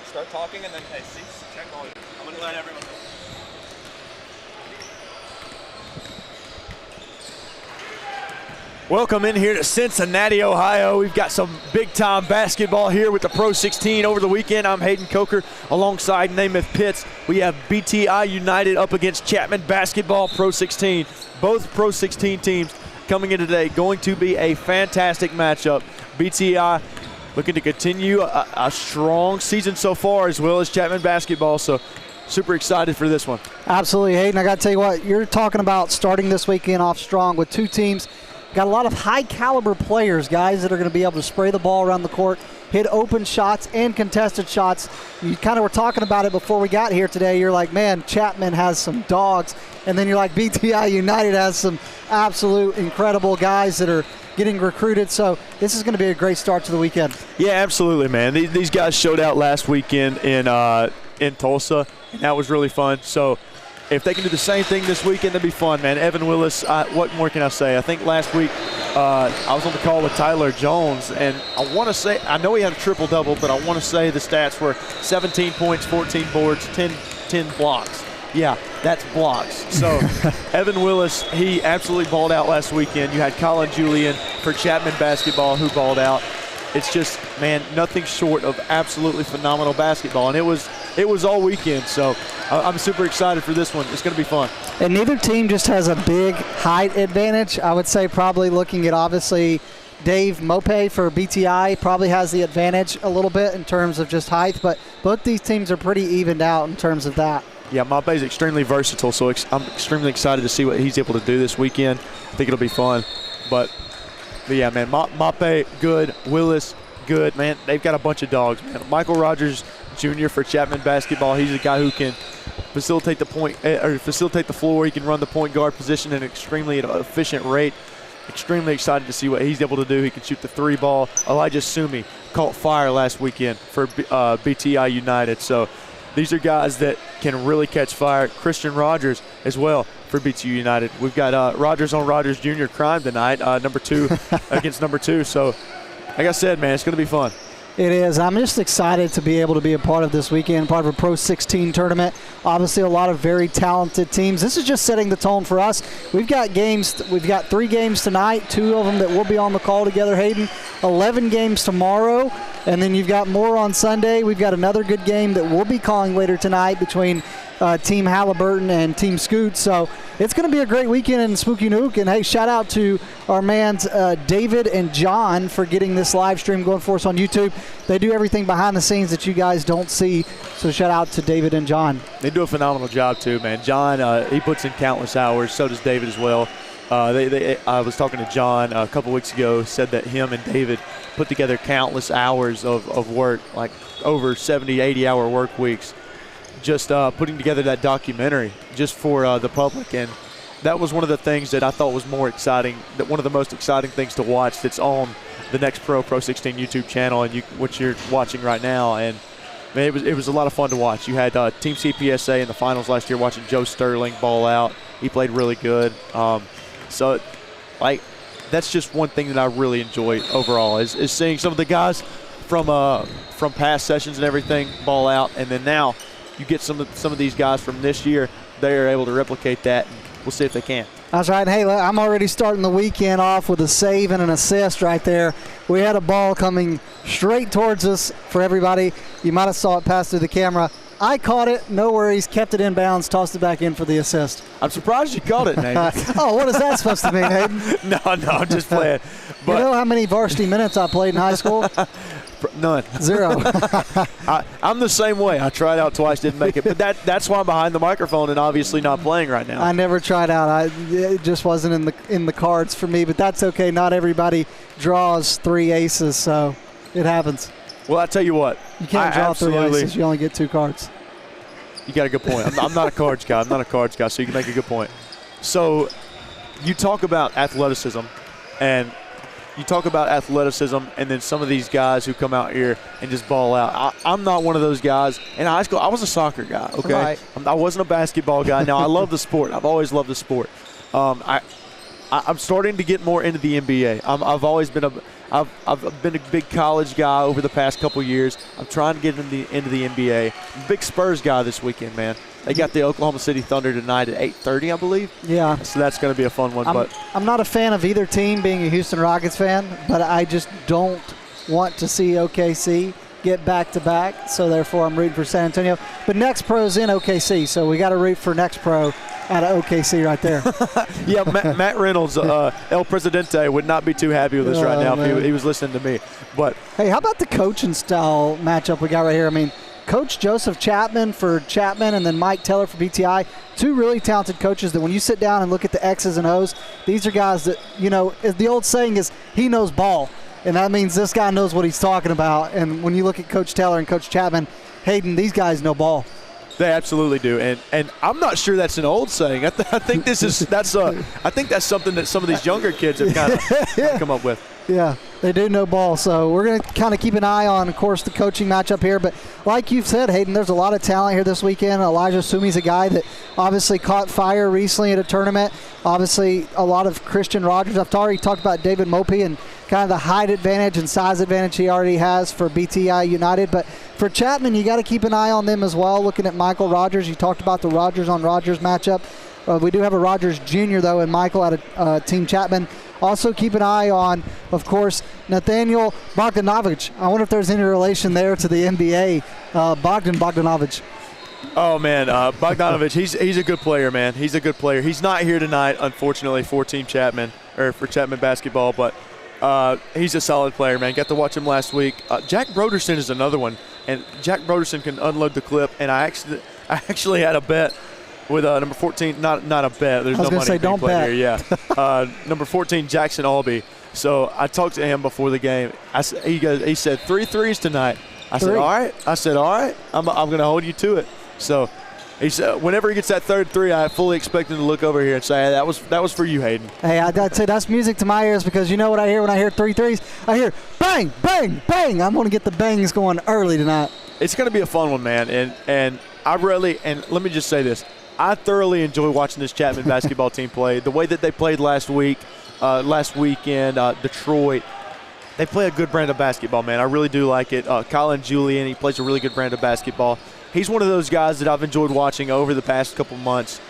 start talking and then, hey, check volume. I'm going to let everyone know. Welcome in here to Cincinnati, Ohio. We've got some big-time basketball here with the Pro 16 over the weekend. I'm Hayden Coker alongside Namath Pitts. We have BTI United up against Chapman Basketball Pro 16. Both Pro 16 teams coming in today, going to be a fantastic matchup. BTI looking to continue a strong season so far, as well as Chapman Basketball, so super excited for this one. Absolutely, Hayden. I got to tell you what, you're talking about starting this weekend off strong with two teams. Got a lot of high-caliber players, guys that are going to be able to spray the ball around the court, hit open shots and contested shots. You kind of were talking about it before we got here today. You're like, man, Chapman has some dogs. And then you're like, BTI United has some absolute incredible guys that are getting recruited. So this is going to be a great start to the weekend. Yeah, absolutely, man. These guys showed out last weekend in Tulsa, and that was really fun. So if they can do the same thing this weekend, that'd be fun, man. Evan Willis, what more can I say? I think last week I was on the call with Tyler Jones, and I want to say, I know he had a triple-double, but I want to say the stats were 17 points, 14 boards, 10 blocks. Yeah, that's blocks. So Evan Willis, he absolutely balled out last weekend. You had Colin Julian for Chapman Basketball who balled out. It's just, man, nothing short of absolutely phenomenal basketball, and it was all weekend. So I'm super excited for this one. It's going to be fun. And neither team just has a big height advantage. I would say probably looking at, obviously, Dave Mope for BTI probably has the advantage a little bit in terms of just height, but both these teams are pretty evened out in terms of that. Yeah, Mope is extremely versatile, so I'm extremely excited to see what he's able to do this weekend. I think it'll be fun. But yeah, man, Mope, good. Willis, good. Man, they've got a bunch of dogs, man. Michael Rogers Jr. for Chapman Basketball. He's a guy who can facilitate the facilitate the floor. He can run the point guard position at an extremely efficient rate. Extremely excited to see what he's able to do. He can shoot the three ball. Elijah Sumi caught fire last weekend for BTI United. So these are guys that can really catch fire. Christian Rogers as well for BTU United. We've got Rogers on Rogers Jr. crime tonight, number 2 against number 2. So, like I said, man, it's going to be fun. It is. I'm just excited to be able to be a part of this weekend, part of a Pro 16 tournament. Obviously, a lot of very talented teams. This is just setting the tone for us. We've got games. We've got 3 games tonight, 2 of them that we'll be on the call together, Hayden. 11 games tomorrow, and then you've got more on Sunday. We've got another good game that we'll be calling later tonight between Team Halliburton and Team Scoot. So it's going to be a great weekend in Spooky Nook. And, hey, shout out to our mans David and John for getting this live stream going for us on YouTube. They do everything behind the scenes that you guys don't see. So shout out to David and John. They do a phenomenal job too, man. John, he puts in countless hours. So does David as well. I was talking to John a couple weeks ago, said that him and David put together countless hours of work, like over 70, 80-hour work weeks, just putting together that documentary just for the public. And that was one of the things that I thought was more exciting, that one of the most exciting things to watch that's on the Next Pro 16 YouTube channel and what you're watching right now. And man, it was a lot of fun to watch. You had Team CPSA in the finals last year watching Joe Sterling ball out. He played really good. So, like, that's just one thing that I really enjoy overall is seeing some of the guys from past sessions and everything ball out, and then now you get some of these guys from this year. They are able to replicate that, and we'll see if they can. That's right. Hey, I'm already starting the weekend off with a save and an assist right there. We had a ball coming straight towards us for everybody. You might have saw it pass through the camera. I caught it, no worries, kept it in bounds, tossed it back in for the assist. I'm surprised you caught it, Nate. Oh, what is that supposed to mean, Hayden? No, I'm just playing. But you know how many varsity minutes I played in high school? None. 0. I'm the same way. I tried out twice, didn't make it. But that's why I'm behind the microphone and obviously not playing right now. I never tried out. It just wasn't in the cards for me, but that's okay. Not everybody draws 3 aces, so it happens. Well, I tell you what. You can't draw 3 aces. You only get 2 cards. You got a good point. I'm not a cards guy. I'm not a cards guy, so you can make a good point. So you talk about athleticism, and then some of these guys who come out here and just ball out. I'm not one of those guys. In high school, I was a soccer guy, okay? Right. I wasn't a basketball guy. Now, I love the sport. I've always loved the sport. I'm starting to get more into the NBA. I've always been I've been a big college guy over the past couple years. I'm trying to get into the NBA. I'm a big Spurs guy this weekend, man. They got the Oklahoma City Thunder tonight at 8:30, I believe. Yeah. So that's going to be a fun one. I'm not a fan of either team, being a Houston Rockets fan, but I just don't want to see OKC get back-to-back, so therefore I'm rooting for San Antonio. But Next Pro's in OKC, so we got to root for Next Pro out of OKC right there. Yeah, Matt Reynolds, El Presidente, would not be too happy with us right now if he was listening to me. But hey, how about the coaching style matchup we got right here? I mean, Coach Joseph Chapman for Chapman and then Mike Teller for BTI, two really talented coaches that when you sit down and look at the X's and O's, these are guys that, the old saying is he knows ball. And that means this guy knows what he's talking about. And when you look at Coach Teller and Coach Chapman, Hayden, these guys know ball. They absolutely do, and I'm not sure that's an old saying. I think that's something that some of these younger kids have kind of come up with. Yeah, they do know ball. So we're going to kind of keep an eye on, of course, the coaching matchup here. But like you've said, Hayden, there's a lot of talent here this weekend. Elijah Sumi's a guy that obviously caught fire recently at a tournament. Obviously, a lot of Christian Rogers. I've already talked about David Mopey and kind of the height advantage and size advantage he already has for BTI United. But for Chapman, you got to keep an eye on them as well. Looking at Michael Rogers, you talked about the Rogers on Rogers matchup. We do have a Rogers Jr., though, and Michael out of Team Chapman. Also keep an eye on, of course, Nathaniel Bogdanovich. I wonder if there's any relation there to the NBA, Bogdanovich. Oh, man, Bogdanovich, he's a good player, man. He's a good player. He's not here tonight, unfortunately, for Team Chapman, or for Chapman basketball, but he's a solid player, man. Got to watch him last week. Jack Broderson is another one, and Jack Broderson can unload the clip, and I actually had a bet with number 14, not a bet. There's no money being played here. Yeah, number 14, Jackson Albee. So I talked to him before the game. He said 3 threes tonight. I said, all right. I'm going to hold you to it. So he said, whenever he gets that third three, I fully expect him to look over here and say, hey, that was for you, Hayden. Hey, I'd say that's music to my ears, because you know what I hear when I hear 3 threes? I hear bang, bang, bang. I'm going to get the bangs going early tonight. It's going to be a fun one, man. And let me just say this. I thoroughly enjoy watching this Chapman basketball team play. The way that they played last weekend, Detroit, they play a good brand of basketball, man. I really do like it. Colin Julian, he plays a really good brand of basketball. He's one of those guys that I've enjoyed watching over the past couple months.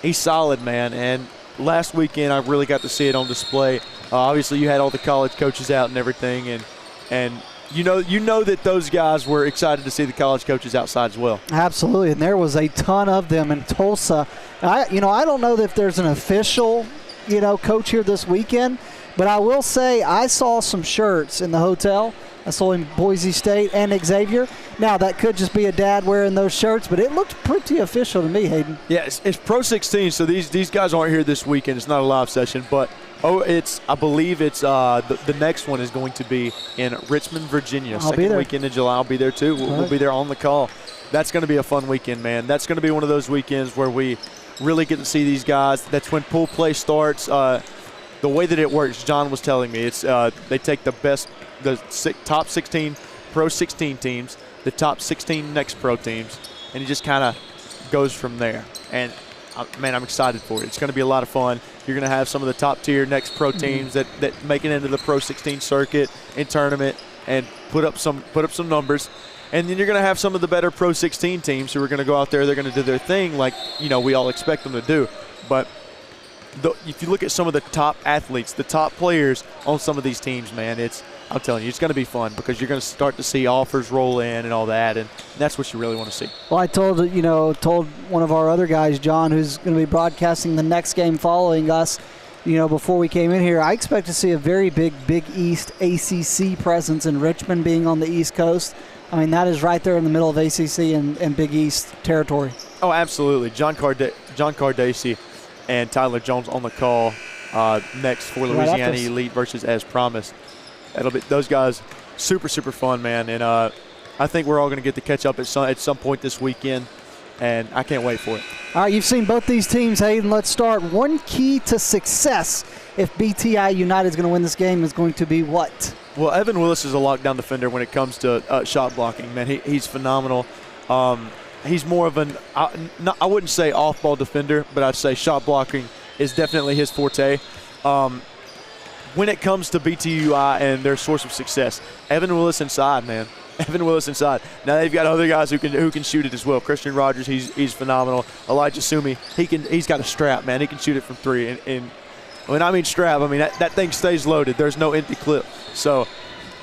He's solid, man. And last weekend, I really got to see it on display. Obviously, you had all the college coaches out and everything, and you know that those guys were excited to see the college coaches outside as well. Absolutely, and there was a ton of them in Tulsa. I don't know if there's an official, coach here this weekend, but I will say I saw some shirts in the hotel. I saw him Boise State and Xavier. Now, that could just be a dad wearing those shirts, but it looked pretty official to me, Hayden. Yeah, it's PRO16, so these guys aren't here this weekend. It's not a live session, but I believe it's the next one is going to be in Richmond, Virginia. Second weekend in July. I'll be there too. We'll be there on the call. That's going to be a fun weekend, man. That's going to be one of those weekends where we really get to see these guys. That's when pool play starts. The way that it works, John was telling me, it's they take the top 16 PRO16 teams, the top 16 Next Pro teams, and it just kind of goes from there. And man, I'm excited for it. It's going to be a lot of fun. You're going to have some of the top tier Next Pro teams that make it into the PRO16 circuit in tournament and put up some numbers. And then you're going to have some of the better PRO16 teams who are going to go out there. They're going to do their thing like we all expect them to do. But if you look at some of the top athletes, the top players on some of these teams, man, I'm telling you, it's going to be fun because you're going to start to see offers roll in and all that, and that's what you really want to see. Well, I told one of our other guys, John, who's going to be broadcasting the next game following us, before we came in here, I expect to see a very big Big East ACC presence in Richmond being on the East Coast. I mean, that is right there in the middle of ACC and Big East territory. Oh, absolutely. John Cardacci and Tyler Jones on the call next for Louisiana Elite versus As Promised. That'll be those guys, super fun, man. And I think we're all going to get to catch up at some point this weekend, and I can't wait for it. All right, you've seen both these teams, Hayden. Let's start. One key to success if BTI United is going to win this game is going to be what? Well, Evan Willis is a lockdown defender when it comes to shot blocking. Man, he's phenomenal. He's more of I wouldn't say off-ball defender, but I'd say shot blocking is definitely his forte. When it comes to BTUI and their source of success, Evan Willis inside, man. Evan Willis inside. Now they've got other guys who can shoot it as well. Christian Rogers, he's phenomenal. Elijah Sumi, he's got a strap, man. He can shoot it from three. And when I mean strap, I mean that thing stays loaded. There's no empty clip. So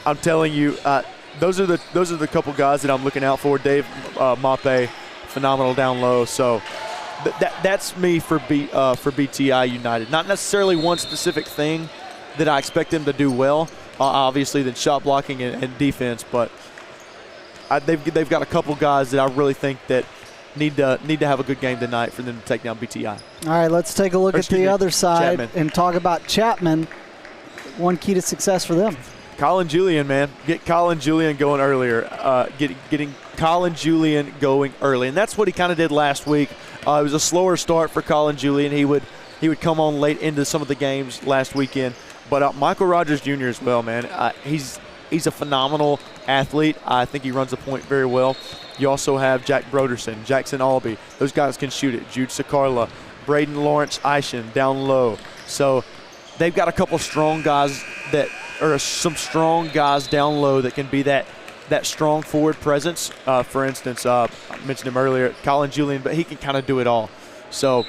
I'm telling you, those are the couple guys that I'm looking out for. Dave Mape, phenomenal down low. So that's me for BTI United. Not necessarily one specific thing that I expect them to do well. Obviously, than shot blocking and defense, but they've got a couple guys that I really think that need to have a good game tonight for them to take down BTI. All right, let's take a look at the other side and talk about Chapman. One key to success for them. Colin Julian, man. Get Colin Julian going earlier. Getting Colin Julian going early. And that's what he kind of did last week. It was a slower start for Colin Julian. He would come on late into some of the games last weekend. But Michael Rogers Jr. as well, man. He's a phenomenal athlete. I think he runs the point very well. You also have Jack Broderson, Jackson Albee. Those guys can shoot it. Jude Sakarla, Braden Lawrence Eishen down low. So they've got a couple strong guys some strong guys down low that can be that strong forward presence. For instance, I mentioned him earlier, Colin Julian, but he can kind of do it all. So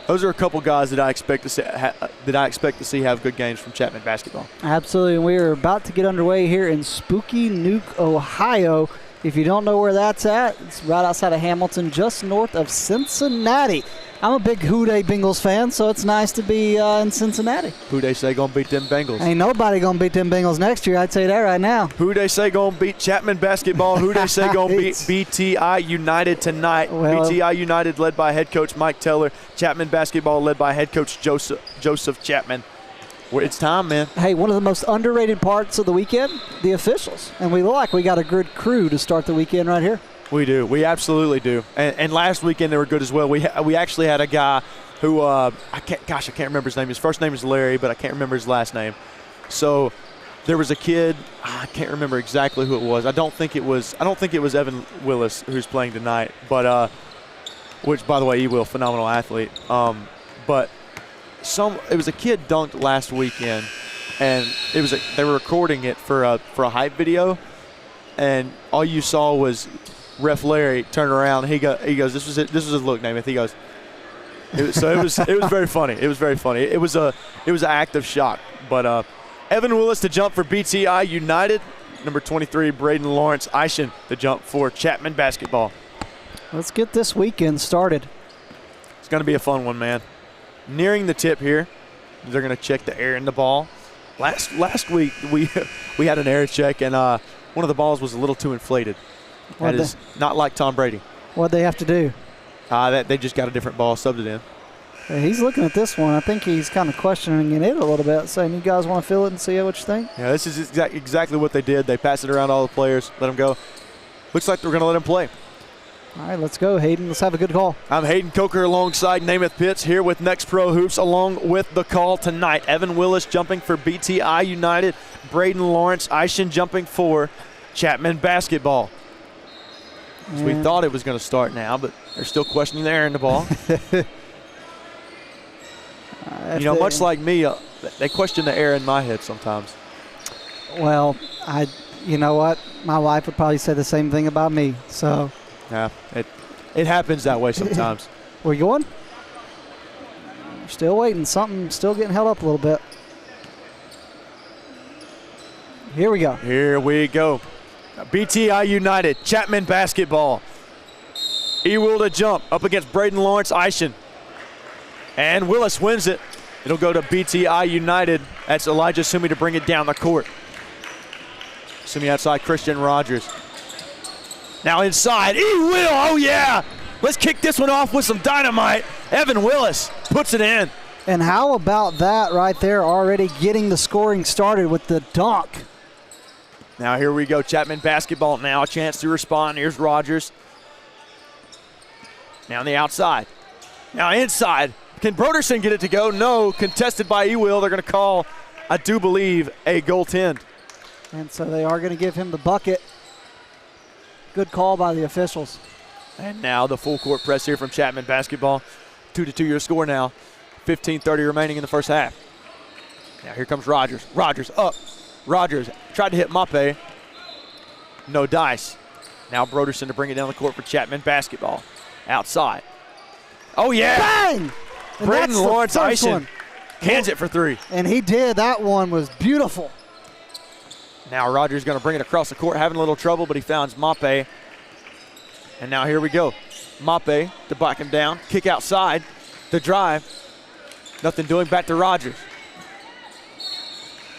those are a couple guys that I expect to see have good games from Chapman basketball. Absolutely, and we are about to get underway here in Spooky Nuke, Ohio. If you don't know where that's at, it's right outside of Hamilton, just north of Cincinnati. I'm a big Who Dey Bengals fan, so it's nice to be in Cincinnati. Who they say gonna beat them Bengals? Ain't nobody gonna beat them Bengals next year, I'd say that right now. Who they say gonna beat Chapman basketball? Who they say gonna beat BTI United tonight? Well, BTI United led by head coach Mike Teller. Chapman basketball led by head coach Joseph Chapman. It's time, man. Hey, one of the most underrated parts of the weekend, the officials. And we look like we got a good crew to start the weekend right here. We do. We absolutely do. And last weekend they were good as well. We actually had a guy who I can't remember his name. His first name is Larry, but I can't remember his last name. So there was a kid. I can't remember exactly who it was. I don't think it was Evan Willis who's playing tonight. But which, by the way, he will, phenomenal athlete. But it was a kid dunked last weekend, and they were recording it for a hype video, and all you saw was Ref Larry turn around. He goes, this was his look, Namath. He goes, it was very funny. It was very funny. It was an act of shock. But Evan Willis to jump for BTI United. Number 23, Braden Lawrence Eishen to jump for Chapman basketball. Let's get this weekend started. It's going to be a fun one, man. Nearing the tip here, they're going to check the air in the ball. Last week we had an air check, and one of the balls was a little too inflated. That is not like Tom Brady. What'd they have to do? They just got a different ball, subbed it in. He's looking at this one. I think he's kind of questioning it a little bit, saying, you guys want to feel it and see what you think? Yeah, this is exactly what they did. They passed it around all the players, let them go. Looks like they're going to let them play. All right, let's go, Hayden. Let's have a good call. I'm Hayden Coker alongside Namath Pitts here with Next Pro Hoops along with the call tonight. Evan Willis jumping for BTI United. Braden Lawrence Eishen jumping for Chapman basketball. So we thought it was going to start now, but they're still questioning the air in the ball. Much like me, they question the air in my head sometimes. Well, you know what? My wife would probably say the same thing about me, so. Yeah, it happens that way sometimes. Where you going? Still waiting. Something still getting held up a little bit. Here we go. Here we go. BTI United, Chapman basketball. Ewell to jump up against Braden Lawrence Eishen. And Willis wins it. It'll go to BTI United. That's Elijah Sumi to bring it down the court. Sumi outside Christian Rogers. Now inside, Ewell, oh yeah! Let's kick this one off with some dynamite. Evan Willis puts it in. And how about that right there, already getting the scoring started with the dunk. Now here we go, Chapman basketball now, a chance to respond. Here's Rogers. Now on the outside. Now inside. Can Broderson get it to go? No, contested by Ewell. They're going to call, I do believe, a goaltend. And so they are going to give him the bucket. Good call by the officials. And now the full court press here from Chapman basketball. 2-2 your score now. 15:30 remaining in the first half. Now here comes Rogers. Rogers up. Rogers tried to hit Mape. No dice. Now Broderson to bring it down the court for Chapman basketball. Outside. Oh, yeah. Bang! And Braden that's the Lawrence first Eisen one. cans it for three. And he did. That one was beautiful. Now Rogers going to bring it across the court, having a little trouble, but he finds Mape. And now here we go. Mape to back him down. Kick outside. The drive. Nothing doing. Back to Rogers.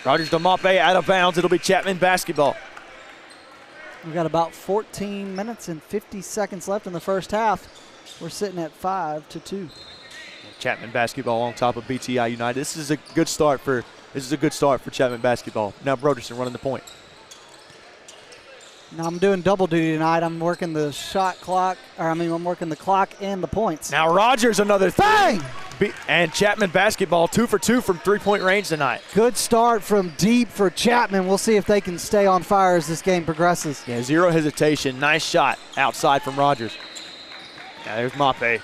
Rogers to Mape, out of bounds. It'll be Chapman basketball. We've got about 14 minutes and 50 seconds left in the first half. We're sitting at 5-2. Chapman basketball on top of BTI United. This is a good start for Chapman basketball. Now Broderson running the point. Now I'm doing double duty tonight. I'm working the I'm working the clock and the points. Now Rogers another three. Bang! And Chapman basketball 2 for 2 from three-point range tonight. Good start from deep for Chapman. We'll see if they can stay on fire as this game progresses. Yeah, zero hesitation. Nice shot outside from Rogers. Now there's Mape.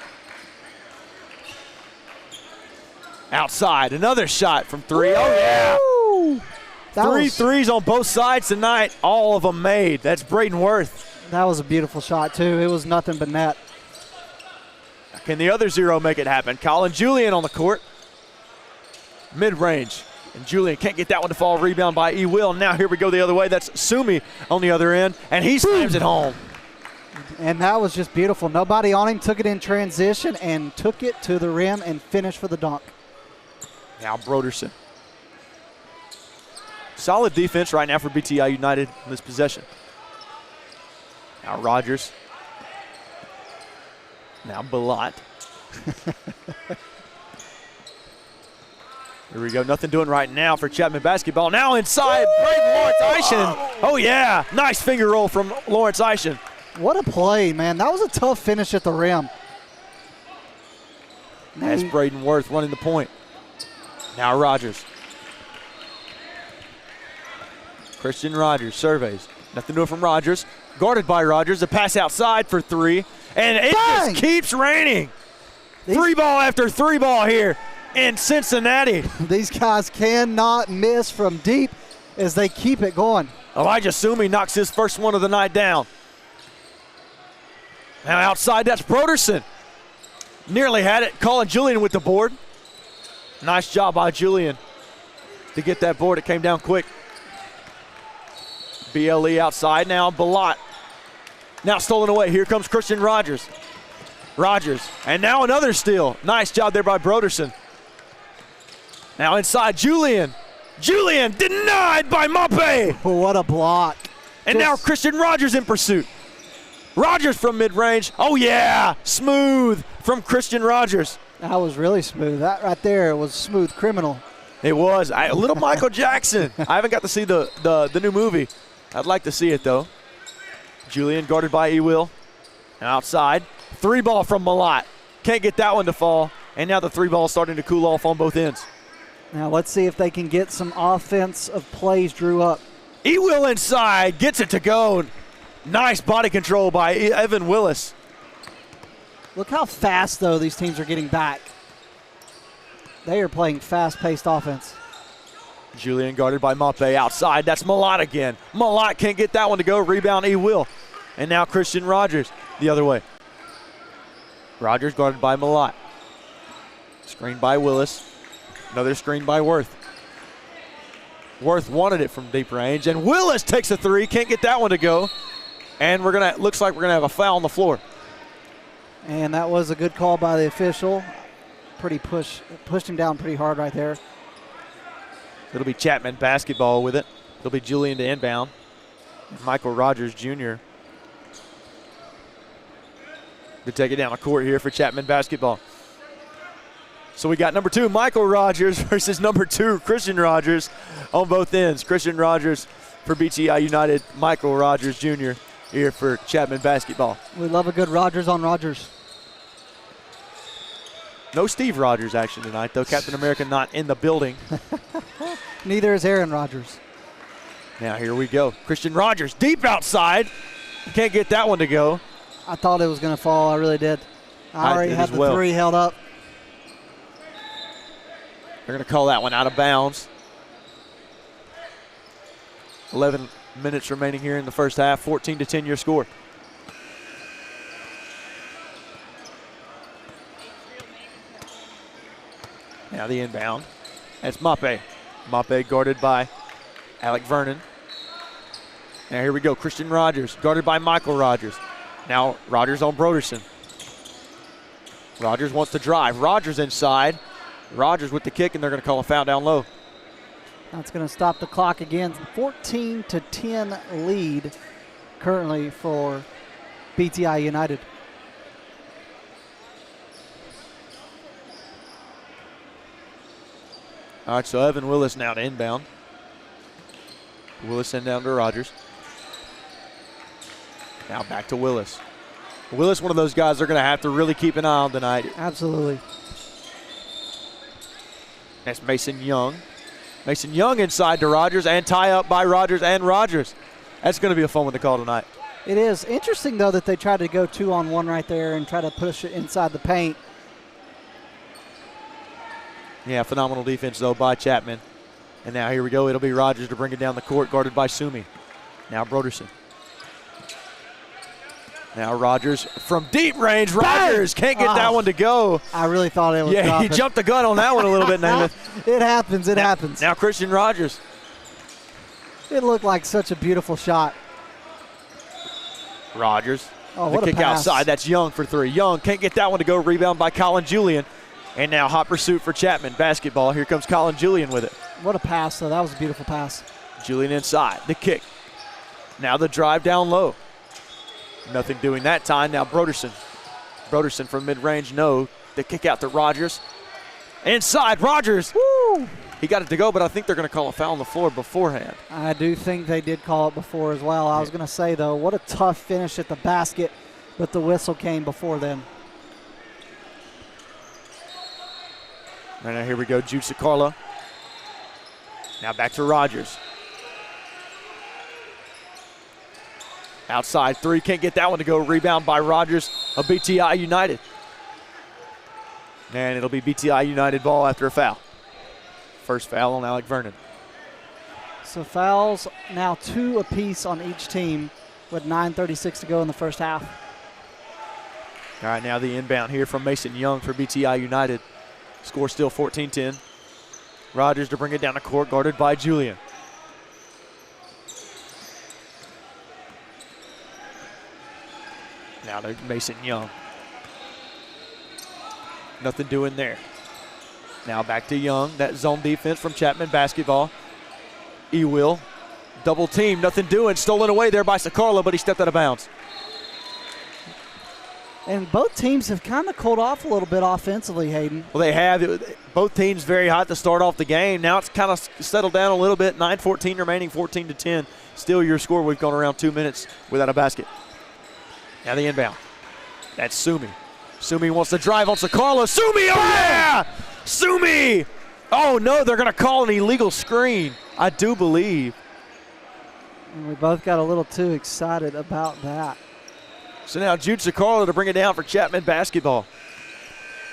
Outside, another shot from three. Woo! Oh, yeah. That Threes on both sides tonight, all of them made. That's Braden Worth. That was a beautiful shot, too. It was nothing but net. Can the other zero make it happen? Colin Julian on the court. Mid-range. And Julian can't get that one to fall. Rebound by E. Will. Now here we go the other way. That's Sumi on the other end. And he slams it home. And that was just beautiful. Nobody on him. Took it in transition and took it to the rim and finished for the dunk. Now Broderson. Solid defense right now for BTI United in this possession. Now Rogers. Now Balat. Here we go. Nothing doing right now for Chapman basketball. Now inside, Braden Lawrence Eisen. Oh, yeah. Nice finger roll from Lawrence Eisen. What a play, man. That was a tough finish at the rim. That's Braden Worth running the point. Now Rogers. Christian Rogers surveys. Nothing doing from Rogers. Guarded by Rogers. A pass outside for three. And it just keeps raining. Three ball after three ball here in Cincinnati. These guys cannot miss from deep as they keep it going. Elijah Sumi knocks his first one of the night down. Now outside, that's Broderson. Nearly had it. Colin Julian with the board. Nice job by Julian to get that board. It came down quick. BLE outside now. Balat. Now stolen away. Here comes Christian Rogers. Rogers. And now another steal. Nice job there by Broderson. Now inside, Julian. Julian denied by Mape. What a block. And now Christian Rogers in pursuit. Rogers from mid-range. Oh, yeah. Smooth from Christian Rogers. That was really smooth. That right there was smooth criminal. It was. A little Michael Jackson. I haven't got to see the new movie. I'd like to see it, though. Julian guarded by Ewell. Outside. Three ball from Malat. Can't get that one to fall. And now the three ball is starting to cool off on both ends. Now let's see if they can get some offensive plays drew up. Ewell inside. Gets it to go. Nice body control by Evan Willis. Look how fast, though, these teams are getting back. They are playing fast-paced offense. Julian guarded by Mape outside. That's Malat again. Malat can't get that one to go. Rebound, he will. And now Christian Rogers the other way. Rogers guarded by Malat. Screen by Willis. Another screen by Worth. Worth wanted it from deep range. And Willis takes a three. Can't get that one to go. And looks like we're going to have a foul on the floor. And that was a good call by the official. Pushed him down pretty hard right there. It'll be Chapman basketball with it. It'll be Julian to inbound. Michael Rogers Jr. to take it down the court here for Chapman basketball. So we got number 2, Michael Rogers versus number 2, Christian Rogers on both ends. Christian Rogers for BTI United, Michael Rogers Jr. here for Chapman basketball. We love a good Rogers on Rogers. No Steve Rogers action tonight, though. Captain America not in the building. Neither is Aaron Rodgers. Now here we go. Christian Rogers deep outside. Can't get that one to go. I thought it was going to fall. I really did. I already had the three held up. They're going to call that one out of bounds. 11 minutes remaining here in the first half. 14-10 your score. Now the inbound. That's Mape. Mape guarded by Alec Vernon. Now here we go. Christian Rogers guarded by Michael Rogers. Now Rogers on Broderson. Rogers wants to drive. Rogers inside. Rogers with the kick, and they're going to call a foul down low. That's going to stop the clock again. 14-10 lead currently for BTI United. All right, so Evan Willis now to inbound. Willis inbound to Rogers. Now back to Willis. Willis, one of those guys they're going to have to really keep an eye on tonight. Absolutely. That's Mason Young. Mason Young inside to Rogers, and tie up by Rogers and Rogers. That's going to be a fun one to call tonight. It is. Interesting, though, that they tried to go 2-on-1 right there and try to push it inside the paint. Yeah, phenomenal defense, though, by Chapman. And now here we go. It'll be Rogers to bring it down the court, guarded by Sumi. Now Broderson. Now Rogers from deep range. Rogers can't get that one to go. I really thought it was he jumped the gun on that one a little bit, Namath. It happens. It happens. Now Christian Rogers. It looked like such a beautiful shot. Rogers. Oh, the what a kick pass. outside. That's Young for three. Young can't get that one to go. Rebound by Colin Julian. And now hot pursuit for Chapman. Basketball. Here comes Colin Julian with it. What a pass, though. That was a beautiful pass. Julian inside. The kick. Now the drive down low. Nothing doing that time. Now Broderson. Broderson from mid-range, no. The kick out to Rogers. Inside, Rogers. Woo! He got it to go, but I think they're going to call a foul on the floor beforehand. I do think they did call it before as well. I was going to say, though, what a tough finish at the basket, but the whistle came before then. And now here we go, Jude Sakarla. Now back to Rogers. Outside three, can't get that one to go. Rebound by Rogers of BTI United. And it'll be BTI United ball after a foul. First foul on Alec Vernon. So fouls now 2 apiece on each team with 9:36 to go in the first half. All right, now the inbound here from Mason Young for BTI United. Score still 14-10. Rogers to bring it down the court, guarded by Julian. Now to Mason Young. Nothing doing there. Now back to Young. That zone defense from Chapman basketball. E-Will. Double team, nothing doing. Stolen away there by Sakarla, but he stepped out of bounds. And both teams have kind of cooled off a little bit offensively, Hayden. Well, they have. Both teams very hot to start off the game. Now it's kind of settled down a little bit. 9:14 remaining, 14-10. Still your score. We've gone around 2 minutes without a basket. Now the inbound. That's Sumi. Sumi wants to drive on Sakarla. Sumi, oh yeah! Sumi! Oh no, they're going to call an illegal screen, I do believe. And we both got a little too excited about that. So now Jude Sakarla to bring it down for Chapman basketball.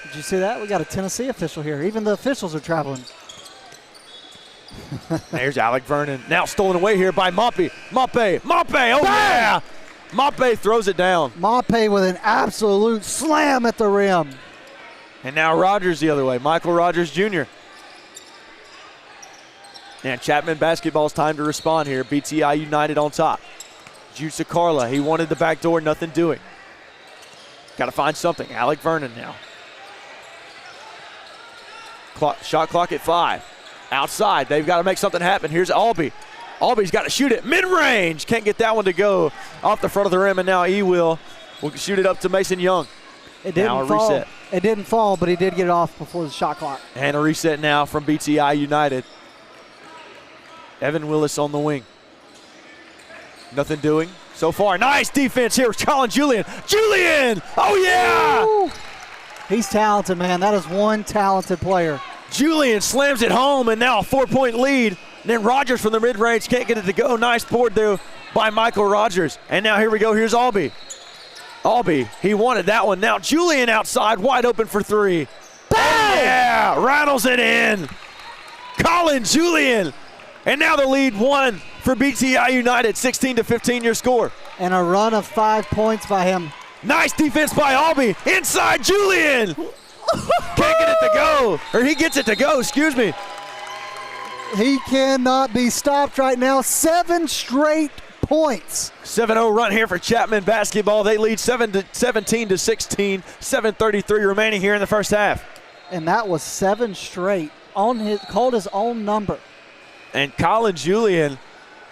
Did you see that? We got a Tennessee official here. Even the officials are traveling. There's Alec Vernon. Now stolen away here by Mape. Mape, oh yeah! Mape throws it down. Mape with an absolute slam at the rim. And now Rogers the other way. Michael Rogers Jr. And Chapman basketball's time to respond here. BTI United on top. Jude Sakarla, he wanted the back door, nothing doing. Got to find something. Alec Vernon now. Shot clock at 5. Outside, they've got to make something happen. Here's Albee. Albee's got to shoot it mid-range. Can't get that one to go off the front of the rim, and now will shoot it up to Mason Young. It didn't now a fall. Reset. It didn't fall, but he did get it off before the shot clock. And a reset now from BTI United. Evan Willis on the wing. Nothing doing so far. Nice defense here. Colin Julian. Julian! Oh, yeah! Ooh. He's talented, man. That is one talented player. Julian slams it home, and now a 4-point lead. And then Rogers from the mid-range can't get it to go. Nice board there by Michael Rogers. And now here we go. Here's Albee. Albee, he wanted that one. Now Julian outside, wide open for 3. Bang! Yeah, rattles it in. Colin Julian And now the lead won for BTI United, 16-15 your score. And a run of 5 points by him. Nice defense by Albee. Inside Julian. Can't get it to go. Or he gets it to go, excuse me. He cannot be stopped right now. 7 straight points. 7-0 run here for Chapman basketball. They lead 17-16, 7:33 remaining here in the first half. And that was 7 straight. Called his own number. And Colin Julian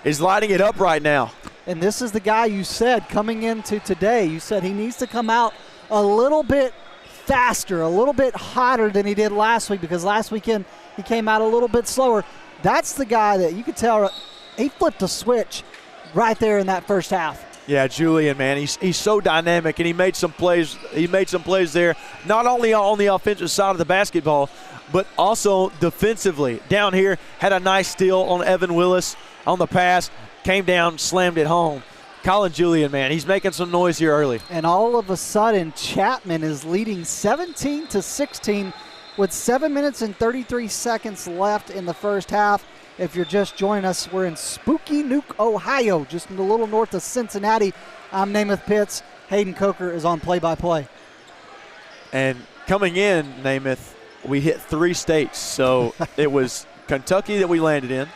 is lighting it up right now. And this is the guy you said coming into today. You said he needs to come out a little bit faster, a little bit hotter than he did last week, because last weekend he came out a little bit slower. That's the guy that you could tell he flipped a switch right there in that first half. Yeah, Julian, man, he's so dynamic, and he made some plays. He made some plays there, not only on the offensive side of the basketball, but also defensively. Down here, had a nice steal on Evan Willis on the pass, came down, slammed it home. Colin Julian, man, he's making some noise here early. And all of a sudden, Chapman is leading 17-16 with 7 minutes and 33 seconds left in the first half. If you're just joining us, we're in Spooky Nuke, Ohio, just a little north of Cincinnati. I'm Namath Pitts. Hayden Coker is on play-by-play. And coming in, Namath, we hit 3 states. So it was Kentucky that we landed in.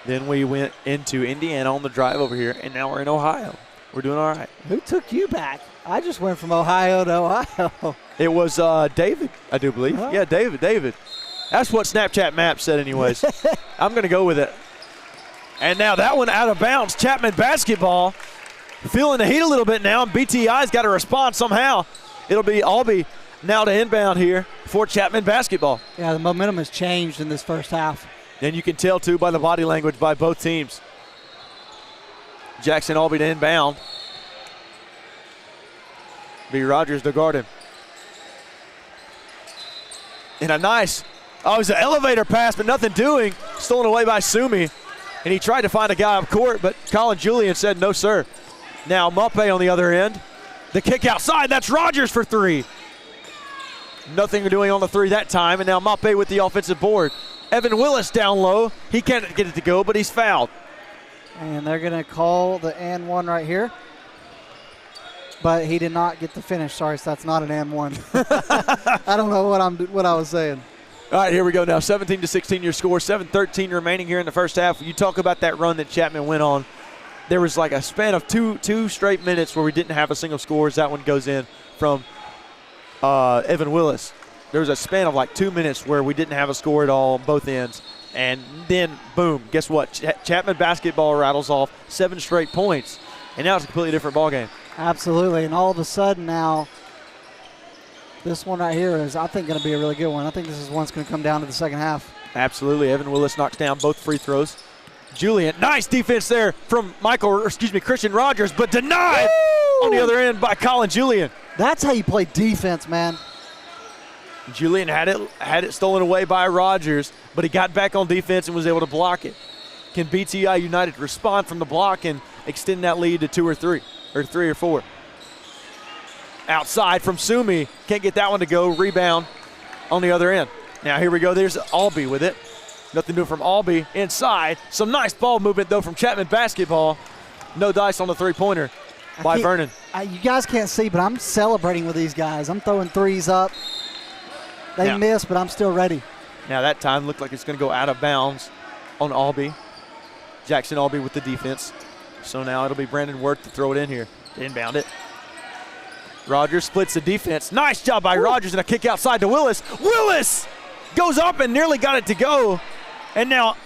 Then we went into Indiana on the drive over here, and now we're in Ohio. We're doing all right. Who took you back? I just went from Ohio to Ohio. It was David, I do believe. Huh? Yeah, David. That's what Snapchat Map said anyways. I'm going to go with it. And now that one out of bounds. Chapman basketball feeling the heat a little bit now, and BTI's got to respond somehow. It'll be Albee now to inbound here for Chapman basketball. Yeah, the momentum has changed in this first half. And you can tell, too, by the body language by both teams. Jackson Albee to inbound. B. Rogers to guard him. And a nice, it was an elevator pass, but nothing doing. Stolen away by Sumi. And he tried to find a guy up court, but Colin Julian said, no, sir. Now Mape on the other end. The kick outside, that's Rogers for 3. Nothing doing on the 3 that time, and now Mape with the offensive board. Evan Willis down low. He can't get it to go, but he's fouled. And they're going to call the and one right here. But he did not get the finish. Sorry, so that's not an and one. I don't know what I was saying. All right, here we go now. 17-16 your score. 7:13 remaining here in the first half. You talk about that run that Chapman went on. There was like a span of two straight minutes where we didn't have a single score as that one goes in from Evan Willis. There was a span of like 2 minutes where we didn't have a score at all on both ends. And then, boom, guess what? Chapman basketball rattles off 7 straight points. And now it's a completely different ballgame. Absolutely. And all of a sudden now, this one right here is, I think, going to be a really good one. I think this is one that's going to come down to the second half. Absolutely. Evan Willis knocks down both free throws. Julian, nice defense there from Christian Rogers, but denied on the other end by Colin Julian. That's how you play defense, man. Julian had it stolen away by Rogers, but he got back on defense and was able to block it. Can BTI United respond from the block and extend that lead to 2 or 3, or 3 or 4? Outside from Sumi, can't get that one to go. Rebound on the other end. Now here we go. There's Albee with it. Nothing new from Albee inside. Some nice ball movement though from Chapman basketball. No dice on the 3-pointer by Vernon. You guys can't see, but I'm celebrating with these guys. I'm throwing threes up. They missed, but I'm still ready. Now that time looked like it's going to go out of bounds on Albee. Jackson Albee with the defense. So now it'll be Brandon Worth to throw it in here. Inbound it. Rogers splits the defense. Nice job by Rogers and a kick outside to Willis. Willis goes up and nearly got it to go. And now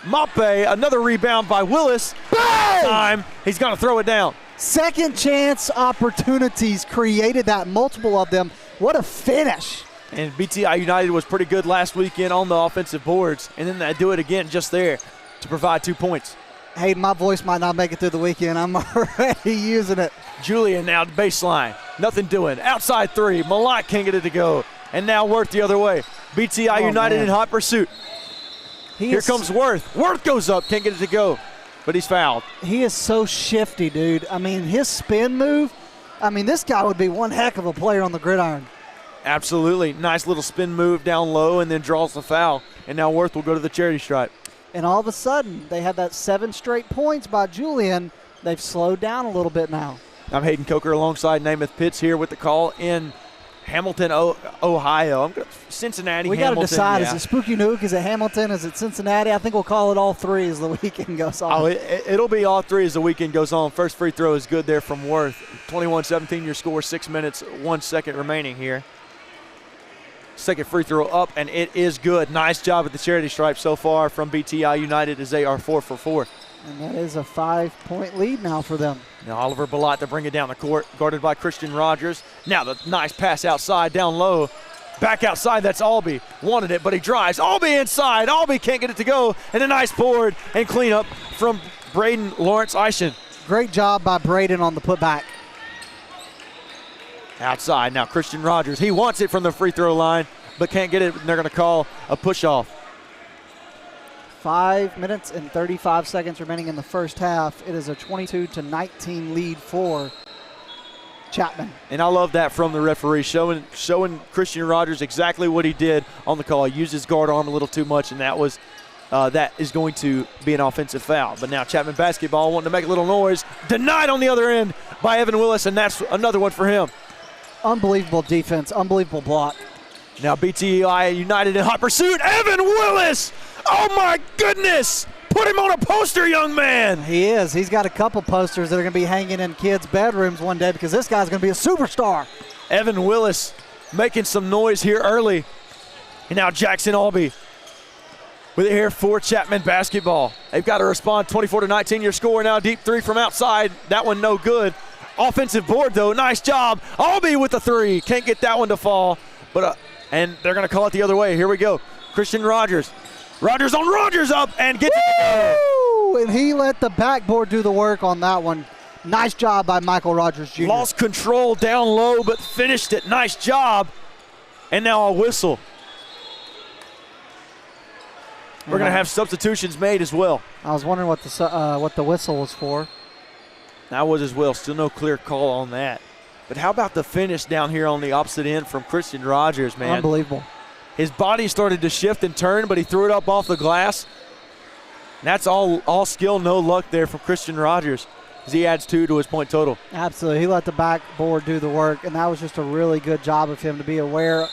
Mape, another rebound by Willis. Bang! Time, he's going to throw it down. Second chance opportunities created that, multiple of them. What a finish. And BTI United was pretty good last weekend on the offensive boards. And then they do it again just there to provide 2 points. Hey, my voice might not make it through the weekend. I'm already using it. Julian now to baseline. Nothing doing. Outside 3. Malak can't get it to go. And now Worth the other way. BTI United in hot pursuit. Here comes Worth. Worth goes up. Can't get it to go. But he's fouled. He is so shifty, dude. I mean, his spin move, this guy would be one heck of a player on the gridiron. Absolutely. Nice little spin move down low and then draws the foul. And now Worth will go to the charity stripe. And all of a sudden, they had that 7 straight points by Julian. They've slowed down a little bit now. I'm Hayden Coker alongside Namath Pitts here with the call in Hamilton, Ohio. I'm going Cincinnati, we got to Hamilton. decide, yeah. Is it Spooky Nuke? Is it Hamilton? Is it Cincinnati? I think we'll call it all 3 as the weekend goes on. Oh, it'll be all 3 as the weekend goes on. First free throw is good there from Worth. 21-17 your score, 6 minutes, 1 second remaining here. Second free throw up, and it is good. Nice job at the charity stripe so far from BTI United as they are 4 for 4. And that is a 5-point lead now for them. Now Oliver Balot to bring it down the court, guarded by Christian Rogers. Now the nice pass outside, down low. Back outside, that's Albee. Wanted it, but he drives. Albee inside. Albee can't get it to go. And a nice board and cleanup from Braden Lawrence Eischen. Great job by Braden on the putback. Outside now, Christian Rogers. He wants it from the free throw line, but can't get it, and they're going to call a push-off. 5 minutes and 35 seconds remaining in the first half. It is a 22-19 lead for Chapman. And I love that from the referee, showing Christian Rogers exactly what he did on the call. He used his guard arm a little too much, and that is going to be an offensive foul. But now Chapman basketball wanting to make a little noise. Denied on the other end by Evan Willis, and that's another one for him. Unbelievable defense, unbelievable block. Now BTI United in hot pursuit. Evan Willis! Oh my goodness! Put him on a poster, young man! He is. He's got a couple posters that are going to be hanging in kids' bedrooms one day because this guy's going to be a superstar. Evan Willis making some noise here early. And now Jackson Albee with it here for Chapman basketball. They've got to respond. 24-19 your score now. Deep 3 from outside. That one no good. Offensive board though. Nice job. Albee with the 3. Can't get that one to fall. But and they're going to call it the other way. Here we go. Christian Rogers. Rogers on Rogers up and gets it to go. And he let the backboard do the work on that one. Nice job by Michael Rogers Jr. Lost control down low, but finished it. Nice job. And now a whistle. We're going to have substitutions made as well. I was wondering what the whistle was for. That was as well. Still no clear call on that. But how about the finish down here on the opposite end from Christian Rogers, man? Unbelievable. His body started to shift and turn, but he threw it up off the glass. And that's all skill, no luck there from Christian Rogers as he adds 2 to his point total. Absolutely. He let the backboard do the work, and that was just a really good job of him to be aware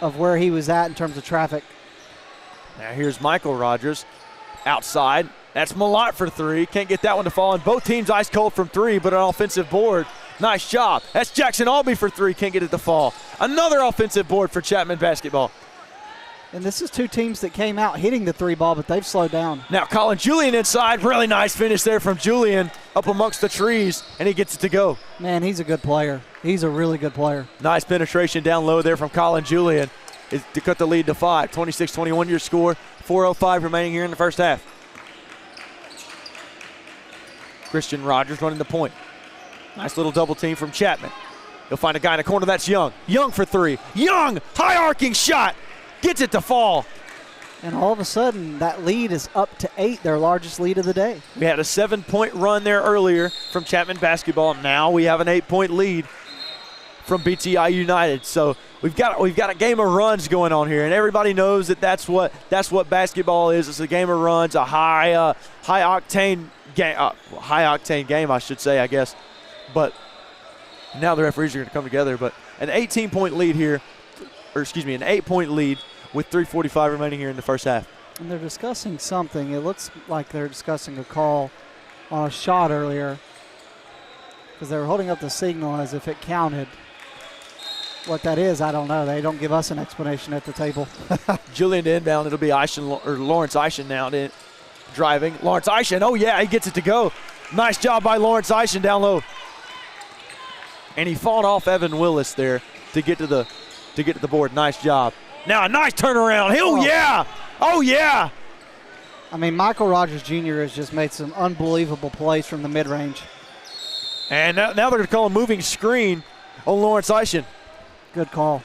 of where he was at in terms of traffic. Now here's Michael Rogers outside. That's Malott for 3. Can't get that one to fall. And both teams ice cold from 3, but an offensive board. Nice job. That's Jackson Albee for 3. Can't get it to fall. Another offensive board for Chapman basketball. And this is 2 teams that came out hitting the 3 ball, but they've slowed down. Now Colin Julian inside. Really nice finish there from Julian up amongst the trees, and he gets it to go. Man, he's a good player. He's a really good player. Nice penetration down low there from Colin Julian to cut the lead to 5. 26-21 your score. 4:05 remaining here in the first half. Christian Rogers running the point. Nice little double team from Chapman. He'll find a guy in the corner. That's Young. Young for 3. Young, high arcing shot. Gets it to fall. And all of a sudden, that lead is up to 8, their largest lead of the day. We had a 7-point run there earlier from Chapman basketball. Now we have an 8-point lead from BTI United. So we've got a game of runs going on here, and everybody knows that that's what basketball is. It's a game of runs, a high octane game, I should say, I guess. But now the referees are going to come together. But an 18-point lead here, an 8-point lead with 3:45 remaining here in the first half. And they're discussing something. It looks like they're discussing a call on a shot earlier because they were holding up the signal as if it counted. What that is, I don't know. They don't give us an explanation at the table. Julian to inbound. It'll be Lawrence Eischen now driving. Lawrence Eischen, oh yeah, he gets it to go. Nice job by Lawrence Eischen down low. And he fought off Evan Willis there to get to the board. Nice job. Now a nice turnaround. Oh yeah. I mean, Michael Rogers Jr. has just made some unbelievable plays from the mid-range. And now they're going to call a moving screen on Lawrence Eischen. Good call.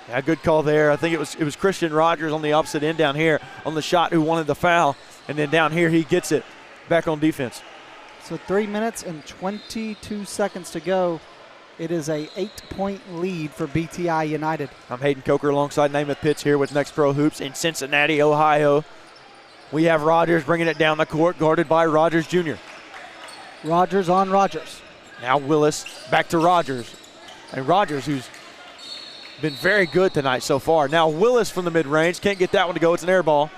Yeah, good call there. I think it was Christian Rogers on the opposite end down here on the shot who wanted the foul. And then down here he gets it back on defense. So 3 minutes and 22 seconds to go. It is a 8-point lead for BTI United. I'm Hayden Coker alongside Namath Pitts here with Next Pro Hoops in Cincinnati, Ohio. We have Rogers bringing it down the court, guarded by Rogers Jr. Rogers on Rogers. Now Willis back to Rogers. And Rogers, who's been very good tonight so far. Now Willis from the mid-range. Can't get that one to go. It's an air ball.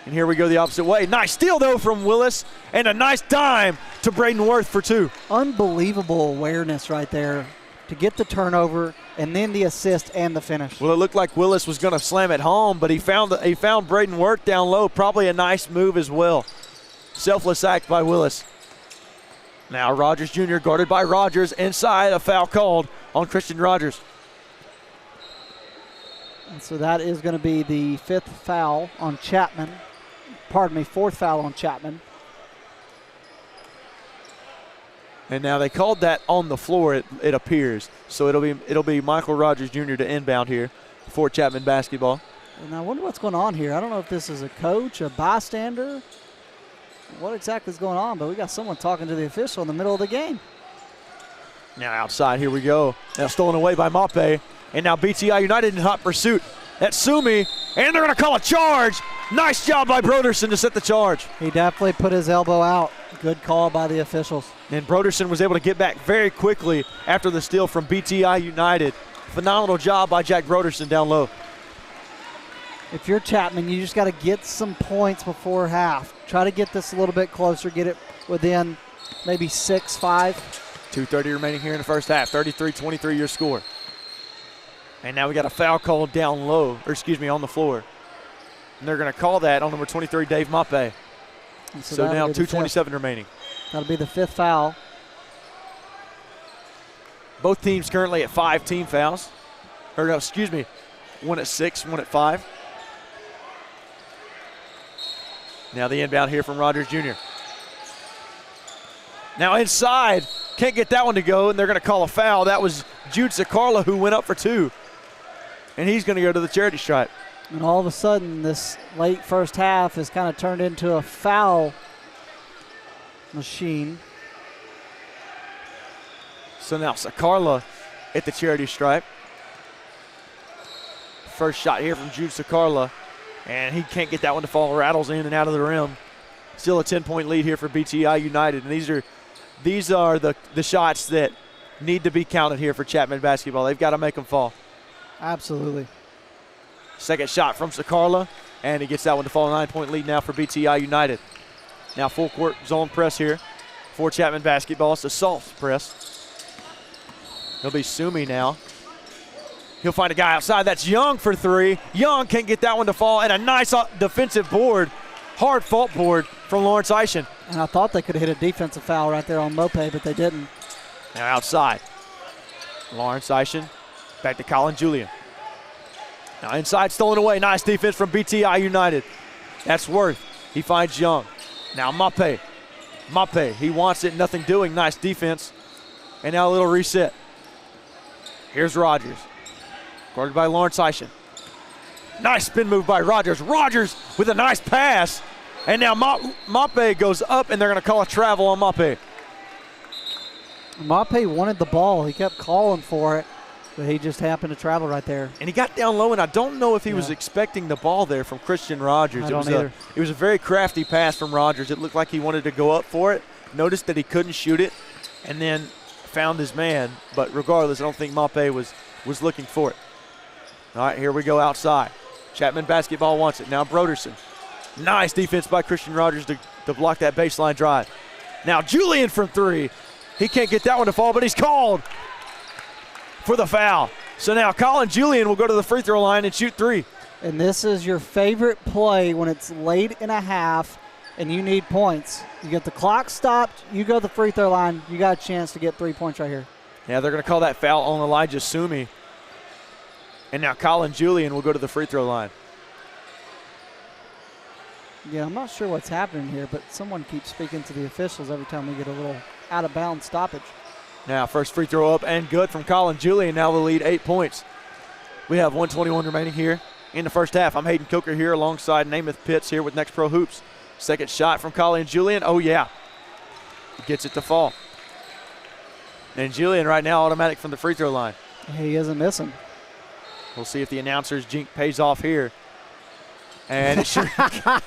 And here we go the opposite way. Nice steal, though, from Willis. And a nice dime to Braden Worth for 2. Unbelievable awareness right there to get the turnover and then the assist and the finish. Well, it looked like Willis was going to slam it home, but he found Braden Worth down low. Probably a nice move as well. Selfless act by Willis. Now Rogers Jr. guarded by Rogers. Inside, a foul called on Christian Rogers. And so that is going to be the 5th foul on Chapman. Pardon me, 4th foul on Chapman. And now they called that on the floor, it appears. So it'll be Michael Rogers Jr. to inbound here for Chapman basketball. And I wonder what's going on here. I don't know if this is a coach, a bystander, what exactly is going on, but we got someone talking to the official in the middle of the game. Now outside, here we go. Now stolen away by Mape. And now BTI United in hot pursuit. That's Sumi, and they're going to call a charge. Nice job by Broderson to set the charge. He definitely put his elbow out. Good call by the officials. And Broderson was able to get back very quickly after the steal from BTI United. Phenomenal job by Jack Broderson down low. If you're Chapman, you just got to get some points before half. Try to get this a little bit closer, get it within maybe 6-5. 2:30 remaining here in the first half. 33-23 your score. And now we got a foul call down low, on the floor. And they're going to call that on number 23, Dave Mape. So now 2:27 remaining. That'll be the 5th foul. Both teams currently at 5 team fouls. One at 6, one at 5. Now the inbound here from Rogers Jr. Now inside, can't get that one to go, and they're going to call a foul. That was Jude Sakarla who went up for 2. And he's going to go to the charity stripe. And all of a sudden, this late first half has kind of turned into a foul machine. So now Sakarla at the charity stripe. First shot here from Jude Sakarla. And he can't get that one to fall. Rattles in and out of the rim. Still a 10-point lead here for BTI United. And these are the shots that need to be counted here for Chapman basketball. They've got to make them fall. Absolutely. Second shot from Sakarla, and he gets that one to fall. A 9-point lead now for BTI United. Now full court zone press here for Chapman basketball. It's a soft press. It'll be Sumi now. He'll find a guy outside. That's Young for 3. Young can't get that one to fall, and a nice defensive board, hard fault board from Lawrence Eischen. And I thought they could have hit a defensive foul right there on Mope, but they didn't. Now outside, Lawrence Eischen. Back to Colin Julian. Now inside, stolen away. Nice defense from BTI United. That's Worth. He finds Young. Now Mape. He wants it, nothing doing. Nice defense. And now a little reset. Here's Rogers. Guarded by Lawrence Eischen. Nice spin move by Rogers. Rogers with a nice pass. And now Mape goes up, and they're going to call a travel on Mape. Mape wanted the ball. He kept calling for it. But he just happened to travel right there. And he got down low, and I don't know if he was expecting the ball there from Christian Rogers. I don't either. It was a very crafty pass from Rogers. It looked like he wanted to go up for it, noticed that he couldn't shoot it, and then found his man. But regardless, I don't think Mape was looking for it. All right, here we go outside. Chapman basketball wants it. Now Broderson. Nice defense by Christian Rogers to block that baseline drive. Now Julian from 3. He can't get that one to fall, but he's called for the foul. So now Colin Julian will go to the free throw line and shoot 3. And this is your favorite play when it's late in a half and you need points. You get the clock stopped, you go to the free throw line, you got a chance to get 3 points right here. Yeah, they're going to call that foul on Elijah Sumi. And now Colin Julian will go to the free throw line. Yeah, I'm not sure what's happening here, but someone keeps speaking to the officials every time we get a little out-of-bounds stoppage. Now first free throw up and good from Colin Julian. Now the lead 8 points. We have 1:21 remaining here in the first half. I'm Hayden Coker here alongside Namath Pitts here with Next Pro Hoops. Second shot from Colin Julian. Oh, yeah. Gets it to fall. And Julian right now automatic from the free throw line. He isn't missing. We'll see if the announcer's jink pays off here. And it sure,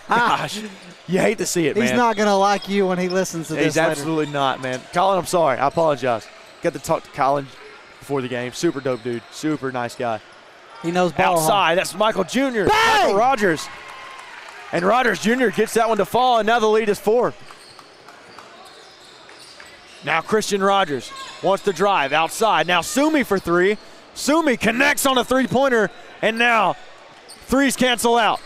gosh, you hate to see it, man. He's not going to like you when he listens to this He's absolutely not, man. Colin, I'm sorry. I apologize. Got to talk to Colin before the game. Super dope dude. Super nice guy. He knows ball. Outside, that's Michael Jr. Michael Rogers. And Rogers Jr. gets that one to fall, and now the lead is 4. Now Christian Rogers wants to drive outside. Now Sumi for 3. Sumi connects on a three-pointer, and now threes cancel out.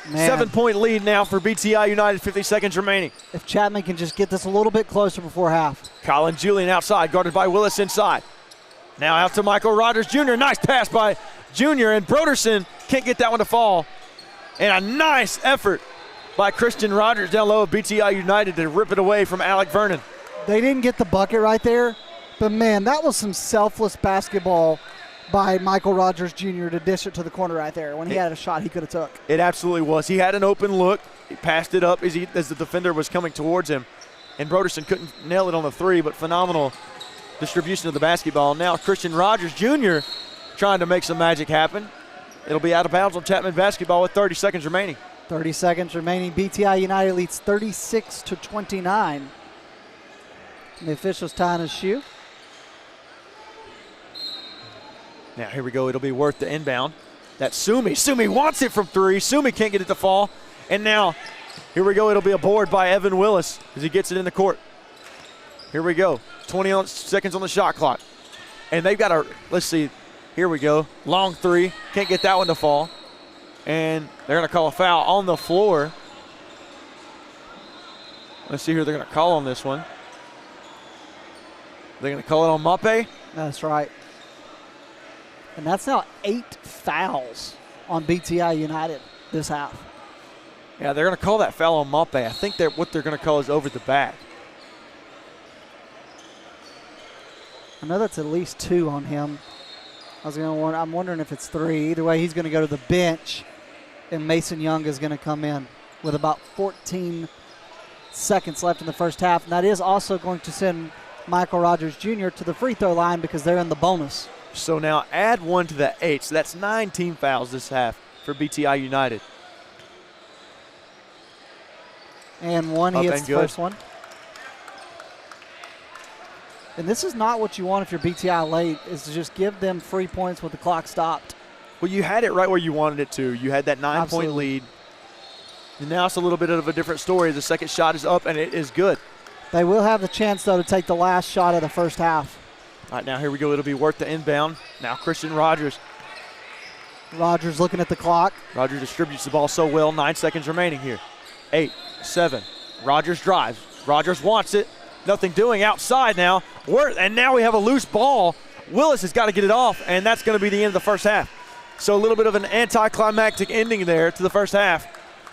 Man. 7-point lead now for BTI United, 50 seconds remaining. If Chapman can just get this a little bit closer before half. Colin Julian outside, guarded by Willis inside. Now out to Michael Rogers Jr. Nice pass by Jr. and Broderson can't get that one to fall. And a nice effort by Christian Rogers down low of BTI United to rip it away from Alec Vernon. They didn't get the bucket right there, but man, that was some selfless basketball by Michael Rogers Jr. to dish it to the corner right there. When he had a shot he could have took. It absolutely was. He had an open look. He passed it up as the defender was coming towards him. And Broderson couldn't nail it on the 3, but phenomenal distribution of the basketball. Now Christian Rogers Jr. trying to make some magic happen. It'll be out of bounds on Chapman basketball with 30 seconds remaining. 30 seconds remaining. BTI United leads 36-29. And the official's tying his shoe. Now here we go. It'll be worth the inbound. That's Sumi. Sumi wants it from 3. Sumi can't get it to fall. And now here we go. It'll be a board by Evan Willis as he gets it in the court. Here we go. 20 seconds on the shot clock. And they've got a, let's see. Here we go. Long 3. Can't get that one to fall. And they're going to call a foul on the floor. Let's see who they're going to call on this one. They're going to call it on Mape. That's right. And that's now 8 fouls on BTI United this half. Yeah, they're going to call that foul on Mape. I think what they're going to call is over the back. I know that's at least 2 on him. I'm wondering if it's 3. Either way, he's going to go to the bench, and Mason Young is going to come in with about 14 seconds left in the first half. And that is also going to send Michael Rogers Jr. to the free throw line because they're in the bonus. So now add 1 to the 8. So that's 9 team fouls this half for BTI United. And one, he hits the first one. And this is not what you want if you're BTI late, is to just give them free points with the clock stopped. Well, you had it right where you wanted it to. You had that 9-point lead. And now it's a little bit of a different story. The second shot is up, and it is good. They will have the chance, though, to take the last shot of the first half. All right, now here we go. It'll be worth the inbound. Now Christian Rogers. Rogers looking at the clock. Rogers distributes the ball so well. 9 seconds remaining here. 8, 7. Rogers drives. Rogers wants it. Nothing doing outside now. And now we have a loose ball. Willis has got to get it off, and that's going to be the end of the first half. So a little bit of an anticlimactic ending there to the first half.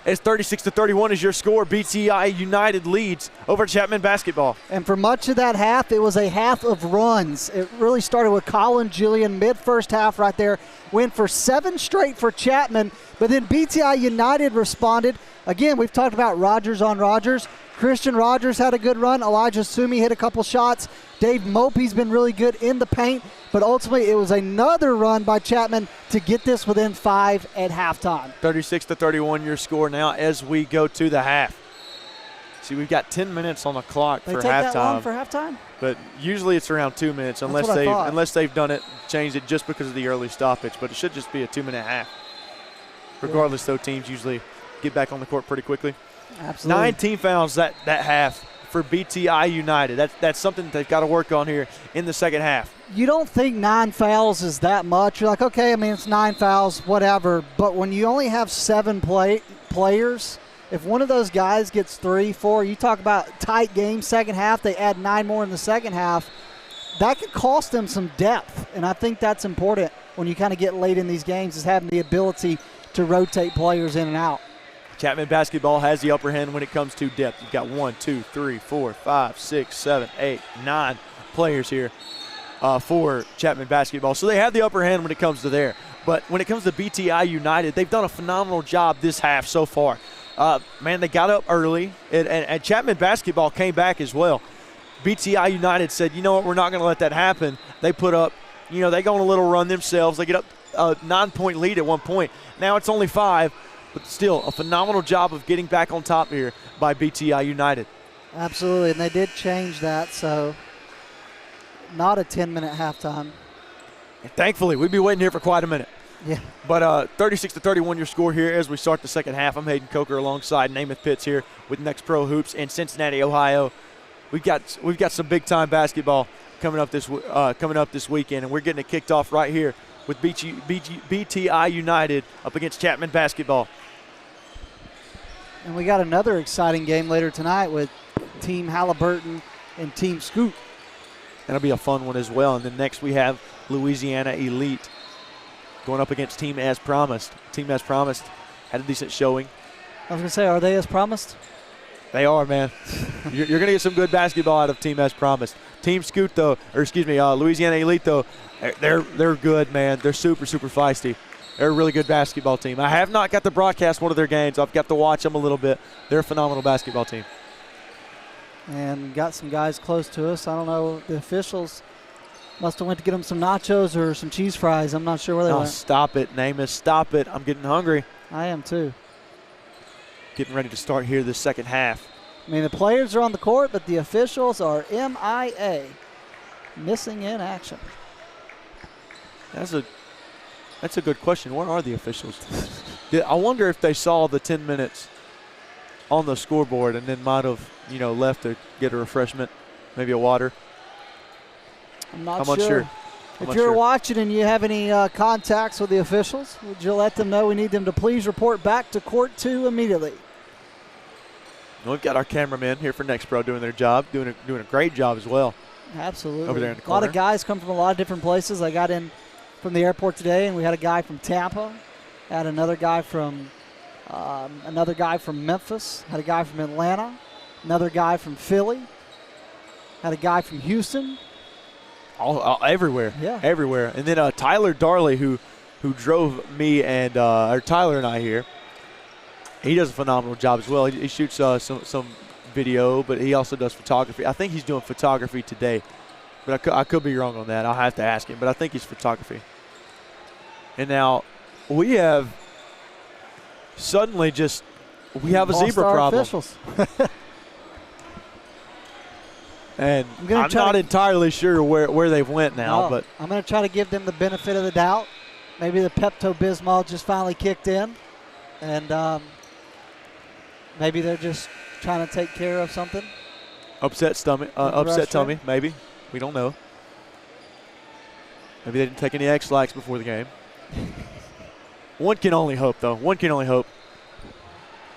It's 36-31 is your score. BTI United leads over Chapman basketball. And for much of that half, it was a half of runs. It really started with Colin Julian mid-first half right there. Went for 7 straight for Chapman, but then BTI United responded. Again, we've talked about Rogers on Rogers. Christian Rogers had a good run. Elijah Sumi hit a couple shots. Dave Mopey's been really good in the paint, but ultimately it was another run by Chapman to get this within 5 at halftime. 36-31 your score now as we go to the half. See, we've got 10 minutes on the clock for halftime. They take that long for halftime? But usually it's around 2 minutes unless they've done it, changed it just because of the early stoppage. But it should just be a 2-minute half. Regardless, though, teams usually get back on the court pretty quickly. Absolutely. 9 team fouls that half for BTI United. That's something that they've got to work on here in the second half. You don't think 9 fouls is that much. You're like, okay, I mean, it's 9 fouls, whatever. But when you only have 7 players, if one of those guys gets 3, 4, you talk about tight game second half, they add 9 more in the second half, that could cost them some depth. And I think that's important when you kind of get late in these games, is having the ability to rotate players in and out. Chapman basketball has the upper hand when it comes to depth. You've got 1, 2, 3, 4, 5, 6, 7, 8, 9 players here for Chapman basketball. So they have the upper hand when it comes to there. But when it comes to BTI United, they've done a phenomenal job this half so far. Man, they got up early, and Chapman basketball came back as well. BTI United said, you know what, we're not going to let that happen. They put up, they go on a little run themselves. They get up a 9-point lead at one point. Now it's only 5. But still, a phenomenal job of getting back on top here by BTI United. Absolutely, and they did change that, so not a 10-minute halftime. And thankfully, we'd be waiting here for quite a minute. Yeah. But 36-31 your score here as we start the second half. I'm Hayden Coker alongside Namath Pitts here with Next Pro Hoops in Cincinnati, Ohio. We've got some big-time basketball coming up this weekend, and we're getting it kicked off right here with BTI United up against Chapman basketball. And we got another exciting game later tonight with Team Halliburton and Team Scoot. That'll be a fun one as well. And then next we have Louisiana Elite going up against Team As Promised. Team As Promised had a decent showing. I was going to say, are they as promised? They are, man. You're going to get some good basketball out of Team As Promised. Team Scoot, though, Louisiana Elite, though, they're good, man. They're super, super feisty. They're a really good basketball team. I have not got to broadcast one of their games. I've got to watch them a little bit. They're a phenomenal basketball team. And got some guys close to us. I don't know. The officials must have went to get them some nachos or some cheese fries. I'm not sure where they went. Stop it, Namath. Stop it. I'm getting hungry. I am, too. Getting ready to start here this second half. I mean, the players are on the court, but the officials are MIA, missing in action. That's a good question. Where are the officials? I wonder if they saw the 10 minutes on the scoreboard and then might have, left to get a refreshment, maybe a water. I'm not sure. If you're watching and you have any contacts with the officials, would you let them know we need them to please report back to Court 2 immediately? We've got our cameramen here for Next Pro doing their job, doing a great job as well. Absolutely. Over there in the corner. A lot of corner. guys come from a lot of different places. I got in from the airport today, and we had a guy from Tampa, had another guy from Memphis, had a guy from Atlanta, another guy from Philly, had a guy from Houston. All everywhere. Yeah. Everywhere. And then Tyler Darley, who drove me and Tyler and I here, he does a phenomenal job as well. He shoots some video, but he also does photography. I think he's doing photography today, but I could be wrong on that. I'll have to ask him, but I think he's photography. And now we have suddenly we have a zebra problem. Officials. And I'm not entirely sure where they've went now, but I'm going to try to give them the benefit of the doubt. Maybe the Pepto-Bismol just finally kicked in, and maybe they're just trying to take care of something. Upset tummy, maybe. We don't know. Maybe they didn't take any X-Lax before the game. One can only hope, though. One can only hope.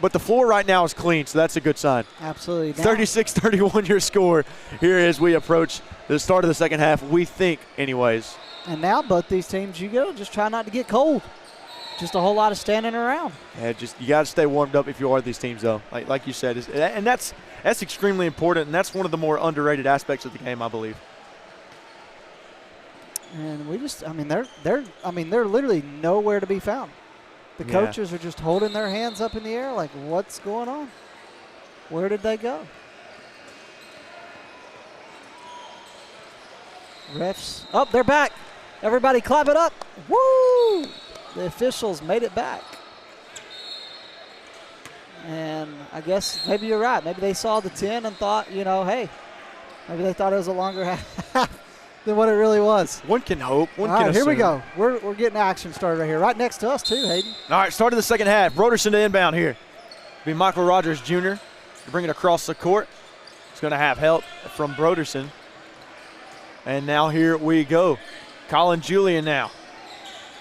But the floor right now is clean, so that's a good sign. Absolutely. 36-31 your score here as we approach the start of the second half, we think anyways. And now both these teams, just try not to get cold. Just a whole lot of standing around. Yeah, you got to stay warmed up if you are these teams, though. Like you said, and that's extremely important, and that's one of the more underrated aspects of the game, I believe. And they're literally nowhere to be found. The coaches are just holding their hands up in the air like, what's going on? Where did they go? Refs. Oh, they're back. Everybody clap it up. Woo! The officials made it back. And I guess maybe you're right. Maybe they saw the 10 and thought, hey, maybe they thought it was a longer half than what it really was. One can hope. All right, here we go. We're getting action started right here. Right next to us, too, Hayden. All right, start of the second half. Broderson to inbound here. Be Michael Rogers Jr. to bring it across the court. He's going to have help from Broderson. And now here we go. Colin Julian now.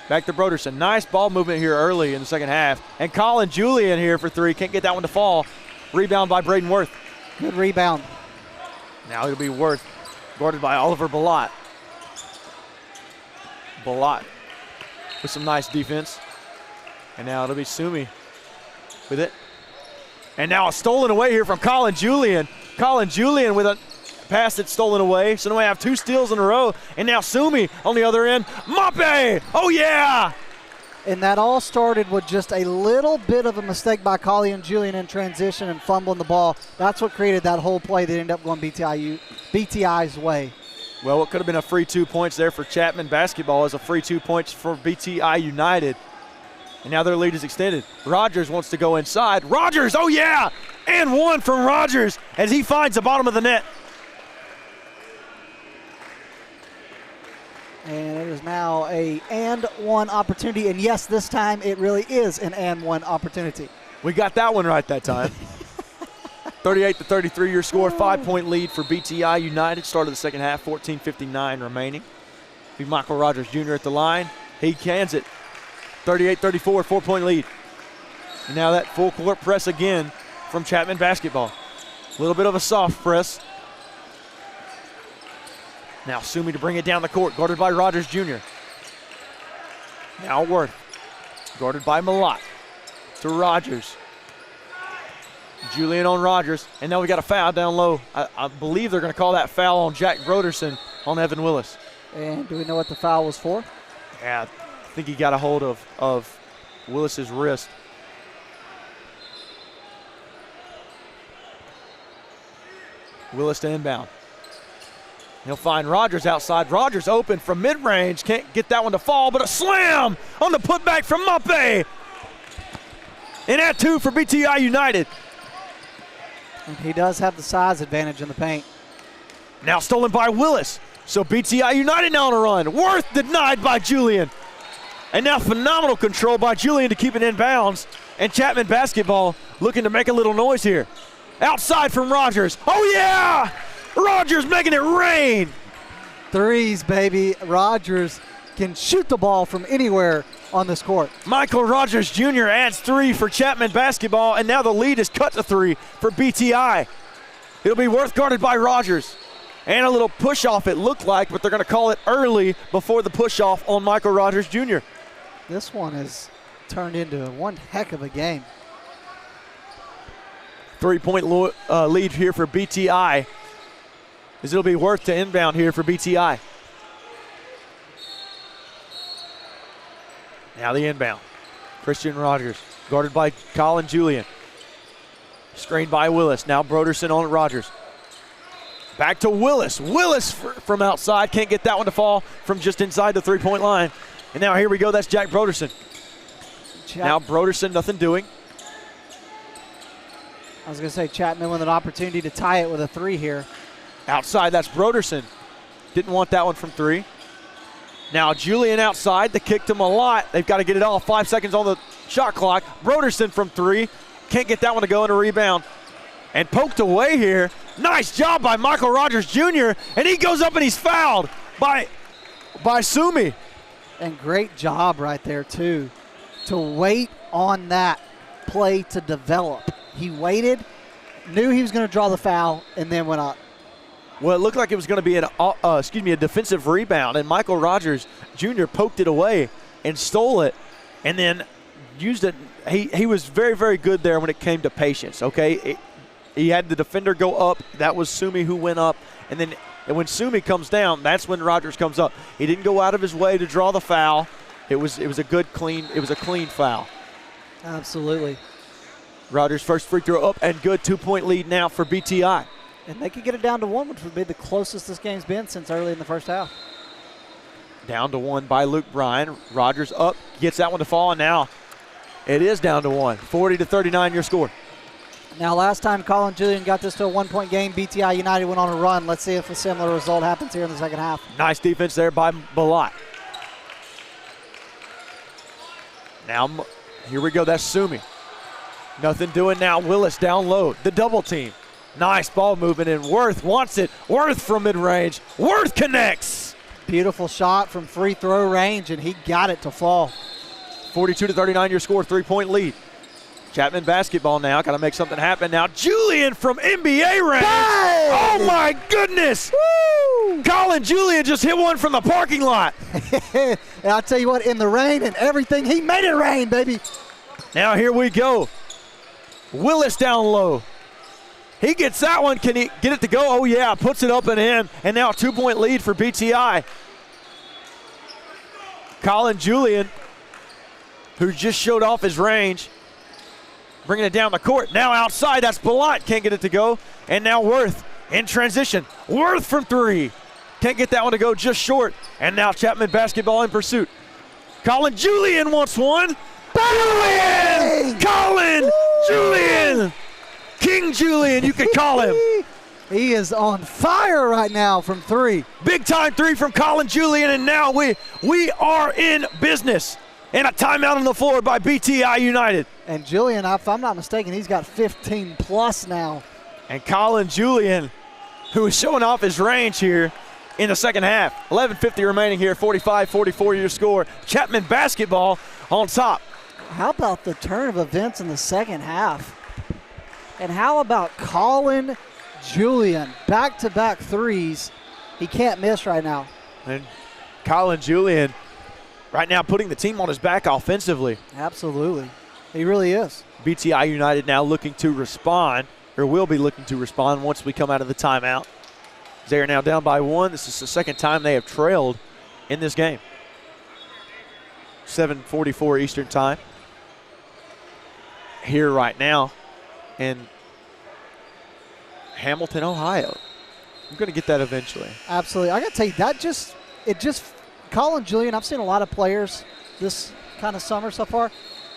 Back to Broderson. Nice ball movement here early in the second half. And Colin Julian here for three. Can't get that one to fall. Rebound by Braden Worth. Good rebound. Now it'll be Worth. Guarded by Oliver Balot. Balot with some nice defense. And now it'll be Sumi with it. And now a stolen away here from Colin Julian. Colin Julian with a pass that's stolen away. So now we have two steals in a row. And now Sumi on the other end. Mape! Oh, yeah! And that all started with just a little bit of a mistake by Colin Julian in transition and fumbling the ball. That's what created that whole play that ended up going BTI's way. Well, it could have been a free 2 points there for Chapman basketball as a free 2 points for BTI United. And now their lead is extended. Rogers wants to go inside. Rogers, oh yeah! And one from Rogers as he finds the bottom of the net. And it is now a and one opportunity. And yes, this time it really is an and one opportunity. We got that one right that time. 38-33 your score, 5-point lead for BTI United. Start of the second half, 14:59 remaining. Be Michael Rogers Jr. at the line. He cans it. 38-34, 4-point lead. And now that full court press again from Chapman basketball. A little bit of a soft press. Now Sumi to bring it down the court, guarded by Rogers Jr. Now Worth, guarded by Malott. To Rogers. Julian on Rogers, and now we got a foul down low. I believe they're going to call that foul on Jack Broderson on Evan Willis. And do we know what the foul was for? Yeah, I think he got a hold of Willis's wrist. Willis to inbound. He'll find Rogers outside. Rogers open from mid-range. Can't get that one to fall, but a slam on the putback from Mape. And at 2 for BTI United. And he does have the size advantage in the paint. Now stolen by Willis. So BTI United now on a run. Worth denied by Julian. And now phenomenal control by Julian to keep it in bounds. And Chapman basketball looking to make a little noise here. Outside from Rogers. Oh yeah! Rogers making it rain. Threes, baby. Rogers can shoot the ball from anywhere on this court. Michael Rogers Jr. adds 3 for Chapman basketball, and now the lead is cut to 3 for BTI. It'll be Worth guarded by Rogers. And a little push-off it looked like, but they're going to call it early before the push-off on Michael Rogers Jr. This one has turned into one heck of a game. 3-point lead here for BTI. As it'll be Worth to inbound here for BTI. Now the inbound. Christian Rogers, guarded by Colin Julian. Screened by Willis. Now Broderson on Rogers. Back to Willis. Willis from outside. Can't get that one to fall from just inside the 3-point line. And now here we go. That's Jack Broderson. Now Broderson, nothing doing. I was going to say Chapman with an opportunity to tie it with a 3 here. Outside, that's Broderson. Didn't want that one from 3. Now Julian outside, the kick to Malott. They've got to get it off. 5 seconds on the shot clock. Broderson from 3. Can't get that one to go in a rebound. And poked away here. Nice job by Michael Rogers Jr. And he goes up and he's fouled by Sumi. And great job right there too, to wait on that play to develop. He waited, knew he was going to draw the foul, and then went up. Well, it looked like it was going to be a defensive rebound, and Michael Rogers Jr. poked it away and stole it, and then used it. He was very, very good there when it came to patience, okay? He had the defender go up. That was Sumi who went up, and then when Sumi comes down, that's when Rogers comes up. He didn't go out of his way to draw the foul. It was a clean foul. Absolutely. Rogers' first free throw up and good. 2-point lead now for BTI. And they could get it down to 1, which would be the closest this game's been since early in the first half. Down to 1 by Luke Bryan. Rogers up, gets that one to fall, and now it is down to 1. 40-39 your score. Now last time Colin Julian got this to a 1-point game, BTI United went on a run. Let's see if a similar result happens here in the second half. Nice defense there by Malott. Now here we go, that's Sumi. Nothing doing now. Willis down low, the double team. Nice ball movement, and Worth wants it. Worth from mid-range. Worth connects. Beautiful shot from free throw range, and he got it to fall. 42-39 your score, 3-point lead. Chapman basketball now. Got to make something happen now. Julian from NBA range. Hey! Oh, my goodness. Woo! Colin Julian just hit one from the parking lot. And I'll tell you what, in the rain and everything, he made it rain, baby. Now here we go. Willis down low. He gets that one. Can he get it to go? Oh, yeah. Puts it up and in. And now a 2-point lead for BTI. Colin Julian, who just showed off his range, bringing it down the court. Now outside, that's Malott. Can't get it to go. And now Worth in transition. Worth from 3. Can't get that one to go, just short. And now Chapman basketball in pursuit. Colin Julian wants one. Julian! Colin! Julian! King Julian, you could call him. He is on fire right now from 3. Big time 3 from Colin Julian, and now we are in business. And a timeout on the floor by BTI United. And Julian, if I'm not mistaken, he's got 15 plus now. And Colin Julian, who is showing off his range here in the second half. 11:50 remaining here, 45-44 your score. Chapman basketball on top. How about the turn of events in the second half? And how about Colin Julian, back-to-back threes. He can't miss right now. And Colin Julian right now putting the team on his back offensively. Absolutely. He really is. BTI United now looking to respond, or will be looking to respond once we come out of the timeout. They are now down by 1. This is the second time they have trailed in this game. 7:44 Eastern time. Here right now in Hamilton, Ohio. I'm going to get that eventually. Absolutely. I got to tell you, Colin Julian, I've seen a lot of players this kind of summer so far,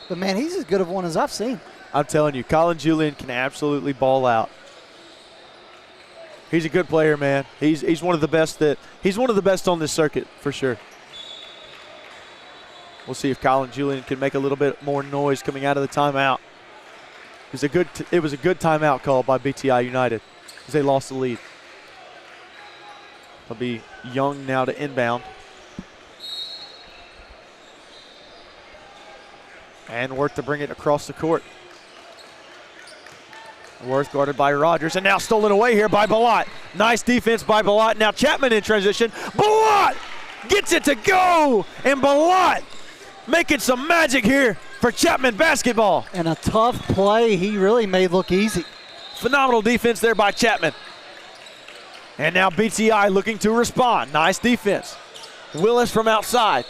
but man, he's as good of one as I've seen. I'm telling you, Colin Julian can absolutely ball out. He's a good player, man. He's one of the best on this circuit for sure. We'll see if Colin Julian can make a little bit more noise coming out of the timeout. It was a good timeout call by BTI United as they lost the lead. It'll be Young now to inbound. And Worth to bring it across the court. Worth guarded by Rogers, and now stolen away here by Balat. Nice defense by Balat. Now Chapman in transition. Balat gets it to go, and Balat making some magic here for Chapman basketball. And a tough play he really made look easy. Phenomenal defense there by Chapman. And now BTI looking to respond. Nice defense. Willis from outside.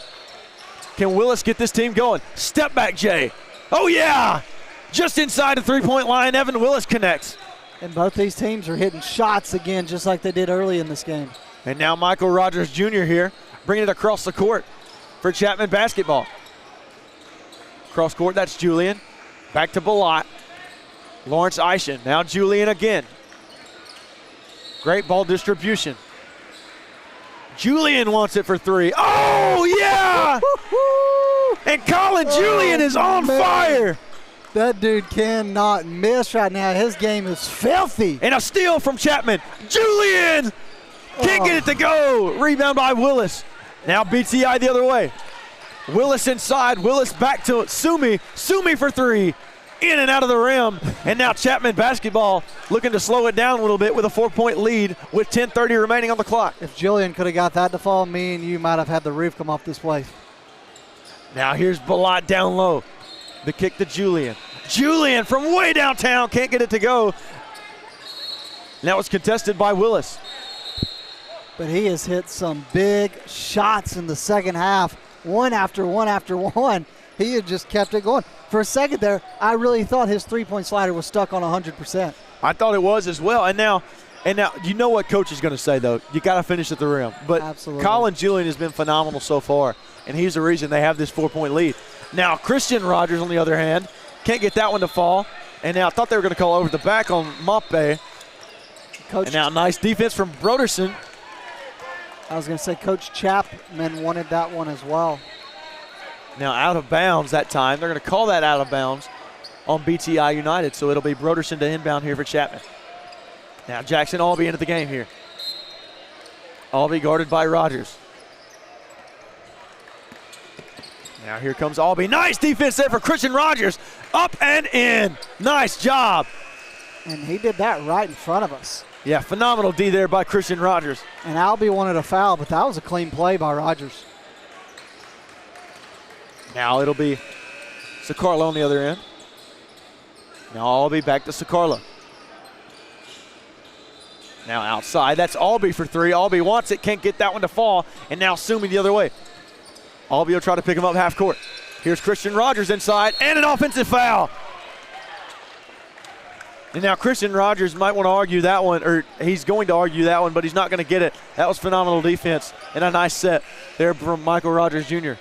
Can Willis get this team going? Step back, Jay. Oh, yeah. Just inside the three-point line, Evan Willis connects. And both these teams are hitting shots again just like they did early in this game. And now Michael Rogers Jr. here, bringing it across the court for Chapman basketball. Cross court, that's Julian. Back to Balat. Lawrence Eischen, now Julian again. Great ball distribution. Julian wants it for 3. Oh, yeah! And Colin Julian is on fire. That dude cannot miss right now. His game is filthy. And a steal from Chapman. Julian can't get it to go. Rebound by Willis. Now BTI the other way. Willis inside. Willis back to Sumi. Sumi for 3. In and out of the rim. And now Chapman basketball looking to slow it down a little bit with a 4-point lead with 10:30 remaining on the clock. If Julian could have got that to fall, me and you might have had the roof come off this place. Now here's Balat down low. The kick to Julian. Julian from way downtown can't get it to go. Now it's contested by Willis. But he has hit some big shots in the second half. One after one after one. He had just kept it going. For a second there, I really thought his three-point slider was stuck on 100%. I thought it was as well. And now you know what coach is going to say, though. You got to finish at the rim. But absolutely. Colin Julian has been phenomenal so far, and he's the reason they have this 4-point lead. Now Christian Rogers, on the other hand, can't get that one to fall. And now I thought they were going to call over the back on Moppe. And now nice defense from Broderson. I was going to say Coach Chapman wanted that one as well. Now out of bounds that time. They're going to call that out of bounds on BTI United. So it'll be Broderson to inbound here for Chapman. Now Jackson Albee into the game here. Albee guarded by Rogers. Now here comes Albee. Nice defense there for Christian Rogers. Up and in. Nice job. And he did that right in front of us. Yeah, phenomenal D there by Christian Rogers. And Albee wanted a foul, but that was a clean play by Rogers. Now it'll be Sicarlo on the other end. Now Albee back to Sicarlo. Now outside, that's Albee for 3. Albee wants it, can't get that one to fall, and now Sumi the other way. Albee will try to pick him up half court. Here's Christian Rogers inside, and an offensive foul. And now Christian Rogers might want to argue that one, or he's going to argue that one, but he's not going to get it. That was phenomenal defense and a nice set there from Michael Rogers Jr.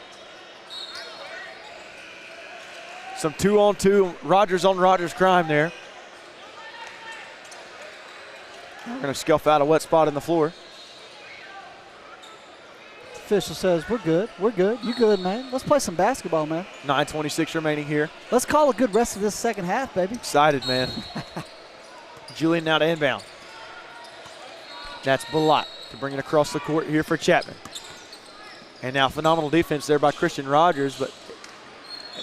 Some 2-on-2 Rogers on Rogers crime there. We're going to scuff out a wet spot in the floor. Official says, we're good. We're good. You good, man? Let's play some basketball, man. 9:26 remaining here. Let's call a good rest of this second half, baby. Excited, man. Julian now to inbound. That's Balot to bring it across the court here for Chapman. And now phenomenal defense there by Christian Rogers, but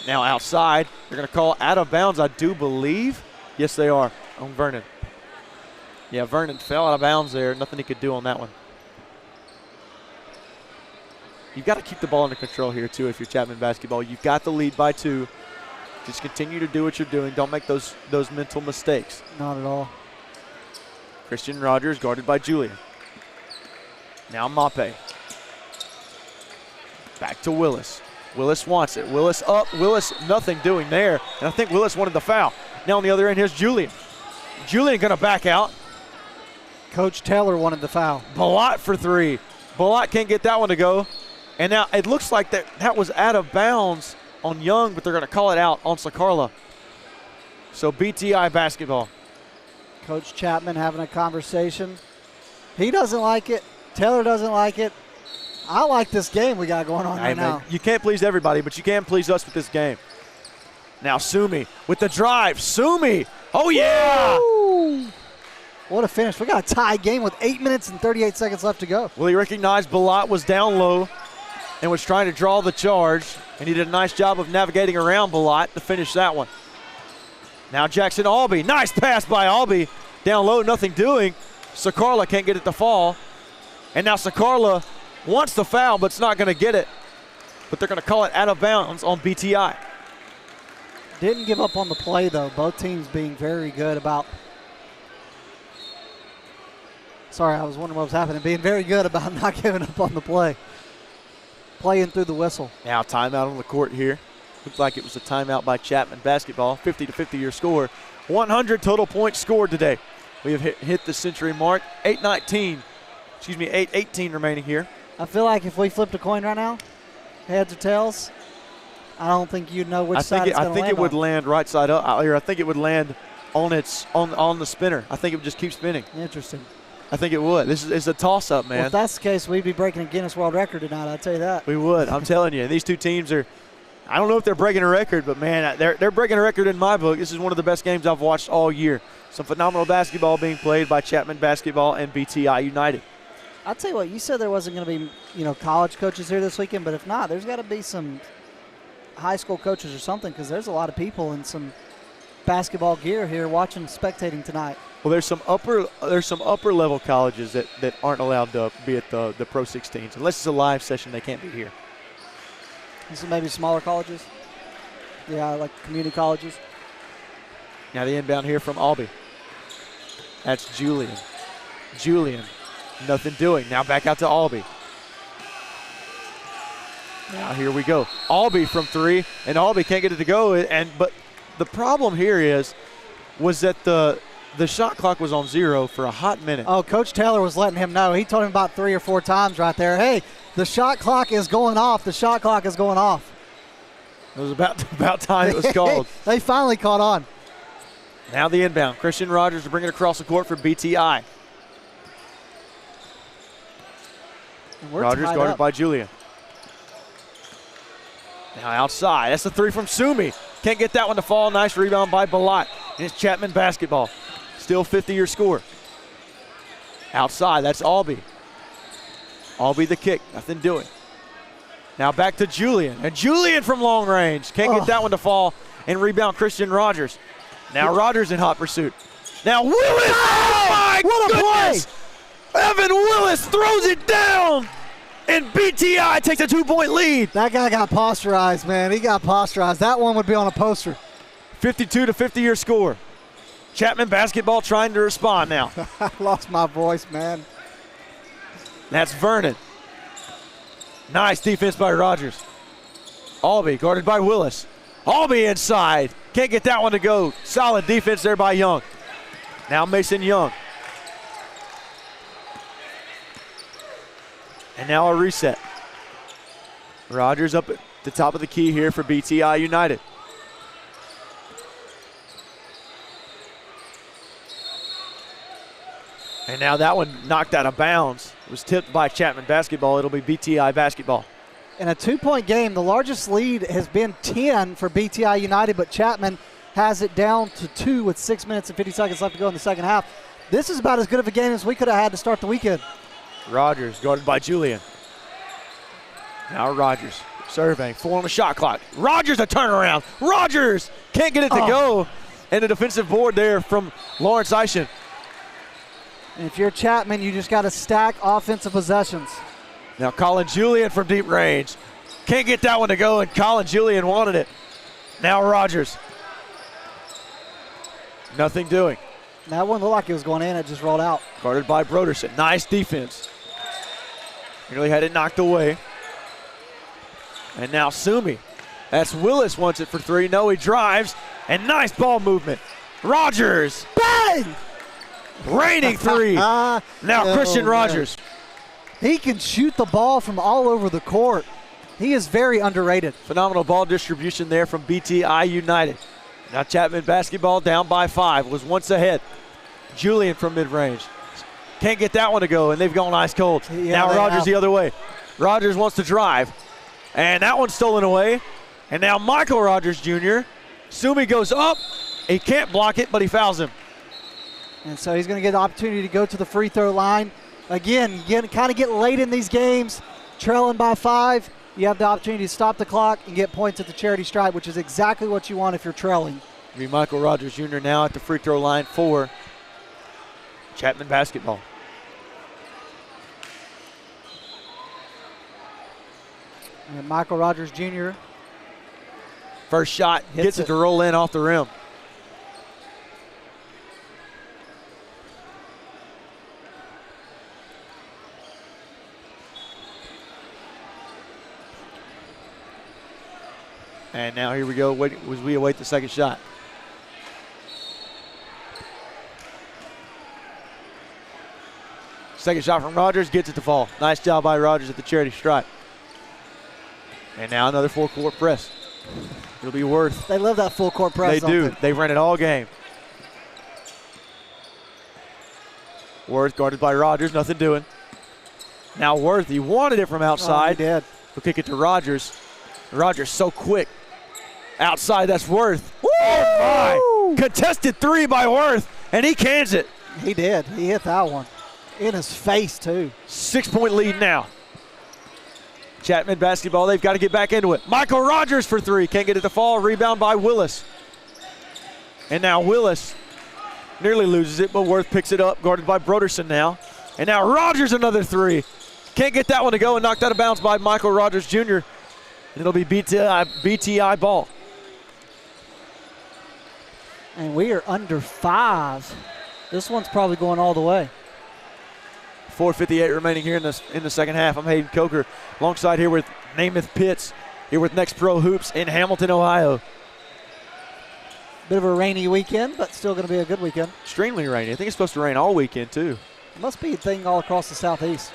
now outside. They're going to call out of bounds, I do believe. Yes, they are, on Vernon. Yeah, Vernon fell out of bounds there. Nothing he could do on that one. You've got to keep the ball under control here, too, if you're Chapman basketball. You've got the lead by 2. Just continue to do what you're doing. Don't make those mental mistakes. Not at all. Christian Rogers guarded by Julian. Now Mape. Back to Willis. Willis wants it. Willis up. Willis nothing doing there. And I think Willis wanted the foul. Now on the other end, here's Julian. Julian going to back out. Coach Taylor wanted the foul. Balot for 3. Balot can't get that one to go. And now it looks like that was out of bounds on Young, but they're going to call it out on Sakarla. So BTI basketball. Coach Chapman having a conversation. He doesn't like it. Taylor doesn't like it. I like this game we got going on right now. You can't please everybody, but you can please us with this game. Now Sumi with the drive. Sumi. Oh, yeah. Woo! What a finish. We got a tie game with 8 minutes and 38 seconds left to go. Well, he recognized Balot was down low and was trying to draw the charge, and he did a nice job of navigating around Balot to finish that one. Now Jackson Albee. Nice pass by Albee. Down low, nothing doing. Sakarla can't get it to fall. And now Sakarla wants the foul, but it's not going to get it. But they're going to call it out of bounds on BTI. Didn't give up on the play, though. Both teams being very good about – sorry, I was wondering what was happening. Being very good about not giving up on the play. Playing through the whistle. Now timeout on the court here. Looks like it was a timeout by Chapman basketball. 50-50 your score. 100 total points scored today. We have hit the century mark. 8:18 remaining here. I feel like if we flipped a coin right now, heads or tails, I don't think you'd know which side it's going to land I think it would land right side up. I think it would land on the spinner. I think it would just keep spinning. Interesting. I think it would. This is a toss-up, man. Well, if that's the case, we'd be breaking a Guinness World Record tonight, I'll tell you that. We would. I'm telling you. And these two teams are – I don't know if they're breaking a record, but, man, they're breaking a record in my book. This is one of the best games I've watched all year. Some phenomenal basketball being played by Chapman basketball and BTI United. I'll tell you what, you said there wasn't going to be, college coaches here this weekend, but if not, there's got to be some high school coaches or something because there's a lot of people in some basketball gear here spectating tonight. Well, there's some upper level colleges that aren't allowed to be at the PRO16s. Unless it's a live session, they can't be here. So maybe smaller colleges? Yeah, like community colleges. Now the inbound here from Albee. That's Julian. Julian, nothing doing. Now back out to Albee. Now here we go. Albee from 3, and Albee can't get it to go. But the problem here was that the shot clock was on 0 for a hot minute. Oh, Coach Taylor was letting him know. He told him about 3 or 4 times right there. Hey, the shot clock is going off. The shot clock is going off. It was about time it was called. They finally caught on. Now the inbound. Christian Rogers to bring it across the court for BTI. Rogers guarded by Julian. Now outside. That's the 3 from Sumi. Can't get that one to fall. Nice rebound by Balot. And it's Chapman basketball. Still 50 your score. Outside. That's Albee. Albee the kick. Nothing doing. Now back to Julian. And Julian from long range. Can't get that one to fall. And rebound Christian Rogers. Now Rogers in hot pursuit. Now Willis. Oh my goodness. Play! Evan Willis throws it down. And BTI takes a 2-point lead. That guy got posterized, man. He got posterized. That one would be on a poster. 52-50 your score. Chapman basketball trying to respond now. I lost my voice, man. That's Vernon. Nice defense by Rogers. Albee guarded by Willis. Albee inside. Can't get that one to go. Solid defense there by Young. Now Mason Young. And now a reset. Rogers up at the top of the key here for BTI United. And now that one knocked out of bounds. It was tipped by Chapman basketball. It'll be BTI basketball. In a 2-point game, the largest lead has been 10 for BTI United, but Chapman has it down to 2 with 6 minutes and 50 seconds left to go in the second half. This is about as good of a game as we could have had to start the weekend. Rogers guarded by Julian. Now Rogers surveying, 4 on the shot clock. Rogers a turnaround. Rogers can't get it to go. And a defensive board there from Lawrence Eischen. And if you're Chapman, you just got to stack offensive possessions. Now Colin Julian from deep range. Can't get that one to go, and Colin Julian wanted it. Now Rogers. Nothing doing. That one looked like it was going in. It just rolled out. Guarded by Broderson. Nice defense. Nearly had it knocked away. And now Sumi. That's Willis wants it for 3. No, he drives. And nice ball movement. Rogers. Bang! Raining 3. Now Christian Rogers. He can shoot the ball from all over the court. He is very underrated. Phenomenal ball distribution there from BTI United. Now Chapman basketball down by 5. Was once ahead. Julian from mid-range. Can't get that one to go, and they've gone ice cold. Yeah, now Rogers the other way. Rogers wants to drive. And that one's stolen away. And now Michael Rogers Jr. Sumi goes up. He can't block it, but he fouls him. And so he's going to get the opportunity to go to the free throw line. Again, you kind of get late in these games, trailing by 5. You have the opportunity to stop the clock and get points at the charity stripe, which is exactly what you want if you're trailing. It'll be Michael Rogers Jr. now at the free throw line for Chapman basketball. And Michael Rogers Jr. First shot gets it to roll in off the rim. And now here we go as we await the second shot. Second shot from Rogers, gets it to fall. Nice job by Rogers at the charity stripe. And now another full court press. It'll be Worth. They love that full court press. They do. They've run it all game. Worth guarded by Rogers, nothing doing. Now Worth, he wanted it from outside. He did. He'll kick it to Rogers. Rogers so quick. Outside, that's Worth. Woo! Oh my! Contested 3 by Worth, and he cans it. He did. He hit that one. In his face, too. 6-point lead now. Chapman basketball, they've got to get back into it. Michael Rogers for 3. Can't get it to fall. Rebound by Willis. And now Willis nearly loses it, but Worth picks it up, guarded by Broderson now. And now Rogers another 3. Can't get that one to go, and knocked out of bounds by Michael Rogers Jr. It'll be BTI ball. And we are under 5. This one's probably going all the way. 4:58 remaining here in the second half. I'm Hayden Coker alongside here with Namath Pitts, here with Next Pro Hoops in Hamilton, Ohio. Bit of a rainy weekend, but still going to be a good weekend. Extremely rainy. I think it's supposed to rain all weekend too. It must be a thing all across the southeast.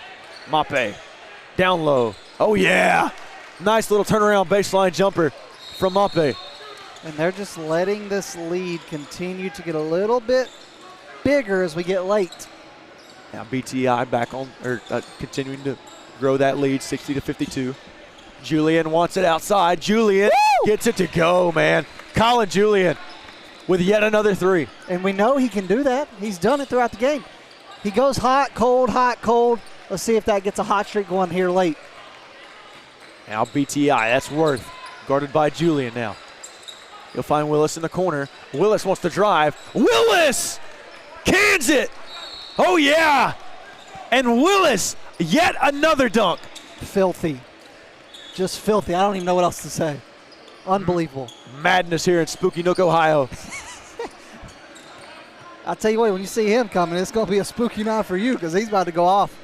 Mape, down low. Oh yeah! Nice little turnaround baseline jumper from Mape. And they're just letting this lead continue to get a little bit bigger as we get late. Now BTI back on, continuing to grow that lead, 60-52. Julian wants it outside. Julian gets it to go, man. Colin Julian with yet another 3. And we know he can do that. He's done it throughout the game. He goes hot, cold, hot, cold. Let's see if that gets a hot streak going here late. Now BTI, that's Worth, guarded by Julian now. You'll find Willis in the corner. Willis wants to drive. Willis cans it. Oh, yeah. And Willis, yet another dunk. Filthy. Just filthy. I don't even know what else to say. Unbelievable. Madness here in Spooky Nook, Ohio. I'll tell you what, when you see him coming, it's going to be a spooky night for you because he's about to go off.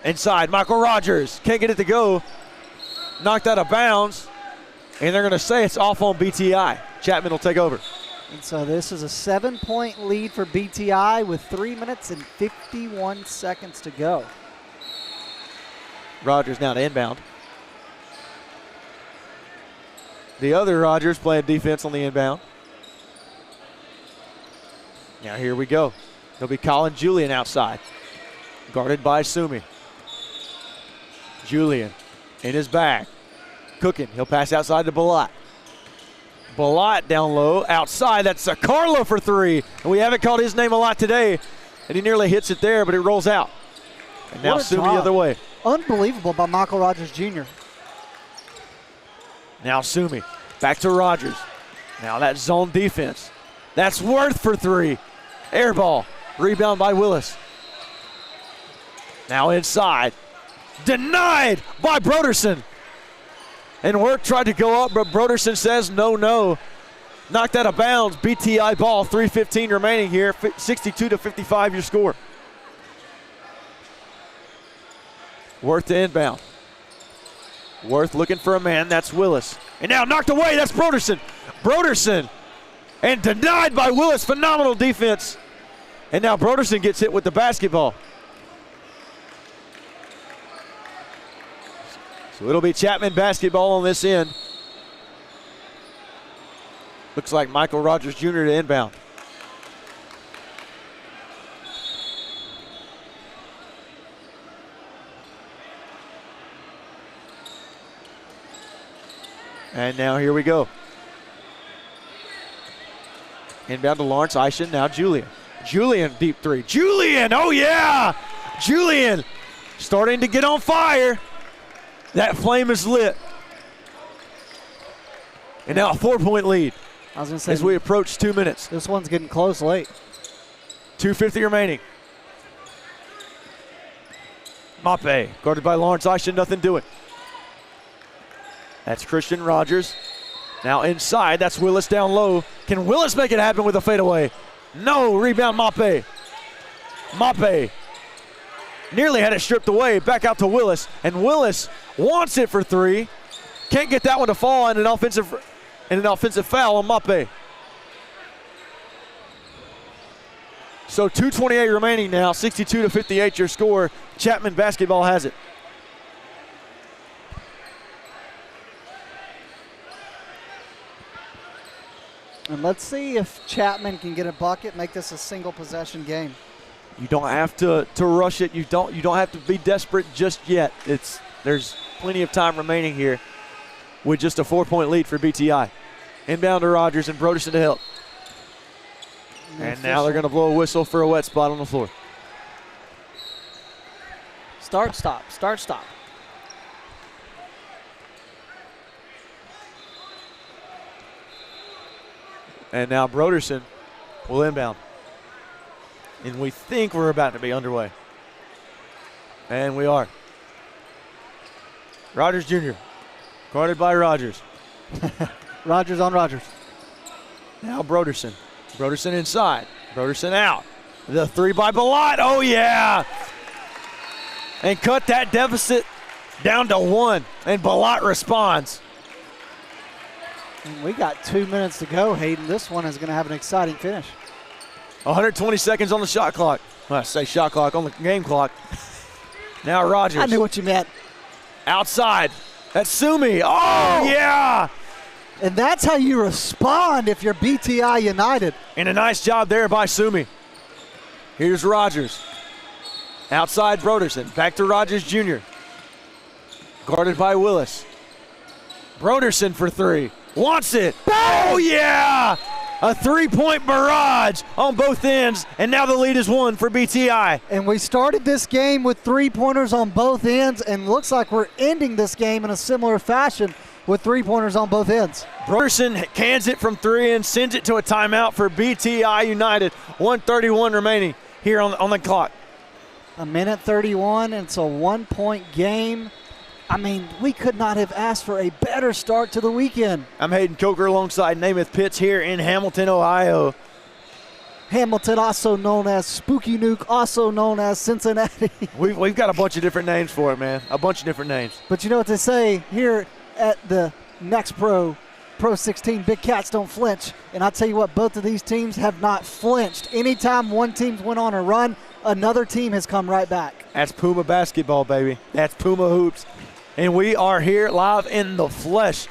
Inside, Michael Rogers. Can't get it to go. Knocked out of bounds. And they're going to say it's off on BTI. Chapman will take over. And so this is a 7-point lead for BTI with 3 minutes and 51 seconds to go. Rogers now to inbound. The other Rogers playing defense on the inbound. Now here we go. It'll be Colin Julian outside. Guarded by Sumi. Julian in his bag. Cooking. He'll pass outside to Balat. Balat down low. Outside. That's a Carlo for three. And we haven't called his name a lot today. And he nearly hits it there, but it rolls out. And now Sumi the other way. Unbelievable by Michael Rogers Jr. Now Sumi. Back to Rogers. Now that zone defense. That's Worth for three. Air ball. Rebound by Willis. Now inside. Denied by Broderson. And Worth tried to go up, but Broderson says no, no. Knocked out of bounds. BTI ball. 3:15 remaining here. 62-55 your score. Worth to inbound. Worth looking for a man. That's Willis. And now knocked away. That's Broderson. Broderson. And denied by Willis. Phenomenal defense. And now Broderson gets hit with the basketball. So it'll be Chapman basketball on this end. Looks like Michael Rogers Jr. to inbound. And now here we go. Inbound to Lawrence Eishen, now Julian. Julian, deep three. Julian, oh yeah! Julian starting to get on fire. That flame is lit. And now a 4-point lead. I was going to say, as we approach 2 minutes. This one's getting close late. 2:50 remaining. Mape, guarded by Lawrence Eishen, nothing doing. That's Christian Rogers. Now inside, that's Willis down low. Can Willis make it happen with a fadeaway? No, rebound Mape. Mape nearly had it stripped away. Back out to Willis, and Willis wants it for three. Can't get that one to fall, and an offensive foul on Mape. So 2:28 remaining now, 62-58 your score. Chapman basketball has it. And let's see if Chapman can get a bucket, make this a single possession game. You don't have to rush it. You don't have to be desperate just yet. There's plenty of time remaining here with just a 4-point lead for BTI. Inbound to Rogers and Broderson to help. And now they're going to blow a whistle for a wet spot on the floor. Start, stop, start, stop. And now Broderson will inbound. And we think we're about to be underway. And we are. Rogers Jr. guarded by Rogers. Rogers on Rogers. Now Broderson. Broderson inside. Broderson out. The three by Balat. Oh, yeah. And cut that deficit down to one. And Balat responds. And we got 2 minutes to go, Hayden. This one is going to have an exciting finish. 120 seconds on the shot clock. Well, I say shot clock, on the game clock. Now Rogers. I knew what you meant. Outside. That's Sumi. Oh, yeah. And that's how you respond if you're BTI United. And a nice job there by Sumi. Here's Rogers. Outside Broderson. Back to Rogers Jr. Guarded by Willis. Broderson for three. Wants it. Oh, yeah. A three-point barrage on both ends, and now the lead is one for BTI. And we started this game with three-pointers on both ends, and looks like we're ending this game in a similar fashion with three-pointers on both ends. Broderson cans it from three and sends it to a timeout for BTI United. 1:31 remaining here on the clock. A minute 31, and it's a one-point game. I mean, we could not have asked for a better start to the weekend. I'm Hayden Coker alongside Namath Pitts here in Hamilton, Ohio. Hamilton, also known as Spooky Nuke, also known as Cincinnati. We've got a bunch of different names for it, man. A bunch of different names. But you know what they say here at the next PRO16, big cats don't flinch. And I'll tell you what, both of these teams have not flinched. Anytime one team's went on a run, another team has come right back. That's Puma basketball, baby. That's Puma hoops. And we are here live in the flesh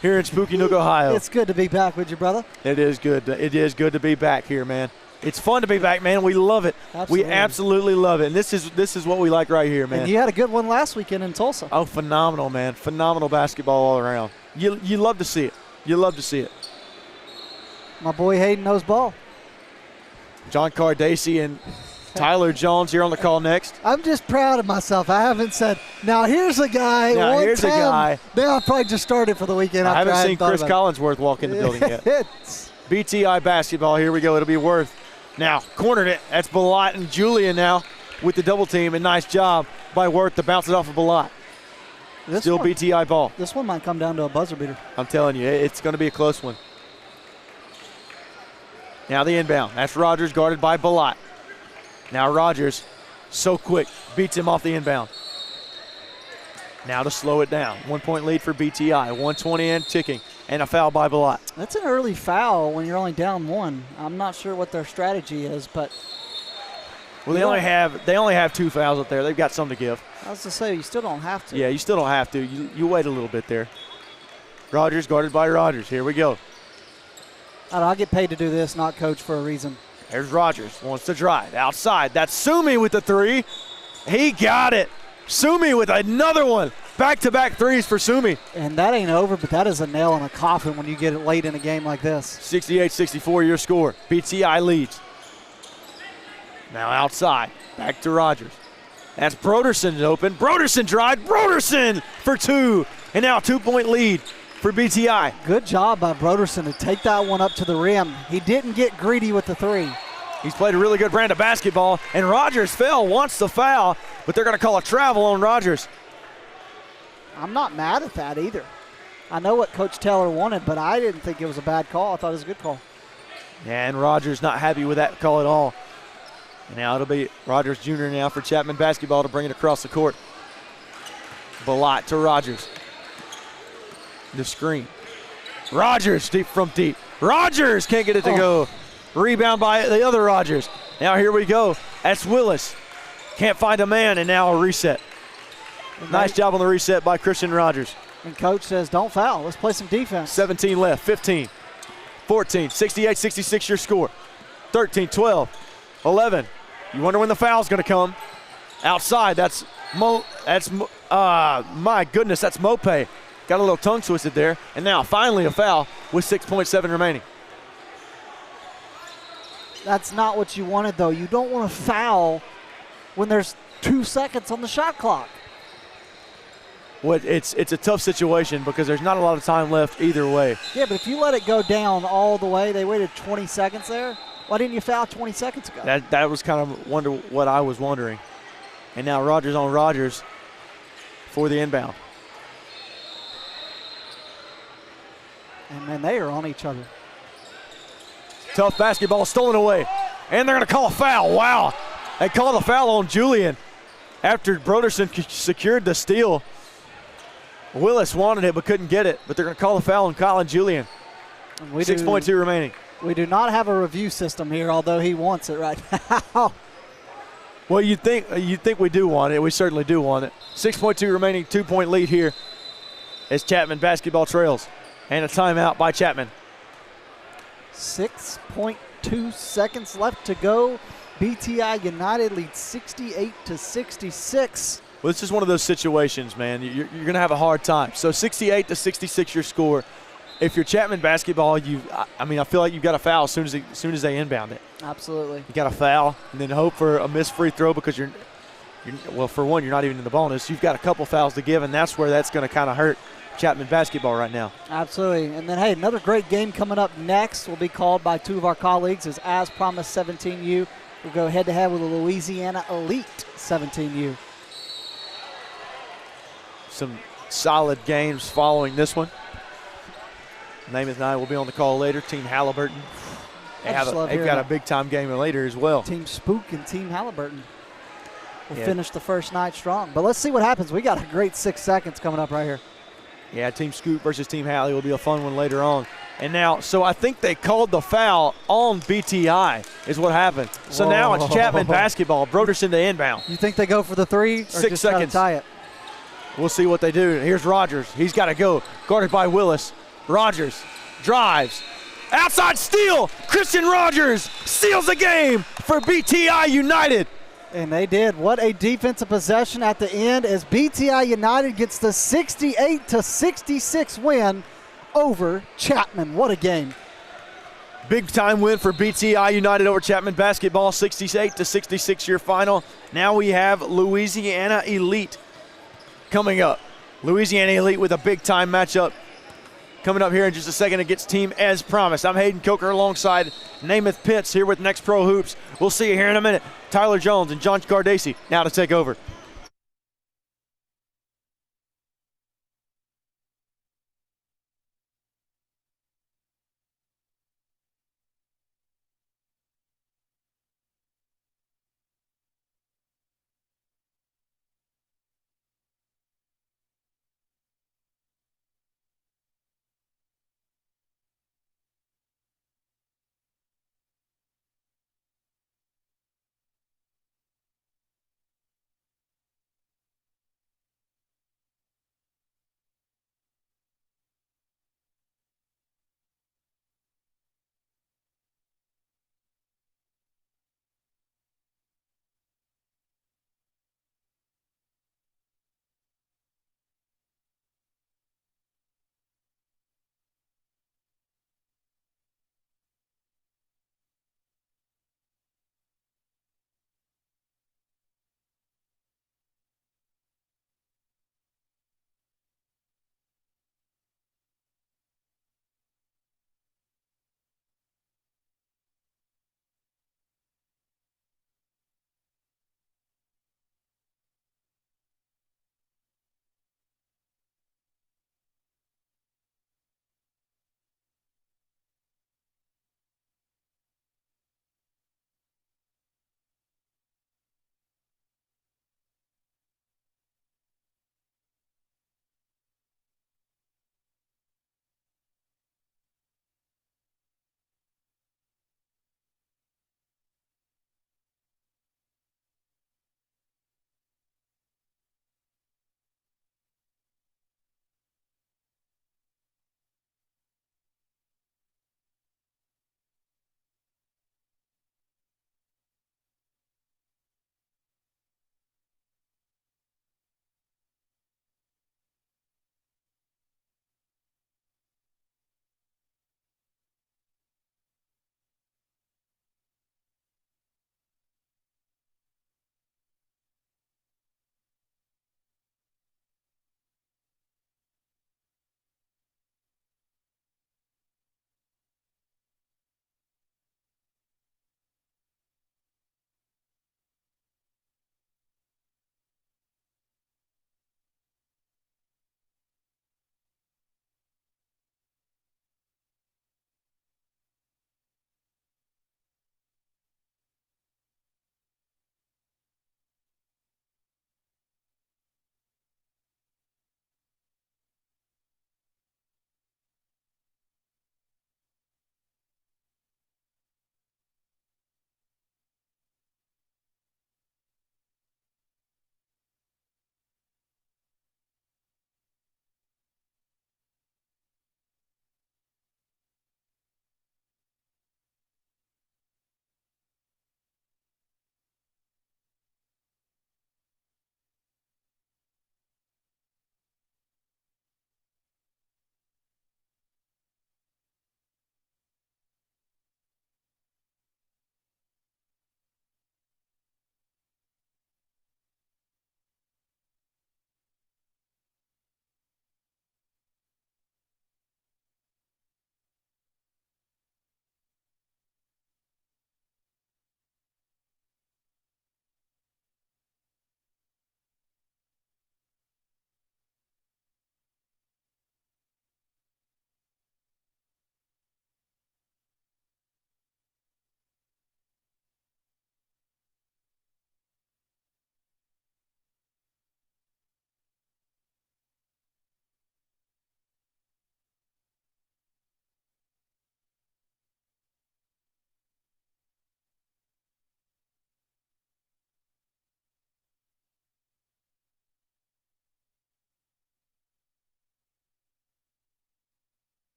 here in Spooky Nook, Ohio. It's good to be back with you, brother. It is good. It is good to be back here, man. It's fun to be back, man. We love it. Absolutely. We absolutely love it. And this is what we like right here, man. And you had a good one last weekend in Tulsa. Oh, phenomenal, man. Phenomenal basketball all around. You love to see it. You love to see it. My boy Hayden knows ball. John Cardacey and Tyler Jones here on the call next. I'm just proud of myself. I haven't said, now here's a guy. Now here's a guy. Now I probably just started for the weekend. I haven't seen Chris Collinsworth walk in the building yet. BTI basketball. Here we go. It'll be Worth. Now, cornered it. That's Balot and Julian now with the double team. And nice job by Worth to bounce it off of Balot. Still BTI ball. This one might come down to a buzzer beater. I'm telling you, it's going to be a close one. Now the inbound. That's Rogers guarded by Balot. Now Rogers, so quick, beats him off the inbound. Now to slow it down. 1 point lead for BTI. 1:20 and ticking. And a foul by Balot. That's an early foul when you're only down one. I'm not sure what their strategy is, but well, they only have 2 fouls up there. They've got some to give. I was to say, you still don't have to. Yeah, you still don't have to. You wait a little bit there. Rogers guarded by Rogers. Here we go. I get paid to do this, not coach for a reason. There's Rogers, wants to drive. Outside, that's Sumi with the 3. He got it. Sumi with another one. Back-to-back threes for Sumi. And that ain't over, but that is a nail in a coffin when you get it late in a game like this. 68-64 your score. BTI leads. Now outside, back to Rogers. That's Broderson open. Broderson drive. Broderson for 2. And now a 2-point lead for BTI. Good job by Broderson to take that one up to the rim. He didn't get greedy with the 3. He's played a really good brand of basketball. And Rogers wants the foul, but they're going to call a travel on Rogers. I'm not mad at that either. I know what Coach Taylor wanted, but I didn't think it was a bad call. I thought it was a good call. And Rogers not happy with that call at all. And now it'll be Rogers Jr. now for Chapman basketball to bring it across the court. Balot to Rogers. The screen. Rogers deep from deep. Rogers can't get it to go. Rebound by the other Rogers. Now here we go. That's Willis. Can't find a man, and now a reset. Nice job on the reset by Christian Rogers. And coach says, don't foul. Let's play some defense. 17 left, 15, 14, 68-66 your score. 13, 12, 11. You wonder when the foul's going to come. Outside, that's my goodness, that's Mope. Got a little tongue twisted there. And now finally a foul with 6.7 remaining. That's not what you wanted, though. You don't want to foul when there's 2 seconds on the shot clock. Well, it's a tough situation because there's not a lot of time left either way. Yeah, but if you let it go down all the way, they waited 20 seconds there. Why didn't you foul 20 seconds ago? That was kind of what I was wondering. And now Rogers on Rogers for the inbound. And then they are on each other. Tough basketball stolen away. And they're going to call a foul. Wow. They called a foul on Julian after Broderson secured the steal. Willis wanted it but couldn't get it. But they're going to call a foul on Colin Julian. 6.2 remaining. We do not have a review system here, although he wants it right now. Well, you'd think we do want it. We certainly do want it. 6.2 remaining, 2-point lead here as Chapman basketball trails. And a timeout by Chapman. 6.2 seconds left to go. BTI United leads 68-66. Well, this is one of those situations, man. You're going to have a hard time. So 68-66 your score. If you're Chapman basketball, I feel like you've got a foul as soon as they inbound it. Absolutely. You got a foul and then hope for a missed free throw because well, for one, you're not even in the bonus. You've got a couple fouls to give, and that's where that's going to kind of hurt Chapman basketball right now. Absolutely. And then, hey, another great game coming up next will be called by 2 of our colleagues as promised 17U. We'll go head-to-head with the Louisiana Elite 17U. Some solid games following this one. Namath and I will be on the call later. Team Halliburton. They've got a big-time game later as well. Team Spook and Team Halliburton will finish the first night strong. But let's see what happens. We got a great 6 seconds coming up right here. Yeah, Team Scoot versus Team Halley will be a fun one later on. And now, so I think they called the foul on BTI is what happened. So now it's Chapman basketball. Broderson to inbound. You think they go for the 3 or 6 just seconds. Try to tie it? We'll see what they do. Here's Rogers. He's got to go. Guarded by Willis. Rogers drives. Outside steal. Christian Rogers seals the game for BTI United. And they did. What a defensive possession at the end as BTI United gets the 68-66 win over Chapman. What a game. Big time win for BTI United over Chapman basketball, 68-66 your final. Now we have Louisiana Elite coming up. Louisiana Elite with a big time matchup coming up here in just a second against Team As Promised. I'm Hayden Coker alongside Namath Pitts here with Next Pro Hoops. We'll see you here in a minute. Tyler Jones and John Gardacey now to take over.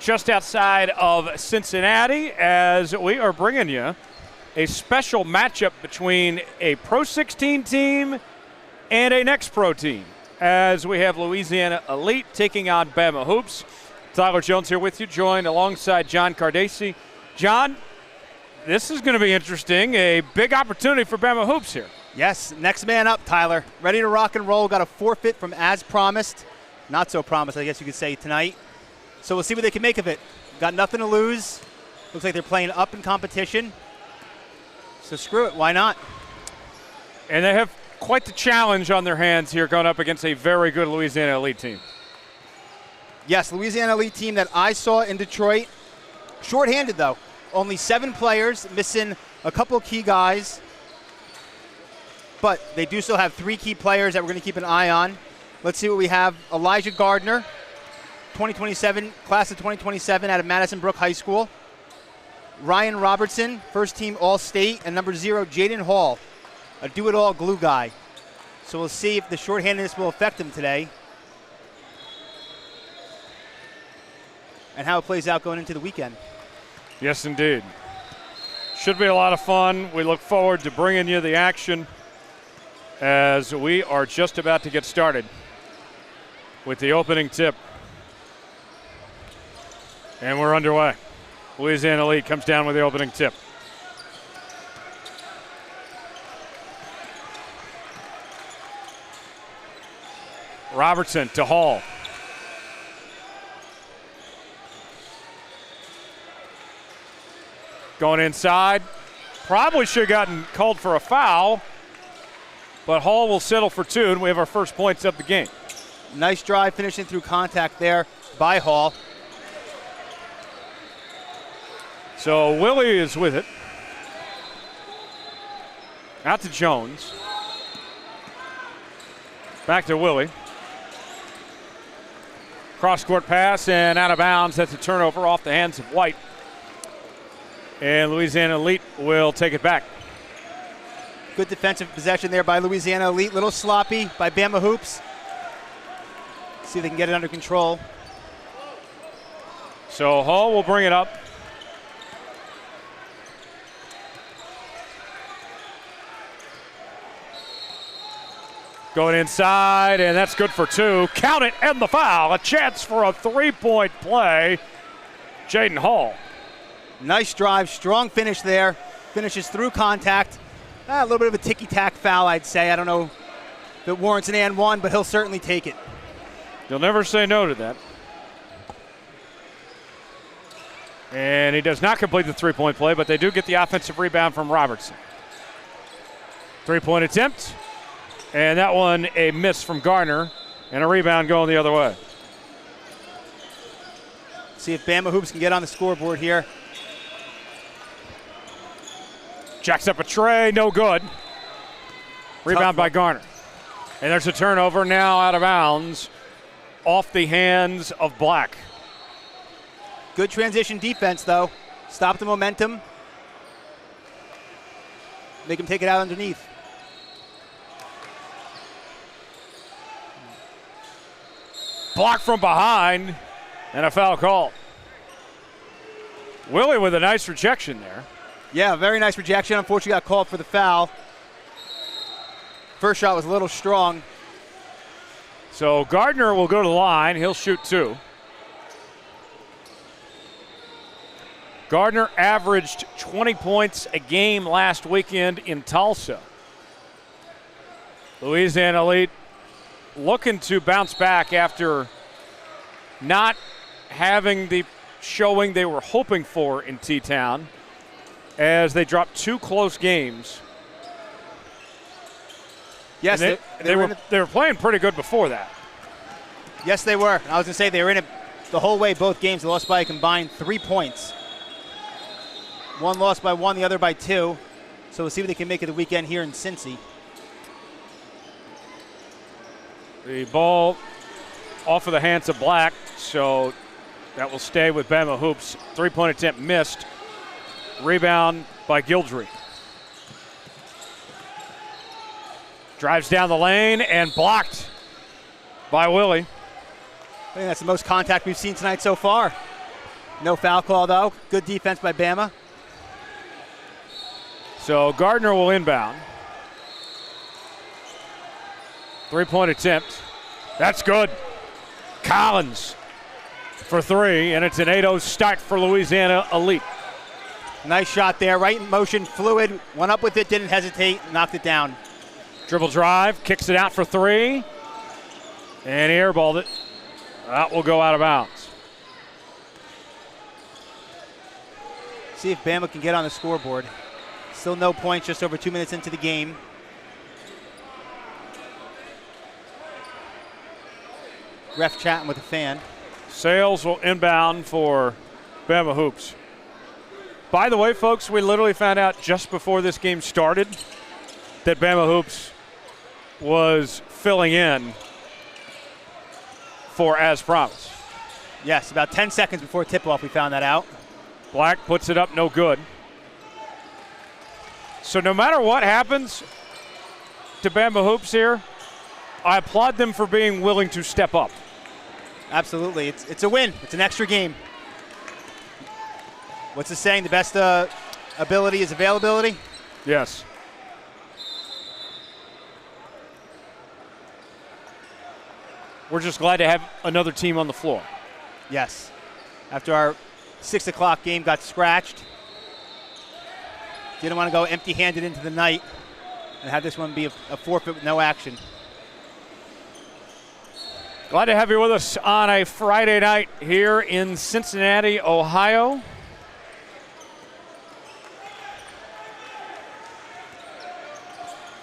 just outside of Cincinnati, as we are bringing you a special matchup between a PRO16 team and a Next Pro team, as we have Louisiana Elite taking on Bama Hoops. Tyler Jones here with you, joined alongside John Cardesi. John, this is going to be interesting. A big opportunity for Bama Hoops here. Yes, next man up, Tyler. Ready to rock and roll. Got a forfeit from As Promised. Not so promised, I guess you could say, tonight. So we'll see what they can make of it. Got nothing to lose. Looks like they're playing up in competition. So screw it, why not? And they have quite the challenge on their hands here going up against a very good Louisiana Elite team. Yes, Louisiana Elite team that I saw in Detroit. Short-handed, though. Only 7 players, missing a couple key guys. But they do still have 3 key players that we're going to keep an eye on. Let's see what we have. Elijah Gardner, 2027, class of 2027 out of Madison Brook High School. Ryan Robertson, first team All-State. And number 0, Jaden Hall, a do-it-all glue guy. So we'll see if the shorthandedness will affect him today. And how it plays out going into the weekend. Yes, indeed. Should be a lot of fun. We look forward to bringing you the action as we are just about to get started with the opening tip. And we're underway. Louisiana Elite comes down with the opening tip. Robertson to Hall. Going inside. Probably should have gotten called for a foul, but Hall will settle for 2, and we have our first points of the game. Nice drive finishing through contact there by Hall. So Willie is with it. Out to Jones. Back to Willie. Cross-court pass and out of bounds. That's a turnover off the hands of White. And Louisiana Elite will take it back. Good defensive possession there by Louisiana Elite. Little sloppy by Bama Hoops. See if they can get it under control. So Hall will bring it up. Going inside, and that's good for 2. Count it, and the foul. A chance for a 3-point play. Jaden Hall. Nice drive, strong finish there. Finishes through contact. A little bit of a ticky-tack foul, I'd say. I don't know if it warrants an and 1, but he'll certainly take it. You'll never say no to that. And he does not complete the 3-point play, but they do get the offensive rebound from Robertson. 3-point attempt. And that one a miss from Garner, and a rebound going the other way. See if Bama Hoops can get on the scoreboard here. Jacks up a tray, no good. Rebound by Garner. And there's a turnover now out of bounds off the hands of Black. Good transition defense, though. Stop the momentum. Make him take it out underneath. Blocked from behind, and a foul call. Willie with a nice rejection there. Yeah, very nice rejection. Unfortunately, got called for the foul. First shot was a little strong. So Gardner will go to the line. He'll shoot 2. Gardner averaged 20 points a game last weekend in Tulsa. Louisiana Elite looking to bounce back after not having the showing they were hoping for in T-Town, as they dropped 2 close games. Yes, they were playing pretty good before that. Yes, they were. I was going to say they were in it the whole way, both games. They lost by a combined 3 points. One lost by 1, the other by 2. So we'll see what they can make of the weekend here in Cincy. The ball off of the hands of Black, so that will stay with Bama Hoops. 3-point attempt missed. Rebound by Gildry. Drives down the lane and blocked by Willie. I think that's the most contact we've seen tonight so far. No foul call, though. Good defense by Bama. So Gardner will inbound. 3-point attempt. That's good. Collins for 3, and it's an 8-0 start for Louisiana Elite. Nice shot there. Right in motion, fluid. Went up with it, didn't hesitate, knocked it down. Dribble drive, kicks it out for 3, and he airballed it. That will go out of bounds. See if Bama can get on the scoreboard. Still no points, just over 2 minutes into the game. Ref chatting with a fan. Sales will inbound for Bama Hoops. By the way, folks, we literally found out just before this game started that Bama Hoops was filling in for As Promised. Yes, about 10 seconds before tip-off we found that out. Black puts it up, no good. So no matter what happens to Bama Hoops here, I applaud them for being willing to step up. Absolutely. It's a win. It's an extra game. What's the saying? The best ability is availability? Yes. We're just glad to have another team on the floor. Yes. After our 6 o'clock game got scratched, didn't want to go empty-handed into the night and have this one be a forfeit with no action. Glad to have you with us on a Friday night here in Cincinnati, Ohio.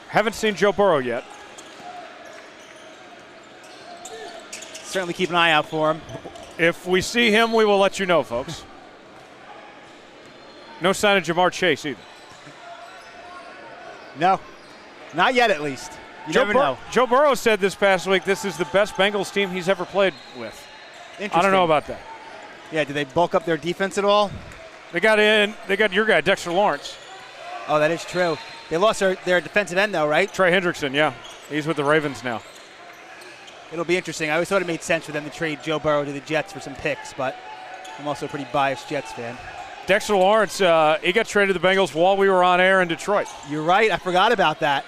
Haven't seen Joe Burrow yet. Certainly keep an eye out for him. If we see him, we will let you know, folks. No sign of Jamar Chase either. No, not yet at least. You never know. Joe Burrow said this past week this is the best Bengals team he's ever played with. Interesting. I don't know about that. Yeah, did they bulk up their defense at all? They got your guy, Dexter Lawrence. Oh, that is true. They lost their defensive end, though, right? Trey Hendrickson, yeah. He's with the Ravens now. It'll be interesting. I always thought it made sense for them to trade Joe Burrow to the Jets for some picks, but I'm also a pretty biased Jets fan. Dexter Lawrence, he got traded to the Bengals while we were on air in Detroit. You're right. I forgot about that.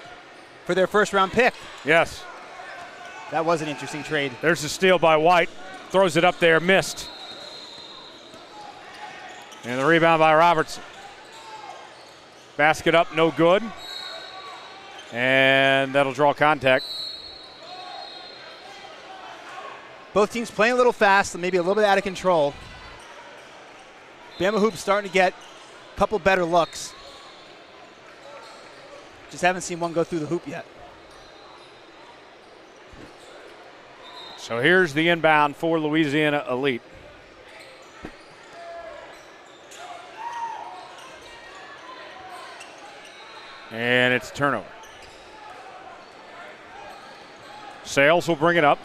For their first-round pick. Yes. That was an interesting trade. There's a steal by White. Throws it up there, missed. And the rebound by Robertson. Basket up, no good. And that'll draw contact. Both teams playing a little fast and maybe a little bit out of control. Bama Hoops starting to get a couple better looks. Just haven't seen one go through the hoop yet. So here's the inbound for Louisiana Elite. And it's a turnover. Sales will bring it up.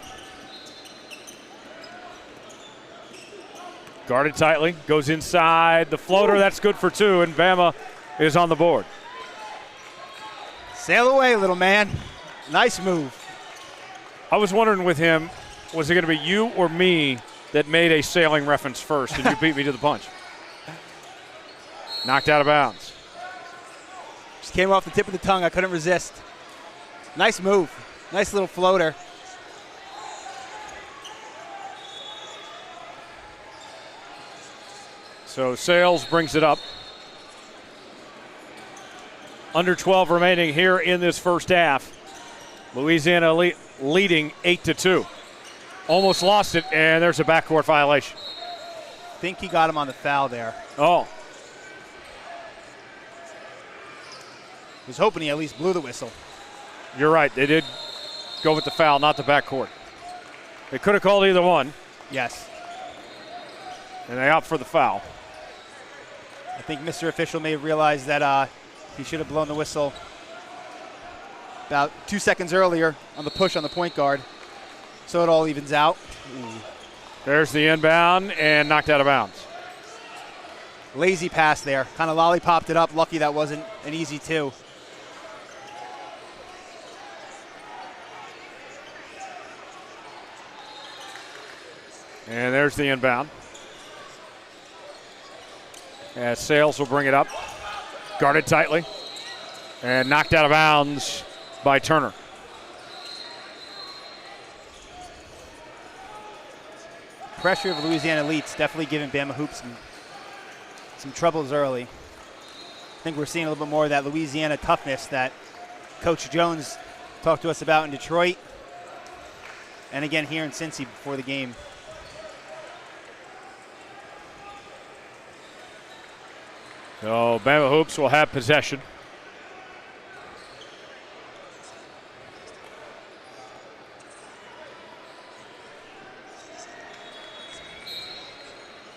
Guarded tightly, goes inside. The floater, that's good for 2, and Bama is on the board. Sail away, little man. Nice move. I was wondering with him, was it going to be you or me that made a sailing reference first, and you beat me to the punch? Knocked out of bounds. Just came off the tip of the tongue. I couldn't resist. Nice move. Nice little floater. So Sales brings it up. Under 12 remaining here in this first half. Louisiana leading 8-2. Almost lost it, and there's a backcourt violation. Think he got him on the foul there. Oh. Was hoping he at least blew the whistle. You're right. They did go with the foul, not the backcourt. They could have called either one. Yes. And they opt for the foul. I think Mr. Official may have realized that he should have blown the whistle about 2 seconds earlier on the push on the point guard. So it all evens out. There's the inbound and knocked out of bounds. Lazy pass there. Kind of lollipopped it up. Lucky that wasn't an easy 2. And there's the inbound. As Sales will bring it up. Guarded tightly. And knocked out of bounds by Turner. Pressure of Louisiana Elite's definitely giving Bama Hoops some troubles early. I think we're seeing a little bit more of that Louisiana toughness that Coach Jones talked to us about in Detroit. And again here in Cincy before the game. So Bama Hoops will have possession.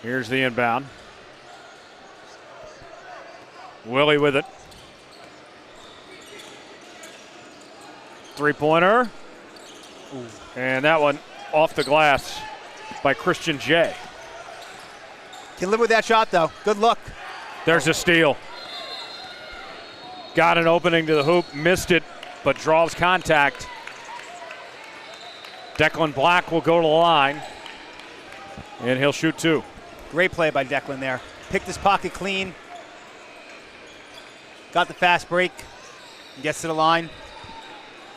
Here's the inbound. Willie with it. Three-pointer. And that one off the glass by Christian J. Can live with that shot, though. Good look. There's a steal. Got an opening to the hoop, missed it, but draws contact. Declan Black will go to the line, and he'll shoot two. Great play by Declan there. Picked his pocket clean. Got the fast break. Gets to the line.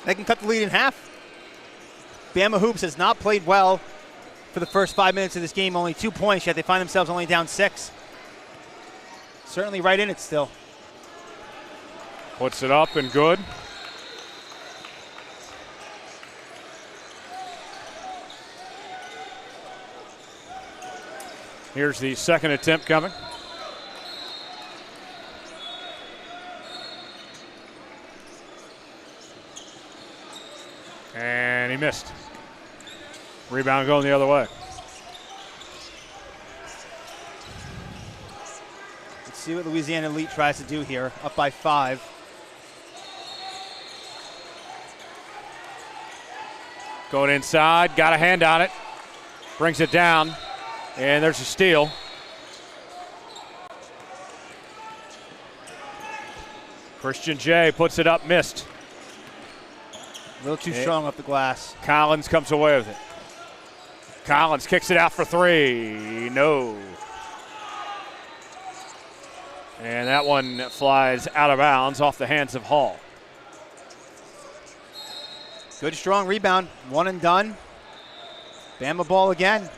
They can cut the lead in half. Bama Hoops has not played well for the first 5 minutes of this game. Only 2 points, yet they find themselves only down 6. Certainly right in it still. Puts it up and good. Here's the second attempt coming. And he missed. Rebound going the other way. Let's see what Louisiana Elite tries to do here. Up by 5. Going inside, got a hand on it. Brings it down, and there's a steal. Christian J puts it up, missed. A little too strong off the glass. Collins comes away with it. Collins kicks it out for three. No. And that one flies out of bounds off the hands of Hall. Good strong rebound. One and done. Bama ball again.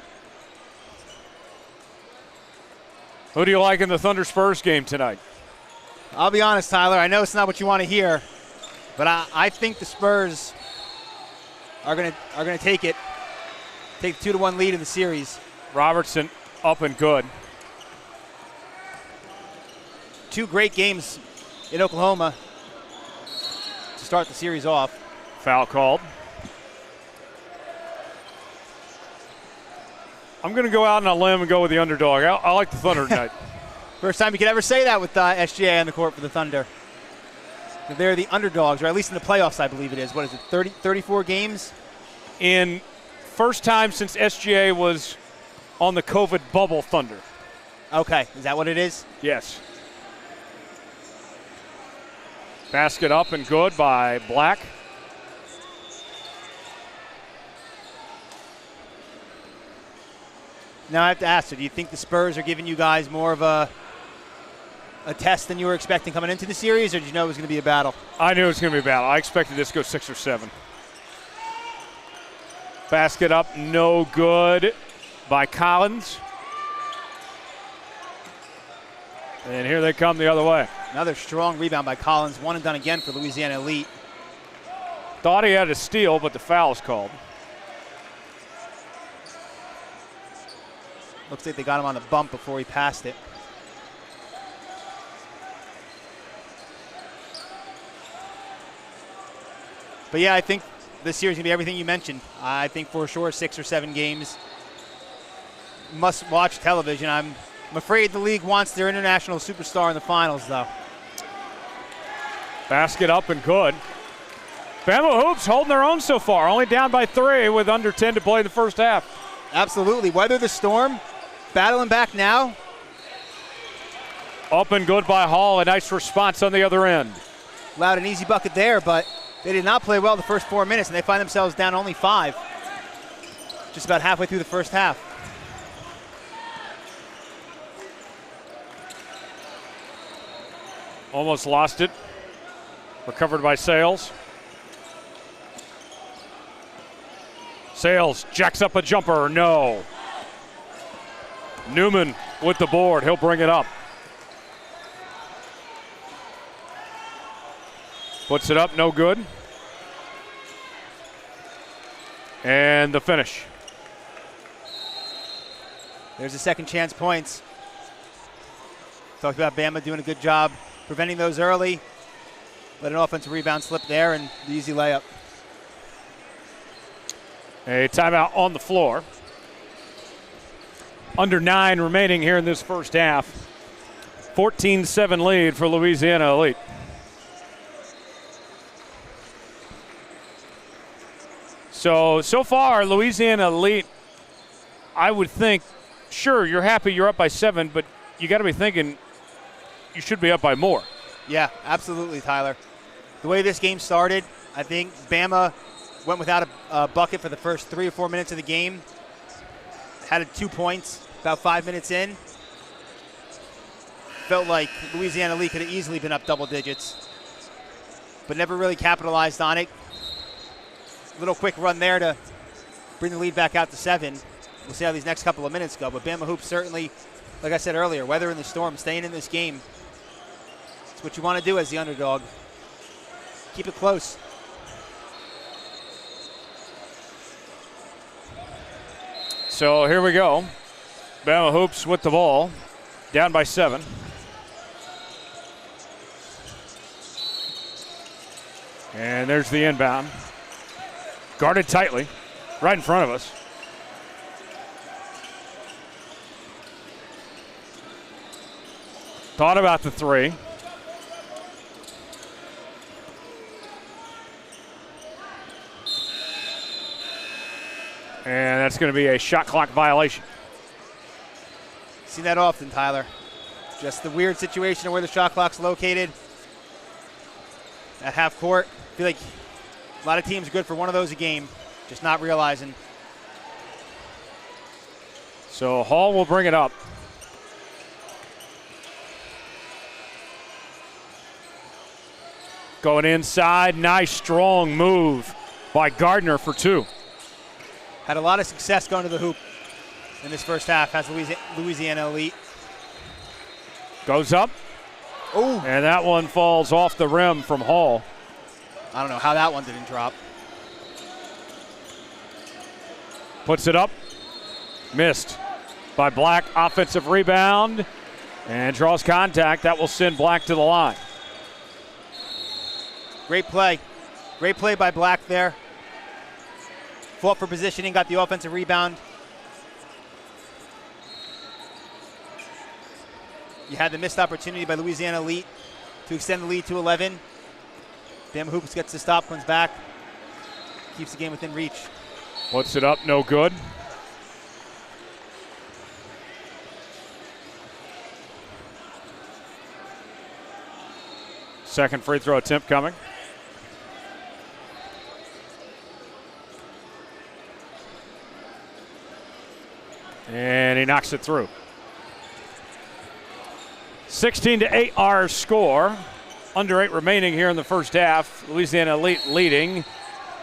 Who do you like in the Thunder Spurs game tonight? I'll be honest, Tyler. I know it's not what you want to hear, but I think the Spurs are gonna take it. Take the 2-1 lead in the series. Robertson up and good. 2 great games in Oklahoma to start the series off. Foul called. I'm going to go out on a limb and go with the underdog. I like the Thunder tonight. First time you could ever say that with SGA on the court for the Thunder. They're the underdogs, or at least in the playoffs, I believe it is. What is it, 34 games? In first time since SGA was on the COVID bubble, Thunder. Okay, is that what it is? Yes. Basket up and good by Black. Now I have to ask, so do you think the Spurs are giving you guys more of a test than you were expecting coming into the series, or did you know it was going to be a battle? I knew it was going to be a battle. I expected this to go 6 or 7. Basket up, no good by Collins. And here they come the other way. Another strong rebound by Collins. One and done again for Louisiana Elite. Thought he had a steal, but the foul's called. Looks like they got him on the bump before he passed it. But yeah, I think this series is going to be everything you mentioned. I think for sure 6 or 7 games. Must-watch television. I'm afraid the league wants their international superstar in the finals, though. Basket up and good. Bama Hoops holding their own so far. Only down by 3 with under 10 to play the first half. Absolutely. Weather the storm. Battling back now. Up and good by Hall. A nice response on the other end. Allowed an easy bucket there, but they did not play well the first 4 minutes, and they find themselves down only 5. Just about halfway through the first half. Almost lost it. Recovered by Sales. Sales jacks up a jumper. No. Newman with the board. He'll bring it up. Puts it up. No good. And the finish. There's the second chance points. Talked about Bama doing a good job preventing those early. Let an offensive rebound slip there and the easy layup. A timeout on the floor. Under 9 remaining here in this first half. 14-7 lead for Louisiana Elite. So far, Louisiana Elite, I would think, sure, you're happy you're up by 7, but you got to be thinking you should be up by more. Yeah, absolutely, Tyler. The way this game started, I think Bama went without a bucket for the first 3 or 4 minutes of the game. Had 2 points about 5 minutes in. Felt like Louisiana Elite could have easily been up double digits, but never really capitalized on it. Little quick run there to bring the lead back out to 7. We'll see how these next couple of minutes go, but Bama Hoops certainly, like I said earlier, weathering the storm, staying in this game. It's what you want to do as the underdog. Keep it close. So here we go. Bama Hoops with the ball, down by 7. And there's the inbound. Guarded tightly, right in front of us. Thought about the 3. And that's going to be a shot clock violation. Seen that often, Tyler. Just the weird situation of where the shot clock's located. At half court, I feel like a lot of teams are good for one of those a game, just not realizing. So Hall will bring it up. Going inside, nice strong move by Gardner for 2. Had a lot of success going to the hoop in this first half, has Louisiana Elite. Goes up. Oh, And that one falls off the rim from Hall. I don't know how that one didn't drop. Puts it up. Missed by Black. Offensive rebound. And draws contact. That will send Black to the line. Great play. Great play by Black there. Fought for positioning, got the offensive rebound. You had the missed opportunity by Louisiana Elite to extend the lead to 11. Bama Hoops gets the stop, comes back, keeps the game within reach. Puts it up, no good. Second free throw attempt coming. And he knocks it through. 16-8 our score. Under 8 remaining here in the first half. Louisiana Elite leading.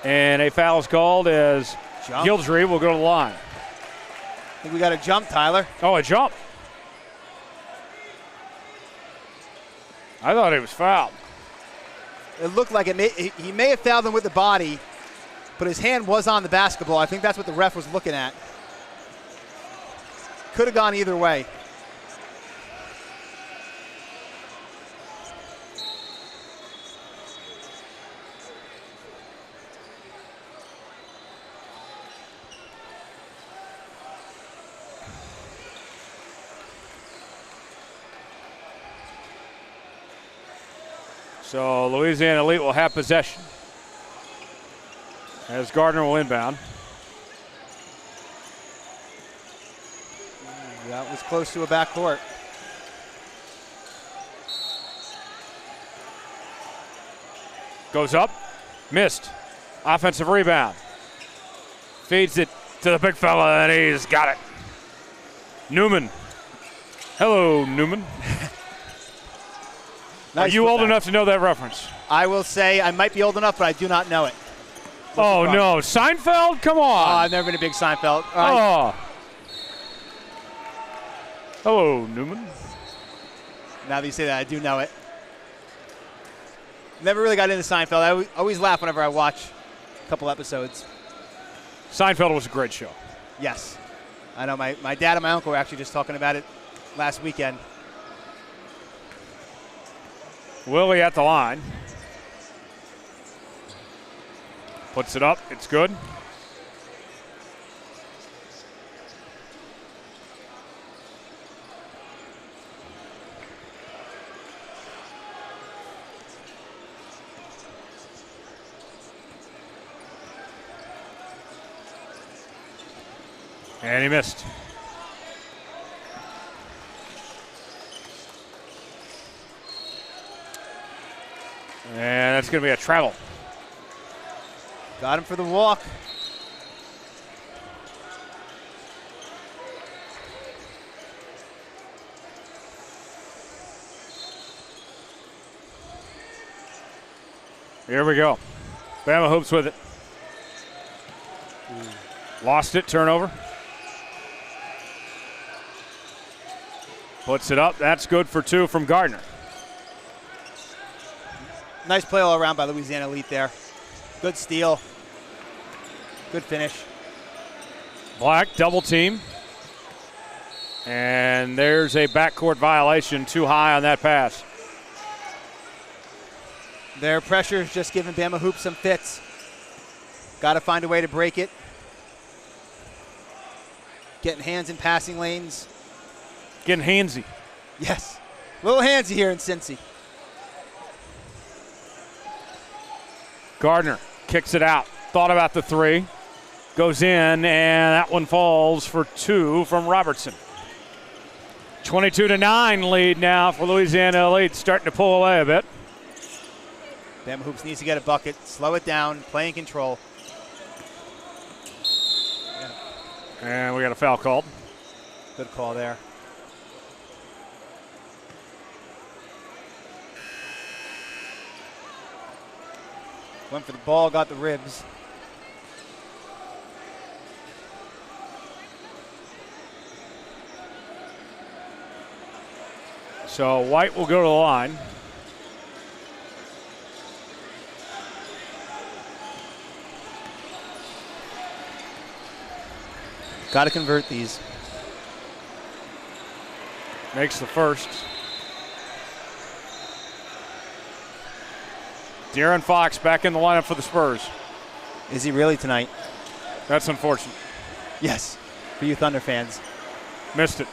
And a foul is called as Guildry will go to the line. I think we got a jump, Tyler. Oh, a jump. I thought he was fouled. It looked like he may have fouled him with the body, but his hand was on the basketball. I think that's what the ref was looking at. Could have gone either way. So Louisiana Elite will have possession as Gardner will inbound. That was close to a backcourt. Goes up, missed. Offensive rebound. Feeds it to the big fella, and he's got it. Newman. Hello, Newman. Are you old enough to know that reference? I will say I might be old enough, but I do not know it. Oh, no. Seinfeld? Come Oh, on. I've never been a big Seinfeld. All right. Oh. Hello, Newman. Now that you say that, I do know it. Never really got into Seinfeld. I always laugh whenever I watch a couple episodes. Seinfeld was a great show. Yes. I know my dad and my uncle were actually just talking about it last weekend. Willie at the line. Puts it up. It's good. And he missed. And that's going to be a travel. Got him for the walk. Here we go. Bama hoops with it. Lost it, turnover. Puts it up. That's good for 2 from Gardner. Nice play all around by Louisiana Elite there. Good steal. Good finish. Black, double team. And there's a backcourt violation, too high on that pass. Their pressure is just giving Bama Hoops some fits. Got to find a way to break it. Getting hands in passing lanes. Getting handsy. Yes. A little handsy here in Cincy. Gardner kicks it out. Thought about the 3. Goes in, and that one falls for 2 from Robertson. 22-9 lead now for Louisiana Elite. Starting to pull away a bit. Bama Hoops needs to get a bucket. Slow it down. Play in control. And we got a foul called. Good call there. Went for the ball, got the ribs. So White will go to the line. Got to convert these. Makes the first. De'Aaron Fox back in the lineup for the Spurs. Is he really tonight? That's unfortunate. Yes, for you Thunder fans. Missed it.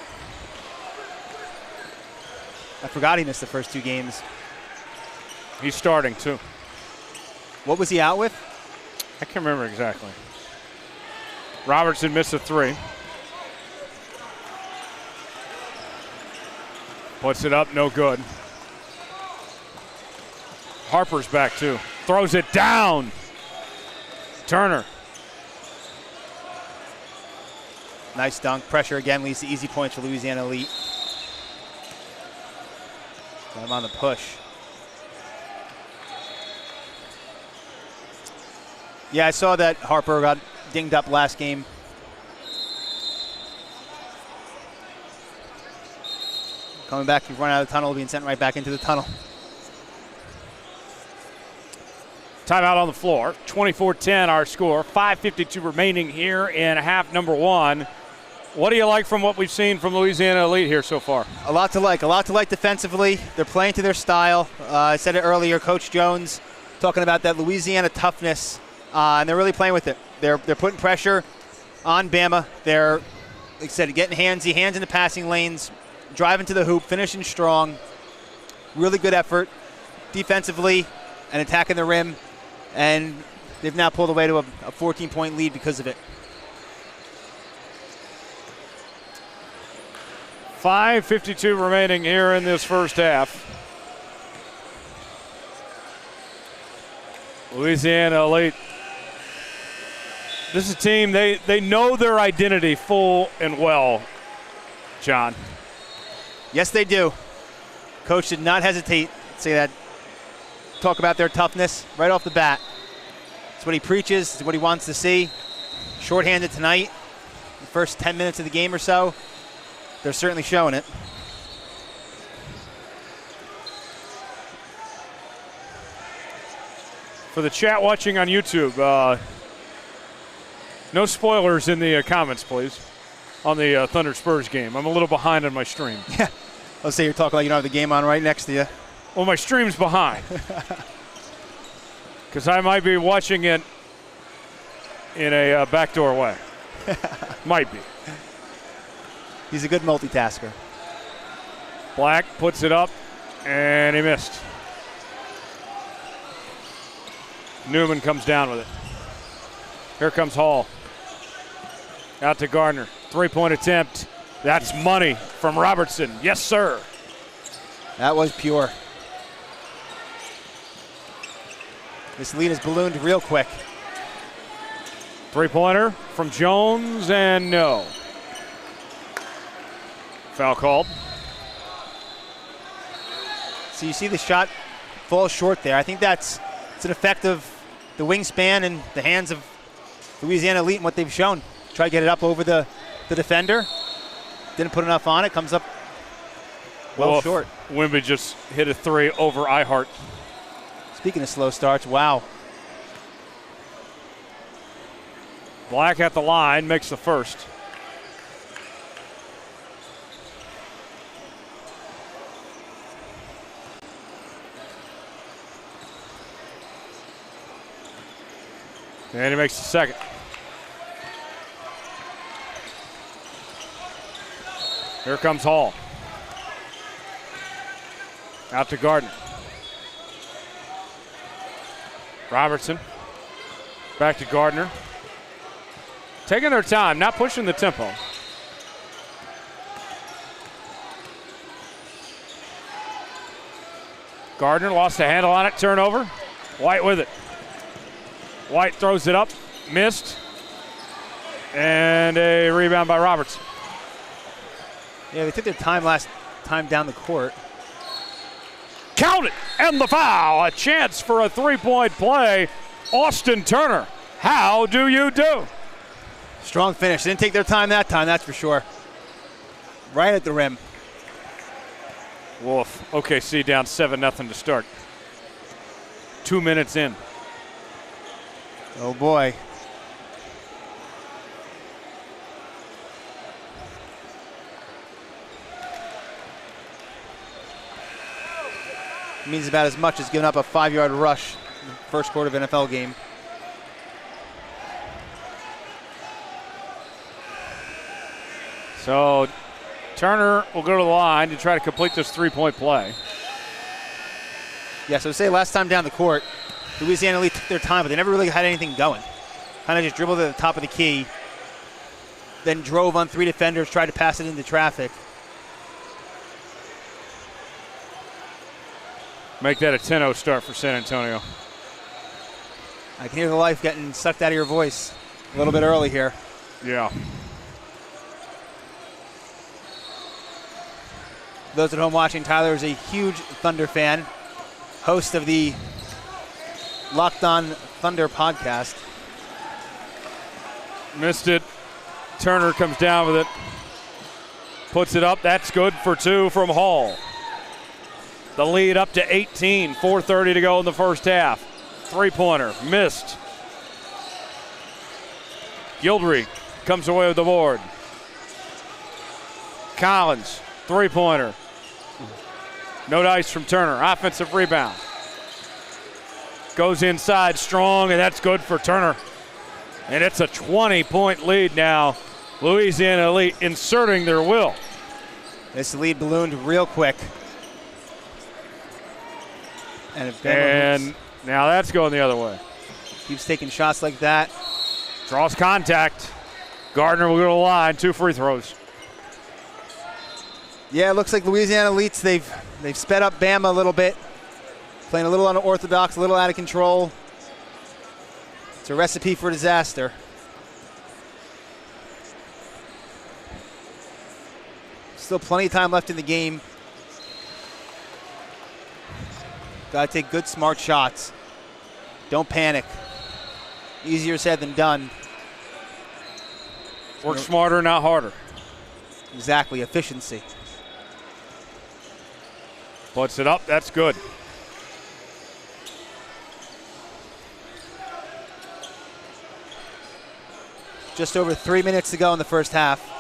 I forgot he missed the first 2 games. He's starting too. What was he out with? I can't remember exactly. Robertson missed a 3. Puts it up, no good. Harper's back too. Throws it down. Turner. Nice dunk. Pressure again leads to easy points for Louisiana Elite. Got him on the push. Yeah, I saw that Harper got dinged up last game. Coming back, he's running out of the tunnel, being sent right back into the tunnel. Timeout on the floor. 24-10 our score. 5:52 remaining here in half number 1. What do you like from what we've seen from Louisiana Elite here so far? A lot to like. A lot to like defensively. They're playing to their style. I said it earlier, Coach Jones talking about that Louisiana toughness, and they're really playing with it. They're putting pressure on Bama. They're, like I said, getting hands in the passing lanes, driving to the hoop, finishing strong. Really good effort defensively and attacking the rim, and they've now pulled away to a 14-point lead because of it. 5:52 remaining here in this first half. Louisiana Elite. This is a team, they know their identity full and well, John. Yes, they do. Coach did not hesitate say that. Talk about their toughness right off the bat. It's what he preaches. It's what he wants to see. Shorthanded tonight. The first 10 minutes of the game or so, they're certainly showing it. For the chat watching on YouTube, no spoilers in the comments, please, on the Thunder Spurs game. I'm a little behind on my stream. Yeah. Let's say you're talking like you don't have the game on right next to you. Well, my stream's behind. Because I might be watching it in a backdoor way. Might be. He's a good multitasker. Black puts it up, and he missed. Newman comes down with it. Here comes Hall. Out to Gardner. Three-point attempt. That's money from Robertson. Yes, sir. That was pure. This lead is ballooned real quick. Three-pointer from Jones, and no. Foul called. So you see the shot fall short there. I think it's an effect of the wingspan and the hands of Louisiana Elite and what they've shown. Try to get it up over the defender. Didn't put enough on it. Comes up well short. Wimby just hit a three over Ihart. Speaking of slow starts, wow. Black at the line, makes the first. And he makes the second. Here comes Hall. Out to Gardner. Robertson. Back to Gardner. Taking their time, not pushing the tempo. Gardner lost the handle on it, turnover. White with it. White throws it up, missed. And a rebound by Robertson. Yeah, they took their time last time down the court. Count it, and the foul. A chance for a three-point play. Austin Turner, how do you do? Strong finish. Didn't take their time that time, that's for sure. Right at the rim. Wolf, OKC down 7-0 to start. 2 minutes in. Oh boy. Means about as much as giving up a 5-yard rush in the first quarter of an NFL game. So Turner will go to the line to try to complete this three-point play. Yeah, so say last time down the court, Louisiana Elite took their time, but they never really had anything going. Kind of just dribbled at the top of the key, then drove on three defenders, tried to pass it into traffic. Make that a 10-0 start for San Antonio. I can hear the life getting sucked out of your voice a little bit early here. Yeah. Those at home watching, Tyler is a huge Thunder fan, host of the Locked On Thunder podcast. Missed it. Turner comes down with it. Puts it up. That's good for two from Hall. The lead up to 18. 4:30 to go in the first half. Three-pointer. Missed. Gildry comes away with the board. Collins. Three-pointer. No dice from Turner. Offensive rebound. Goes inside strong, and that's good for Turner. And it's a 20-point lead now. Louisiana Elite inserting their will. This lead ballooned real quick. And now that's going the other way. Keeps taking shots like that. Draws contact. Gardner will go to the line. 2 free throws. Yeah, it looks like Louisiana Elites, they've sped up Bama a little bit. Playing a little unorthodox, a little out of control. It's a recipe for disaster. Still plenty of time left in the game. Got to take good, smart shots. Don't panic. Easier said than done. Work smarter, not harder. Exactly, efficiency. Puts it up, that's good. Just over 3 minutes to go in the first half.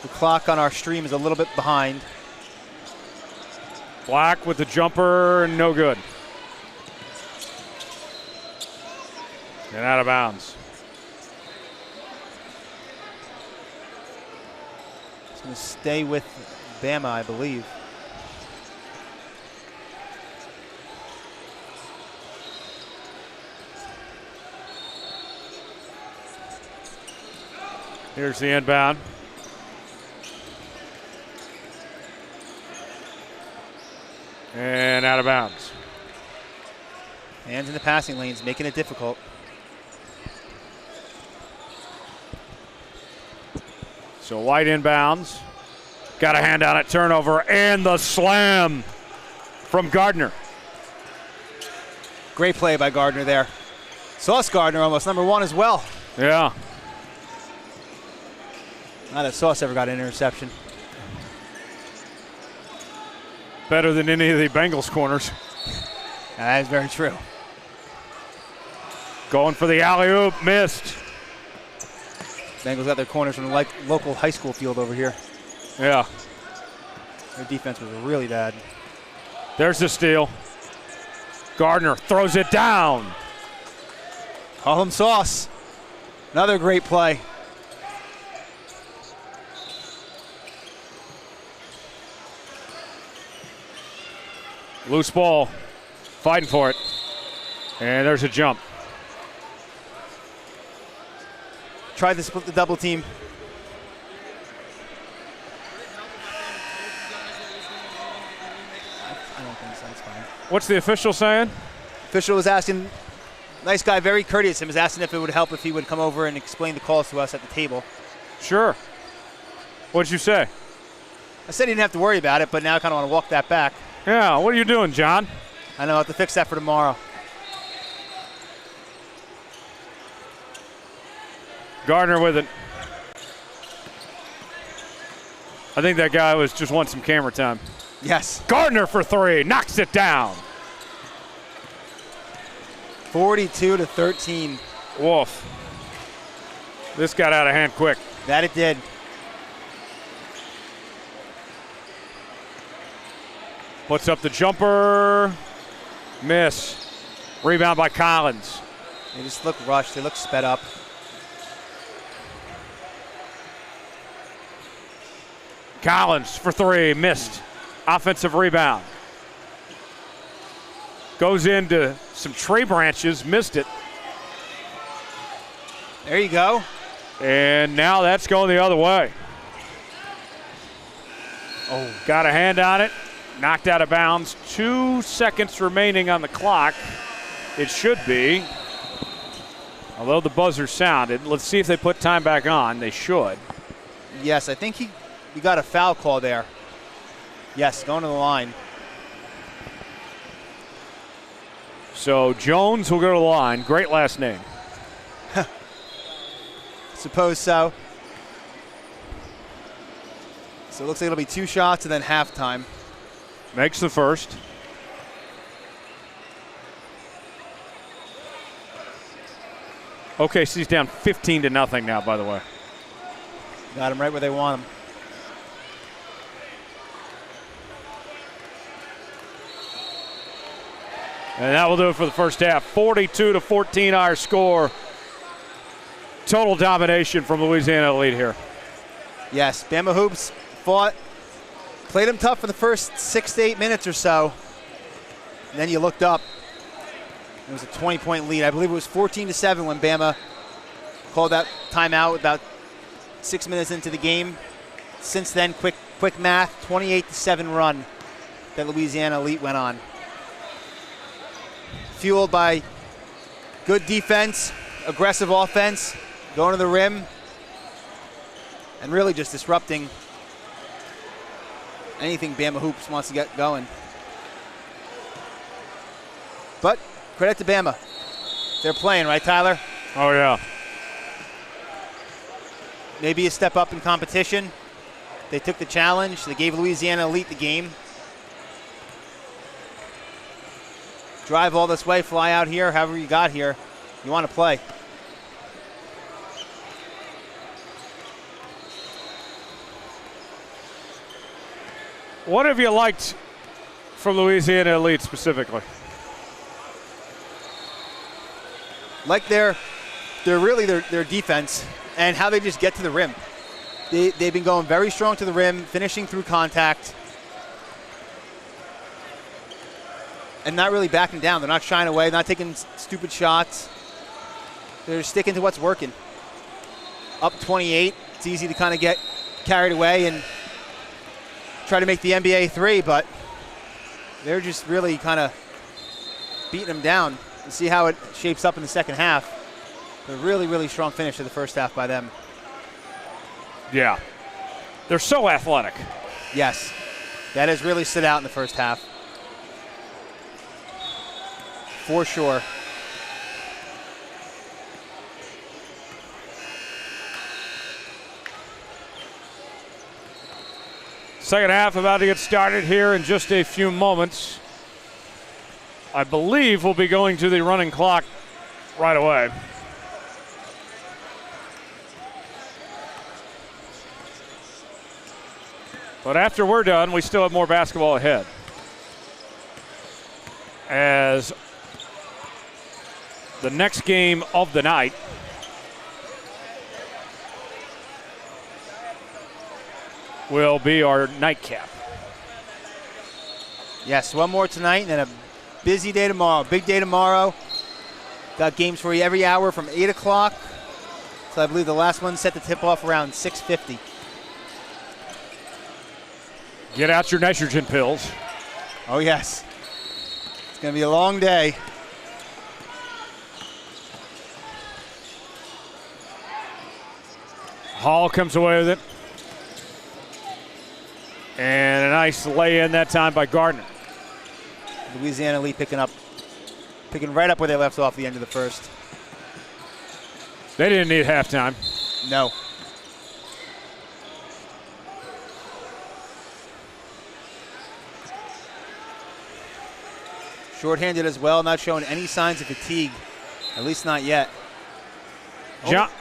The clock on our stream is a little bit behind. Black with the jumper, no good. And out of bounds. It's going to stay with Bama, I believe. Here's the inbound. And out of bounds. Hands in the passing lanes, making it difficult. So White inbounds. Got a hand on it, turnover, and the slam from Gardner. Great play by Gardner there. Sauce Gardner almost number 1 as well. Yeah. Not that Sauce ever got an interception. Better than any of the Bengals corners. That is very true. Going for the alley-oop, missed. Bengals got their corners from the local high school field over here. Yeah. Their defense was really bad. There's the steal. Gardner throws it down. Call him Sauce. Another great play. Loose ball, fighting for it. And there's a jump. Tried to split the double team. I don't think so, it's fine. What's the official saying? Official was asking, nice guy, very courteous, and was asking if it would help if he would come over and explain the calls to us at the table. Sure. What'd you say? I said he didn't have to worry about it, but now I kind of want to walk that back. Yeah, what are you doing, John? I know, I'll have to fix that for tomorrow. Gardner with it. I think that guy was just wanting some camera time. Yes. Gardner for 3, knocks it down. 42-13. Wolf. This got out of hand quick. That it did. Puts up the jumper. Miss. Rebound by Collins. They just look rushed. They look sped up. Collins for 3, missed. Offensive rebound. Goes into some tree branches, missed it. There you go. And now that's going the other way. Oh, got a hand on it. Knocked out of bounds. 2 seconds remaining on the clock. It should be. Although the buzzer sounded. Let's see if they put time back on. They should. Yes, I think we got a foul call there. Yes, going to the line. So Jones will go to the line. Great last name. Suppose so. So it looks like it'll be 2 shots and then halftime. Makes the first. OKC's down 15-0 now, by the way. Got them right where they want them. And that will do it for the first half. 42-14 our score. Total domination from Louisiana Elite here. Yes, Bama Hoops fought, played them tough for the first 6 to 8 minutes or so. And then you looked up. It was a 20-point lead. I believe it was 14-7 when Bama called that timeout about 6 minutes into the game. Since then, quick math, 28-7 run that Louisiana Elite went on. Fueled by good defense, aggressive offense, going to the rim, and really just disrupting anything Bama Hoops wants to get going. But credit to Bama. They're playing, right, Tyler? Oh, yeah. Maybe a step up in competition. They took the challenge. They gave Louisiana Elite the game. Drive all this way, fly out here, however you got here. You want to play. What have you liked from Louisiana Elite specifically? Like their defense and how they just get to the rim. They've been going very strong to the rim, finishing through contact, and not really backing down. They're not shying away, not taking stupid shots. They're sticking to what's working. Up 28, it's easy to kind of get carried away and try to make the NBA three, but they're just really kind of beating them down. And see how it shapes up in the second half. A really, really strong finish to the first half by them. Yeah. They're so athletic. Yes. That has really stood out in the first half. For sure. Second half about to get started here in just a few moments. I believe we'll be going to the running clock right away. But after we're done, we still have more basketball ahead. As the next game of the night will be our nightcap. Yes, one more tonight and then a busy day tomorrow. Big day tomorrow. Got games for you every hour from 8 o'clock. So I believe the last one set the tip off around 6:50. Get out your nitrogen pills. Oh, yes. It's going to be a long day. Hall comes away with it. And a nice lay-in that time by Gardner. Louisiana Elite picking right up where they left off at the end of the first. They didn't need halftime. No. Short-handed as well, not showing any signs of fatigue, at least not yet.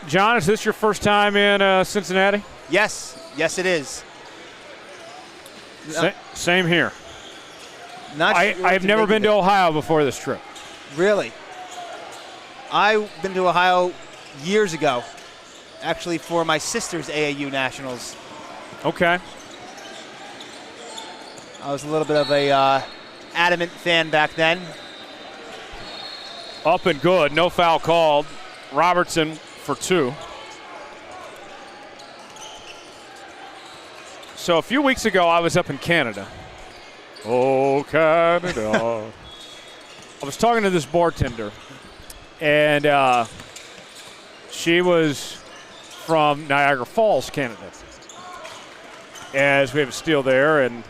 John, is this your first time in Cincinnati? Yes, yes it is. Same here. I have never been to Ohio before this trip. Really? I've been to Ohio years ago, actually for my sister's AAU Nationals. Okay. I was a little bit of a adamant fan back then. Up and good, no foul called. Robertson for 2. So a few weeks ago, I was up in Canada. Oh, Canada. I was talking to this bartender, and she was from Niagara Falls, Canada. As we have a steal there, and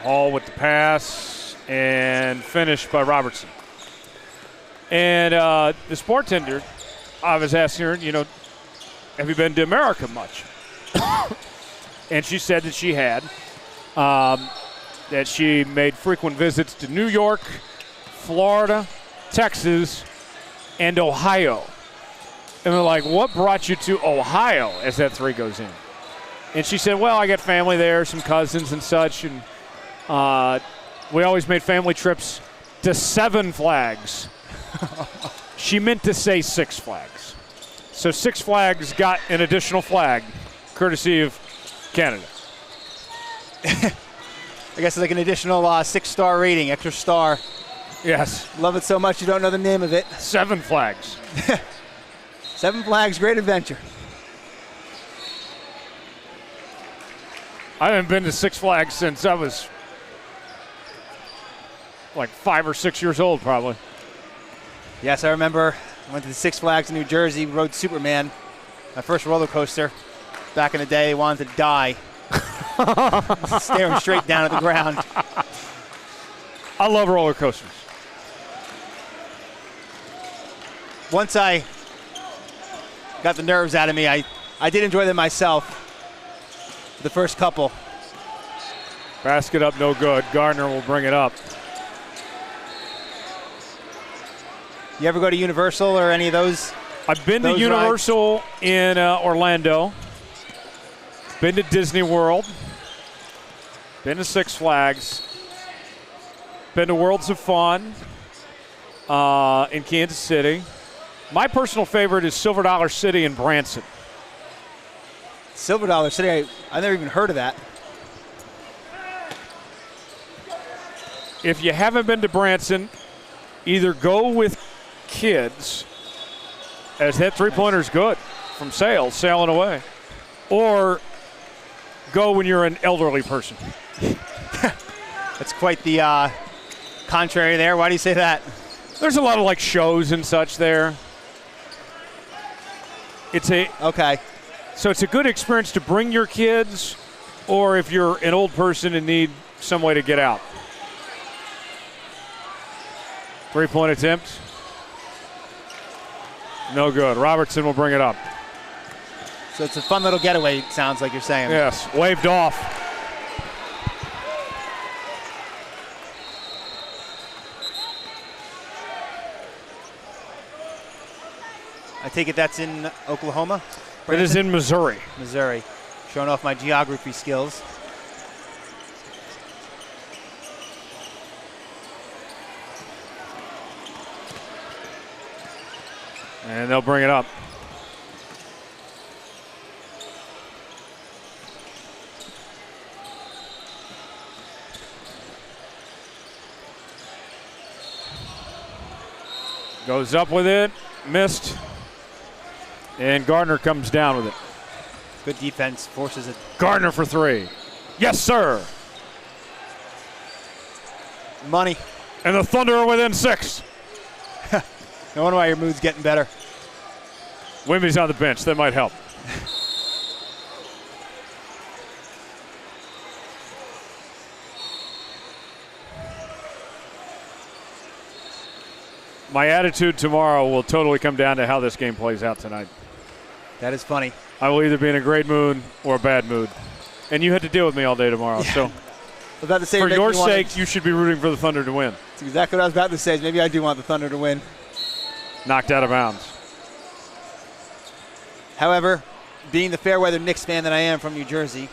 Hall with the pass, and finished by Robertson. And this bartender, I was asking her, have you been to America much? And she said that she had. That she made frequent visits to New York, Florida, Texas, and Ohio. And they're like, what brought you to Ohio as that 3 goes in? And she said, well, I got family there, some cousins and such, and we always made family trips to 7 Flags. She meant to say 6 Flags. So 6 Flags got an additional flag, courtesy of Canada. I guess it's like an additional 6-star rating, extra star. Yes. Love it so much you don't know the name of it. 7 Flags. 7 Flags, great adventure. I haven't been to 6 Flags since I was like 5 or 6 years old, probably. Yes, I remember. I went to the 6 Flags in New Jersey, rode Superman, my first roller coaster. Back in the day, wanted to die. Staring straight down at the ground. I love roller coasters. once I got the nerves out of me, I did enjoy them myself. The first couple. Basket up, no good. Gardner will bring it up. You ever go to Universal or any of those? I've been to Those Universal in Orlando. Been to Disney World. Been to Six Flags. Been to Worlds of Fun in Kansas City. My personal favorite is Silver Dollar City in Branson. Silver Dollar City, I never even heard of that. If you haven't been to Branson, either go with kids, as that three-pointer's good from sailing away, or go when you're an elderly person. That's quite the contrary there. Why do you say that? There's a lot of like shows and such there. Okay. So it's a good experience to bring your kids, or if you're an old person and need some way to get out. Three-point attempt. No good. Robertson will bring it up. So it's a fun little getaway, it sounds like you're saying. Yes, waved off. I take it that's in Oklahoma? It is in Missouri. Missouri. Showing off my geography skills. And they'll bring it up. Goes up with it, missed. And Gardner comes down with it. Good defense, forces it. Gardner for three. Yes, sir. Money. And the Thunder are within 6. No wonder why your mood's getting better. Wimby's on the bench. That might help. My attitude tomorrow will totally come down to how this game plays out tonight. That is funny. I will either be in a great mood or a bad mood. And you had to deal with me all day tomorrow. Yeah. So I was about to say, for your sake, you should be rooting for the Thunder to win. That's exactly what I was about to say. Is maybe I do want the Thunder to win. Knocked out of bounds. However, being the fair weather Knicks fan that I am from New Jersey,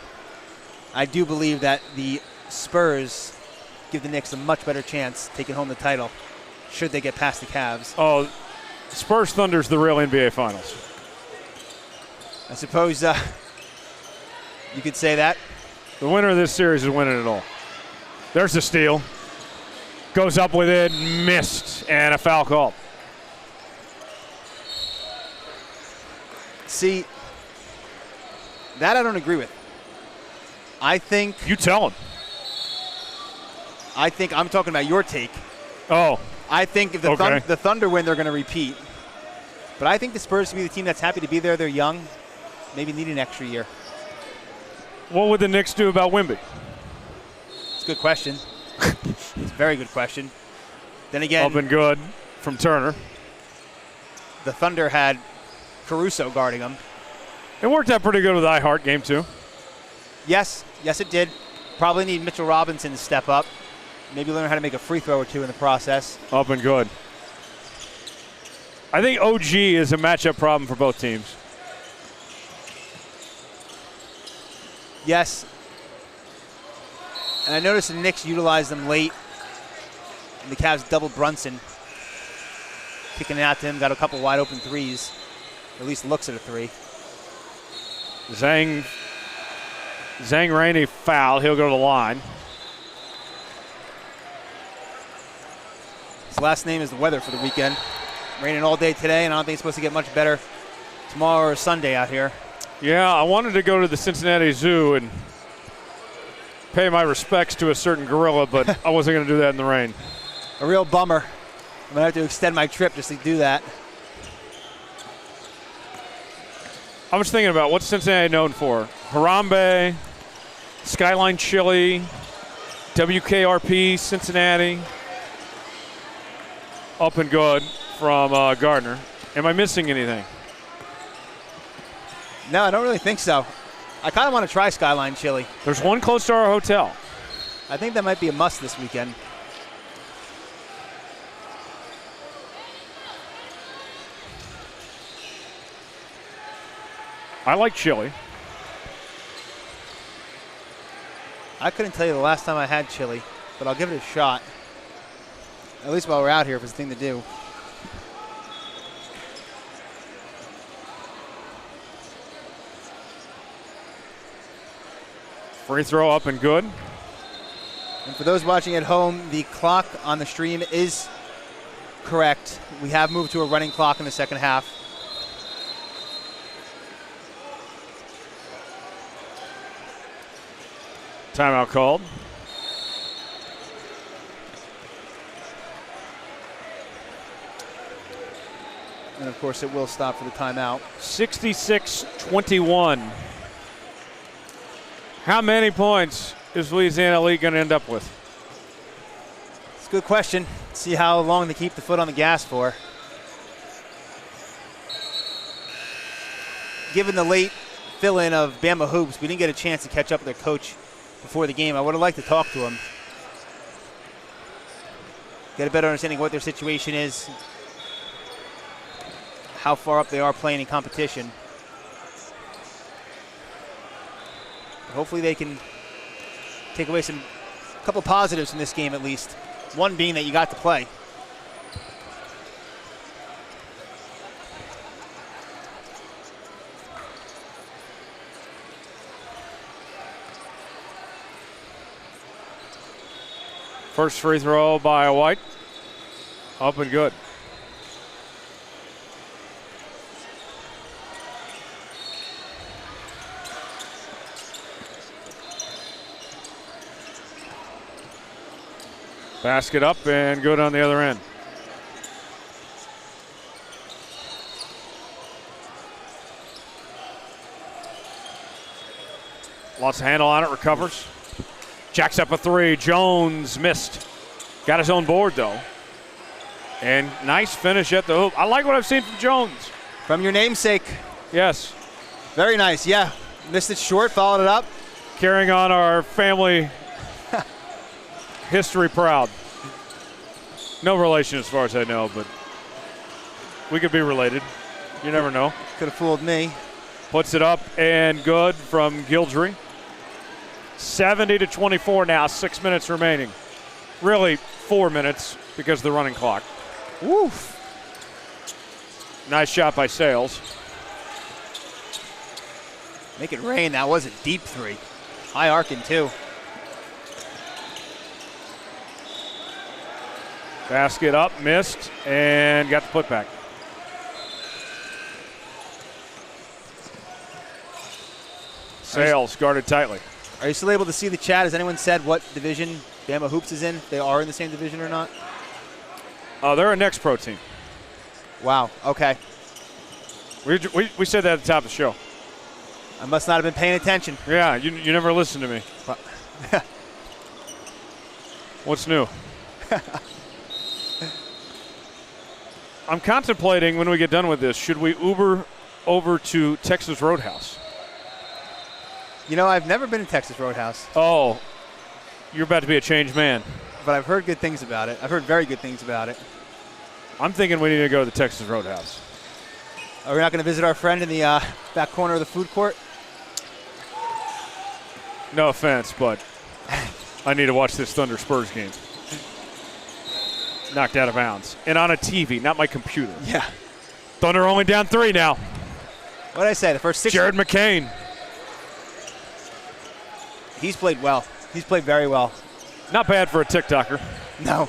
I do believe that the Spurs give the Knicks a much better chance taking home the title should they get past the Cavs. Oh, Spurs Thunder's the real NBA Finals. I suppose you could say that. The winner of this series is winning it all. There's the steal. Goes up with it, missed, and a foul call. See, that I don't agree with. I think You tell him. I'm talking about your take. Oh, I think if the Thunder win, they're going to repeat. But I think the Spurs will be the team that's happy to be there. They're young. Maybe need an extra year. what would the Knicks do about Wimby? It's a good question. It's a very good question. Then again, Up and good from Turner. the Thunder had Caruso guarding them. It worked out pretty good with iHeart game 2. Yes, it did. Probably need Mitchell Robinson to step up. Maybe learn how to make a free throw or two in the process. Up and good. I think OG is a matchup problem for both teams. Yes. And I noticed the Knicks utilized them late. And the Cavs doubled Brunson. Kicking it out to him, got a couple wide open threes. Or at least looks at a three. Zhang Rainey foul. He'll go to the line. His last name is the weather for the weekend. Raining all day today, and I don't think it's supposed to get much better tomorrow or Sunday out here. Yeah, I wanted to go to the Cincinnati Zoo and pay my respects to a certain gorilla, but I wasn't going to do that in the rain. A real bummer. I'm going to have to extend my trip just to do that. I was thinking about what's Cincinnati known for? Harambe, Skyline Chili, WKRP, Cincinnati. Up and good from Gardner. Am I missing anything? No, I don't really think so. I kind of want to try Skyline Chili. There's one close to our hotel. I think that might be a must this weekend. I like chili. I couldn't tell you the last time I had chili, but I'll give it a shot. At least while we're out here, if it's a thing to do. Free throw up and good. And for those watching at home, the clock on the stream is correct. We have moved to a running clock in the second half. Timeout called. And of course, it will stop for the timeout. 66-21. How many points is Louisiana Elite going to end up with? It's a good question. See how long they keep the foot on the gas for. Given the late fill-in of Bama Hoops, we didn't get a chance to catch up with their coach before the game. I would have liked to talk to him. Get a better understanding of what their situation is, how far up they are playing in competition. Hopefully they can take away a couple positives from this game at least. One being that you got to play. First free throw by White. Up and good. Basket up and good on the other end. Lots of handle on it, recovers. Jacks up a three. Jones missed. Got his own board though. And nice finish at the hoop. I like what I've seen from Jones. From your namesake. Yes. Very nice, yeah. Missed it short, followed it up. Carrying on our family history proud. No relation as far as I know, but we could be related. You never know. Could have fooled me. Puts it up and good from Gildry. 70-24 now, 6 minutes remaining. Really 4 minutes because of the running clock. Woof. Nice shot by Sales. Make it rain. That was a deep three. High arcing too. Basket up, missed, and got the putback. Sales guarded tightly. Are you still able to see the chat? Has anyone said what division Bama Hoops is in? If they are in the same division or not? They're a next pro team. Wow, okay. We said that at the top of the show. I must not have been paying attention. Yeah, you never listened to me. What's new? I'm contemplating when we get done with this, should we Uber over to Texas Roadhouse? You know, I've never been to Texas Roadhouse. Oh, you're about to be a changed man. But I've heard good things about it. I've heard very good things about it. I'm thinking we need to go to the Texas Roadhouse. Are we not going to visit our friend in the back corner of the food court? No offense, but I need to watch this Thunder Spurs game. Knocked out of bounds. And on a TV, not my computer. Yeah. Thunder only down 3 now. What did I say? The first 6. Jared McCain. He's played well. He's played very well. Not bad for a TikToker. No,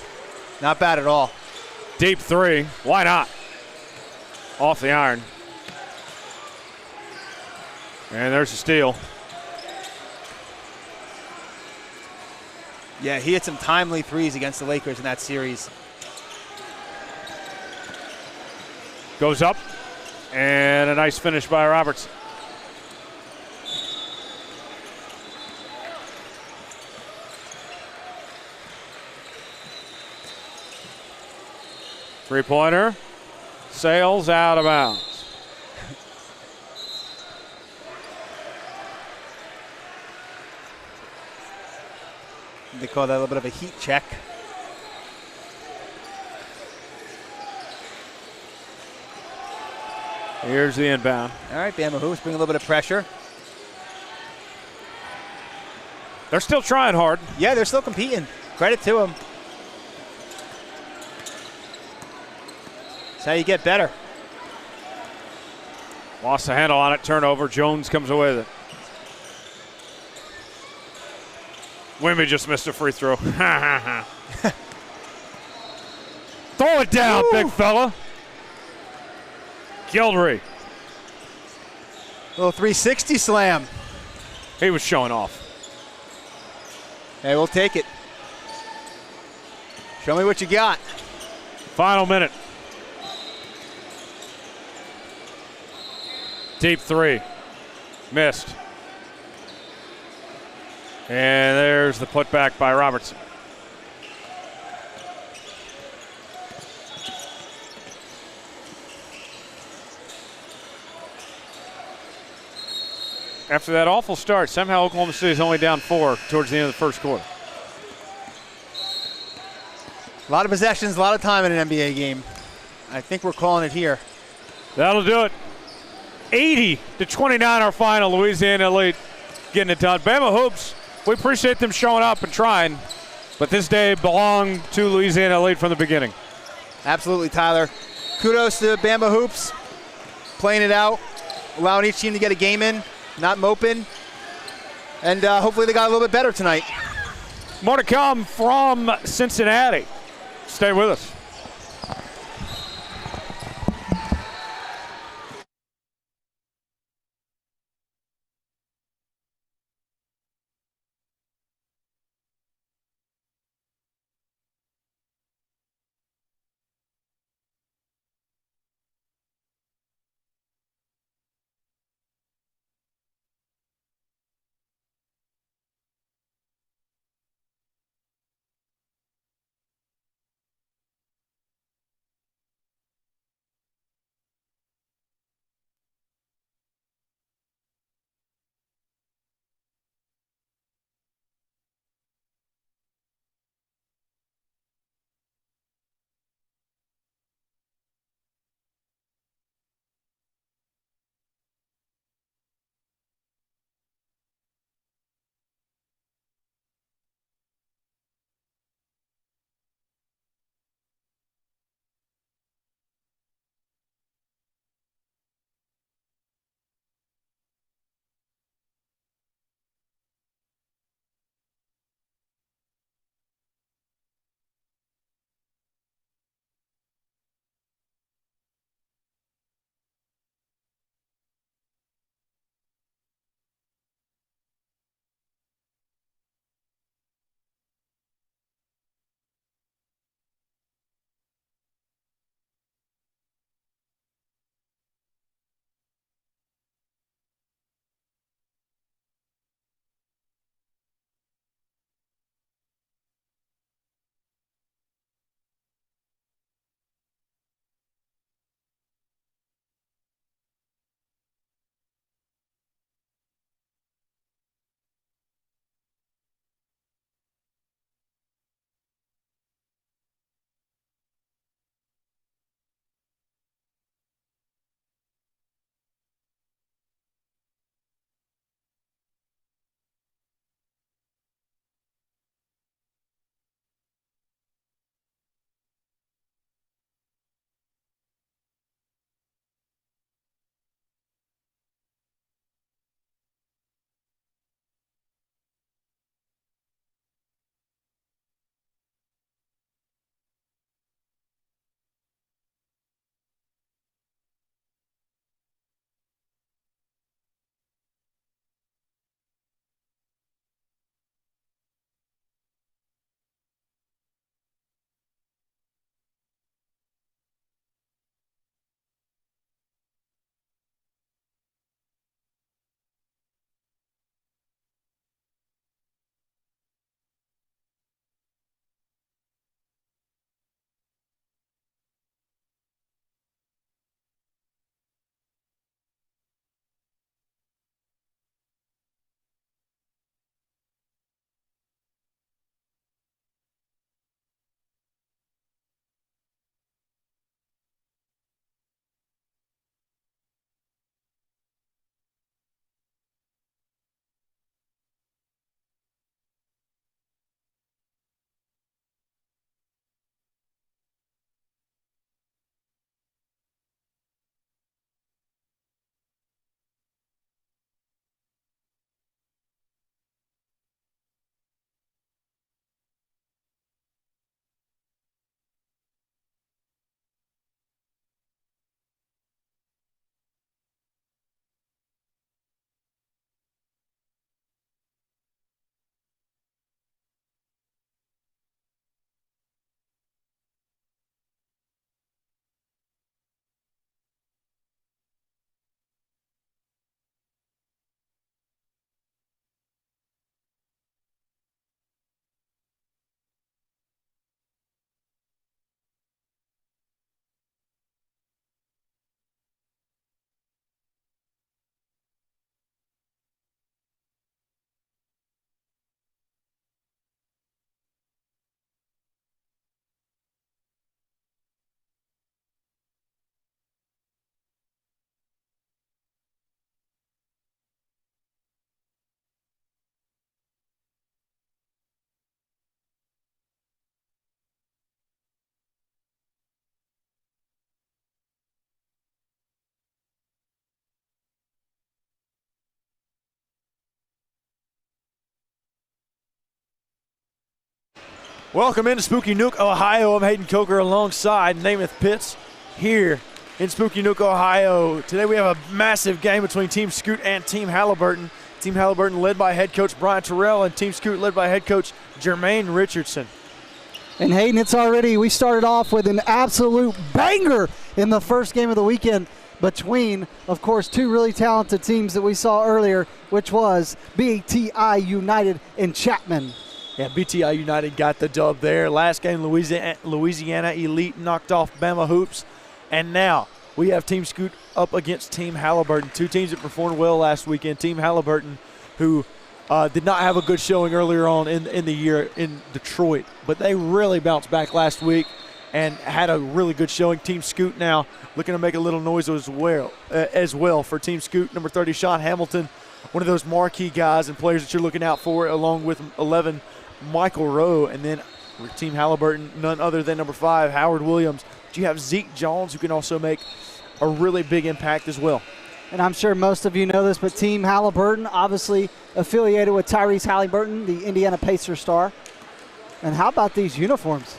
not bad at all. Deep 3. Why not? Off the iron. And there's a steal. Yeah, he hit some timely threes against the Lakers in that series. Goes up. And a nice finish by Roberts. Three-pointer. sails out of bounds. They call that a little bit of a heat check. Here's the inbound. All right, Bama Hoops bring a little bit of pressure. They're still trying hard. Yeah, they're still competing. Credit to them. That's how you get better. Lost the handle on it, turnover. Jones comes away with it. Wimby just missed a free throw. Throw it down, Woo. big fella. Gildry. Little 360 slam. He was showing off. Hey, we'll take it. Show me what you got. Final minute. Deep three. Missed. And there's the putback by Robertson. After that awful start, somehow Oklahoma City is only down 4 towards the end of the first quarter. A lot of possessions, a lot of time in an NBA game. I think we're calling it here. That'll do it. 80-29 our final. Louisiana Elite getting it done. Bama Hoops, we appreciate them showing up and trying, but this day belonged to Louisiana Elite from the beginning. Absolutely, Tyler. Kudos to Bama Hoops, playing it out, allowing each team to get a game in, not moping, and hopefully they got a little bit better tonight. More to come from Cincinnati. Stay with us. Welcome into Spooky Nook, Ohio. I'm Hayden Coker alongside Namath Pitts here in Spooky Nook, Ohio. Today we have a massive game between Team Scoot and Team Halliburton. Team Halliburton led by head coach Brian Terrell and Team Scoot led by head coach Jermaine Richardson. And Hayden, we started off with an absolute banger in the first game of the weekend between, of course, two really talented teams that we saw earlier, which was BTI United and Chapman. Yeah, BTI United got the dub there. Last game, Louisiana Elite knocked off Bama Hoops. And now we have Team Scoot up against Team Halliburton, two teams that performed well last weekend. Team Halliburton, who did not have a good showing earlier on in the year in Detroit, but they really bounced back last week and had a really good showing. Team Scoot now looking to make a little noise as well for Team Scoot. Number 30, Sean Hamilton, one of those marquee guys and players that you're looking out for, along with 11, Michael Rowe, and then with Team Halliburton, none other than number 5, Howard Williams. But you have Zeke Jones, who can also make a really big impact as well. And I'm sure most of you know this, but Team Halliburton, obviously affiliated with Tyrese Halliburton, the Indiana Pacers star. And how about these uniforms?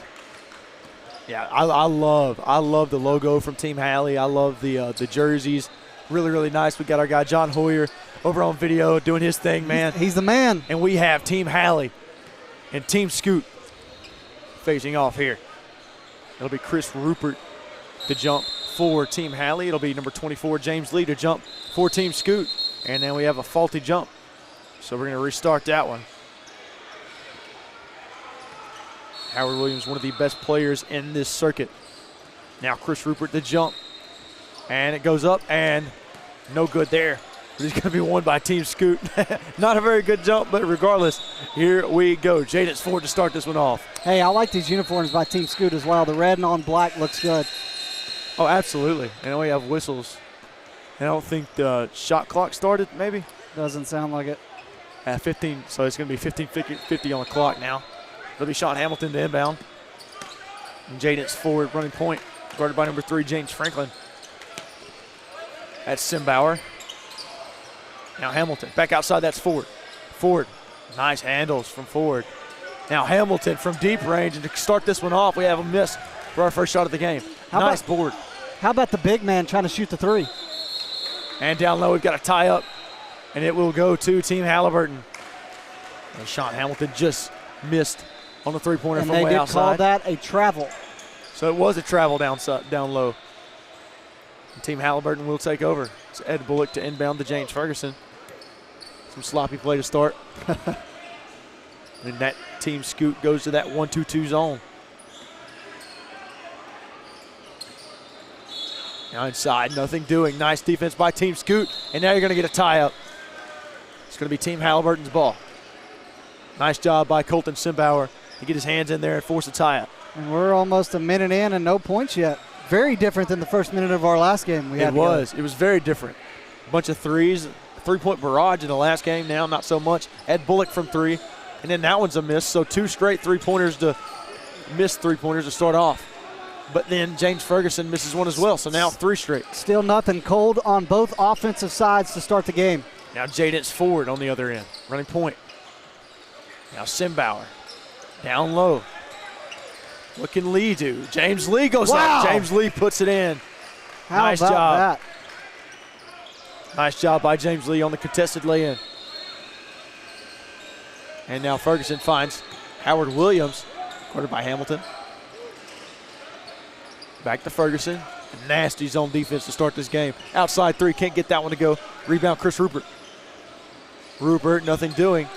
Yeah, I love the logo from Team Hallie. I love the jerseys. Really, really nice. We got our guy John Hoyer over on video doing his thing, man. He's the man. And we have Team Hallie and Team Scoot facing off here. It'll be Chris Rupert to jump for Team Hallie. It'll be number 24, James Lee, to jump for Team Scoot. And then we have a faulty jump. So we're going to restart that one. Howard Williams, one of the best players in this circuit. Now Chris Rupert to jump. And it goes up and no good there. It's going to be won by Team Scoot. Not a very good jump, but regardless, here we go. Jaden Ford to start this one off. Hey, I like these uniforms by Team Scoot as well. The red and on black looks good. Oh, absolutely. And we have whistles. I don't think the shot clock started, maybe? Doesn't sound like it. At 15, so it's going to be 15:50 on the clock now. It'll be Sean Hamilton to inbound. And Jaden Ford running point, guarded by number 3, James Franklin. That's Simbauer. Now Hamilton, back outside, that's Ford. Ford, nice handles from Ford. Now Hamilton from deep range, and to start this one off, we have a miss for our first shot of the game. Nice board. How about the big man trying to shoot the 3? And down low, we've got a tie up, and it will go to Team Halliburton. And Sean Hamilton just missed on the three-pointer from way outside. And they did call that a travel. So it was a travel down low. And Team Halliburton will take over. It's Ed Bullock to inbound to James Ferguson. Some sloppy play to start. And that Team Scoot goes to that 1-2-2 zone. Now inside, nothing doing. Nice defense by Team Scoot. And now you're going to get a tie-up. It's going to be Team Halliburton's ball. Nice job by Colton Simbauer to get his hands in there and force a tie-up. And we're almost a minute in and no points yet. Very different than the first minute of our last game. It was very different. A bunch of threes, three-point barrage in the last game. Now not so much. Ed Bullock from 3, and then that one's a miss. So 2 straight three-pointers to start off. But then James Ferguson misses one as well, so now 3 straight. Still nothing. Cold on both offensive sides to start the game. Now Jaden Ford on the other end, running point. Now Simbauer, down low. What can Lee do? James Lee goes up. James Lee puts it in. Nice job. Nice job by James Lee on the contested lay-in. And now Ferguson finds Howard Williams, guarded by Hamilton. Back to Ferguson. Nasty zone defense to start this game. Outside 3, can't get that one to go. Rebound, Chris Rupert. Rupert, nothing doing.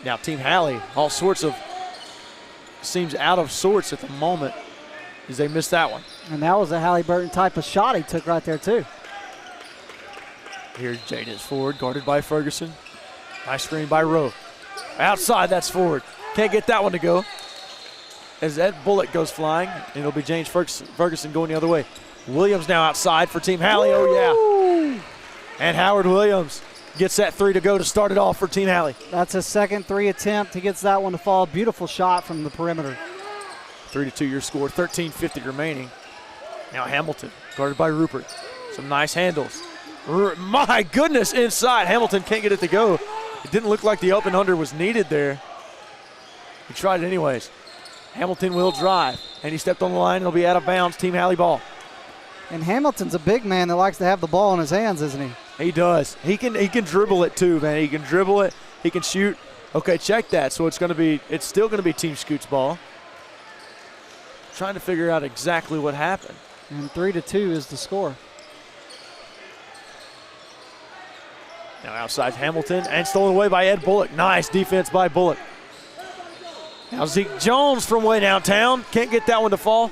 Now Team Hallie, all sorts of, seems out of sorts at the moment as they missed that one. And that was a Halliburton type of shot he took right there too. Here's Jaden Ford, guarded by Ferguson. Nice screen by Rowe. Outside, that's Ford. Can't get that one to go. As Ed Bullock goes flying, and it'll be James Ferguson going the other way. Williams now outside for Team Hallie. Woo! Oh, yeah. And Howard Williams gets that 3 to go to start it off for Team Hallie. That's a second 3 attempt. He gets that one to fall. Beautiful shot from the perimeter. 3-2 your score, 13:50 remaining. Now Hamilton, guarded by Rupert. Some nice handles. My goodness, inside. Hamilton can't get it to go. It didn't look like the up and under was needed there. He tried it anyways. Hamilton will drive, and he stepped on the line. It'll be out of bounds. Team Halley ball. And Hamilton's a big man that likes to have the ball in his hands, isn't he? He does. He can dribble it too, man. He can dribble it. He can shoot. Okay, check that. So it's still gonna be Team Scoot's ball. Trying to figure out exactly what happened. And 3-2 is the score. Now outside Hamilton, and stolen away by Ed Bullock. Nice defense by Bullock. Now Zeke Jones from way downtown. Can't get that one to fall.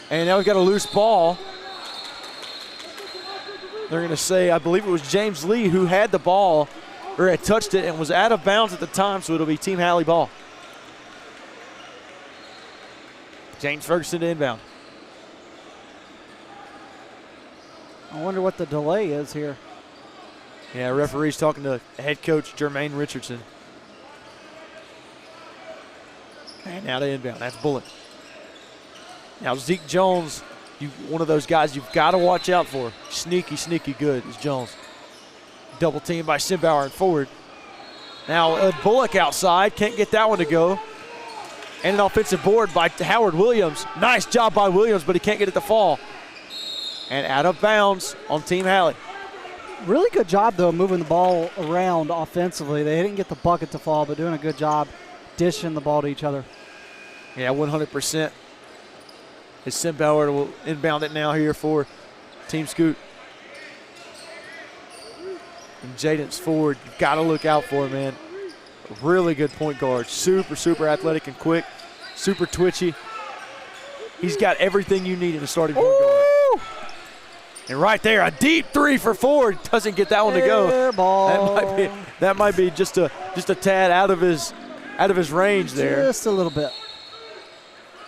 And now we've got a loose ball. They're going to say, I believe it was James Lee who had the ball or had touched it and was out of bounds at the time, so it'll be Team Halley ball. James Ferguson to inbound. I wonder what the delay is here. Yeah, referee's talking to head coach Jermaine Richardson. And now to inbound. That's Bullock. Now Zeke Jones, one of those guys you've got to watch out for. Sneaky, sneaky good is Jones. Double team by Simbauer and forward. Now Bullock outside, can't get that one to go. And an offensive board by Howard Williams. Nice job by Williams, but he can't get it to fall. And out of bounds on Team Halley. Really good job, though, moving the ball around offensively. They didn't get the bucket to fall, but doing a good job dishing the ball to each other. Yeah, 100%. As Simbauer will inbound it now here for Team Scoot. And Jaden's forward, you've got to look out for him, man. Really good point guard. Super, super athletic and quick. Super twitchy. He's got everything you need in a starting point guard. And right there, a deep three for Ford. Doesn't get that one to go. Air ball. That might be just a tad out of his range there. Just a little bit.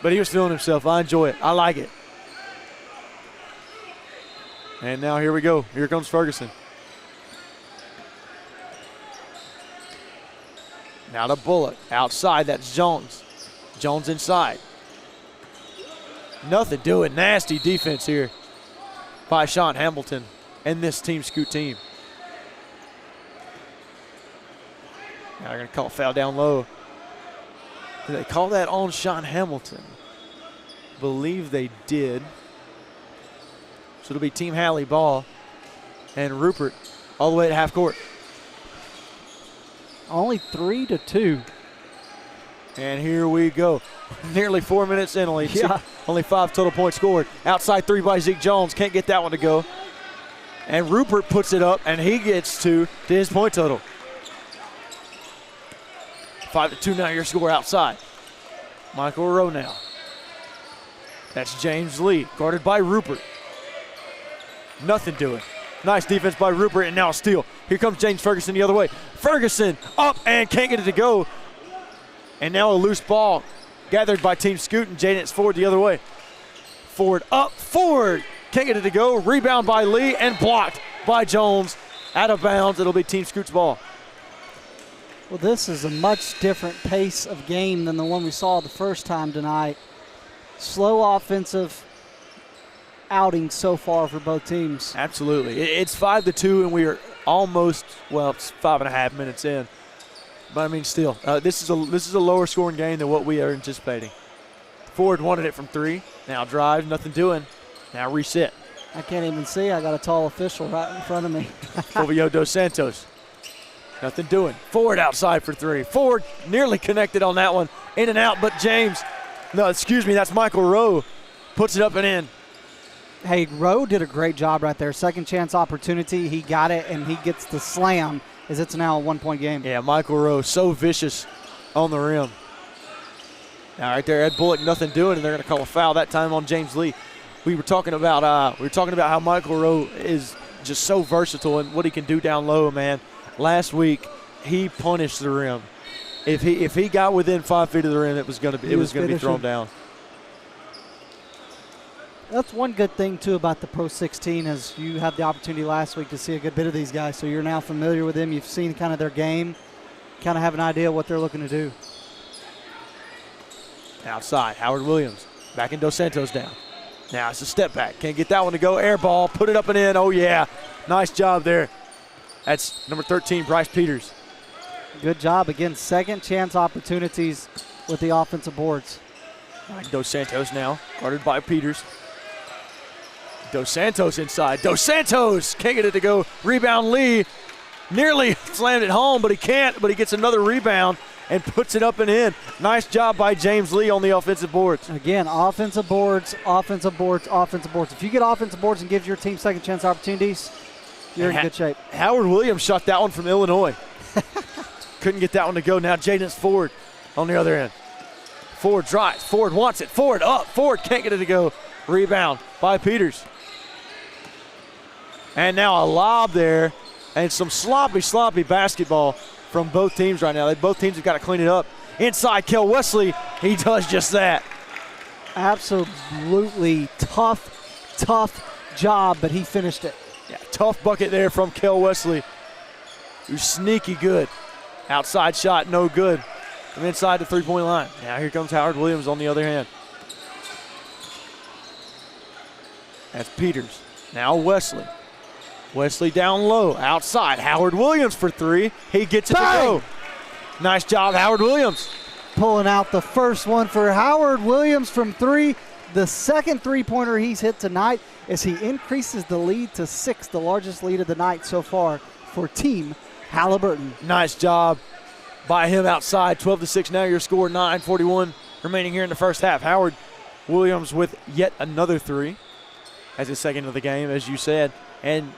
But he was feeling himself. I enjoy it. I like it. And now here we go. Here comes Ferguson. Now to Bullock. Outside, that's Jones. Jones inside. Nothing doing. Nasty defense here by Sean Hamilton and this Team Scoot team. Now they're going to call a foul down low. Did they call that on Sean Hamilton? Believe they did. So it'll be Team Halley ball. And Rupert all the way to half court. Only 3-2. And here we go. Nearly 4 minutes in, only 5 total points scored. Outside three by Zeke Jones. Can't get that one to go. And Rupert puts it up, and he gets to his point total. 5-2 now, your score outside. Michael Rowe now. That's James Lee, guarded by Rupert. Nothing doing. Nice defense by Rupert, and now a steal. Here comes James Ferguson the other way. Ferguson up and can't get it to go. And now a loose ball gathered by Team Scoot, and Jaden's forward the other way. Forward up, forward. Can't get it to go. Rebound by Lee and blocked by Jones. Out of bounds. It'll be Team Scoot's ball. Well, this is a much different pace of game than the one we saw the first time tonight. Slow offensive outing so far for both teams. Absolutely. It's 5-2, and we are almost, well, it's 5.5 minutes in. But I mean, still, this is a lower scoring game than what we are anticipating. Ford wanted it from three. Now drive, nothing doing. Now reset. I can't even see. I got a tall official right in front of me. Fulvio Dos Santos. Nothing doing. Ford outside for three. Ford nearly connected on that one. In and out, but James, that's Michael Rowe. Puts it up and in. Hey, Rowe did a great job right there. Second chance opportunity. He got it, and he gets the slam as it's now a 1-point game. Yeah, Michael Rowe, so vicious on the rim. Now right there, Ed Bullock, nothing doing, and they're going to call a foul that time on James Lee. We were talking about how Michael Rowe is just so versatile and what he can do down low, man. Last week, he punished the rim. If he got within 5 feet of the rim, it was going to be thrown down. That's one good thing, too, about the Pro16 is you had the opportunity last week to see a good bit of these guys, so you're now familiar with them. You've seen kind of their game, kind of have an idea what they're looking to do. Outside, Howard Williams. Back in Dos Santos down. Now it's a step back. Can't get that one to go. Air ball. Put it up and in. Oh, yeah. Nice job there. That's number 13, Bryce Peters. Good job. Again, second chance opportunities with the offensive boards. Dos Santos now, guarded by Peters. Dos Santos inside. Dos Santos can't get it to go. Rebound Lee. Nearly slammed it home, but he can't. But he gets another rebound and puts it up and in. Nice job by James Lee on the offensive boards. Again, offensive boards, offensive boards, offensive boards. If you get offensive boards and gives your team second chance opportunities, you're in good shape. Howard Williams shot that one from Illinois. Couldn't get that one to go. Now Jaden's Ford on the other end. Ford drives. Ford wants it. Ford up. Ford can't get it to go. Rebound by Peters. And now a lob there. And some sloppy basketball from both teams right now. Both teams have got to clean it up. Inside, Kel Wesley. He does just that. Absolutely tough job, but he finished it. Yeah, tough bucket there from Kel Wesley, who's sneaky good. Outside shot, no good. From inside the three-point line. Now here comes Howard Williams on the other hand. That's Peters. Now Wesley. Wesley down low, outside. Howard Williams for three. He gets it to go. Nice job, Howard Williams. Pulling out the first one for Howard Williams from three. The second three-pointer he's hit tonight as he increases the lead to 6, the largest lead of the night so far for Team Halliburton. Nice job by him outside. 12-6 now your score. 9:41 remaining here in the first half. Howard Williams with yet another three as his second of the game, as you said. And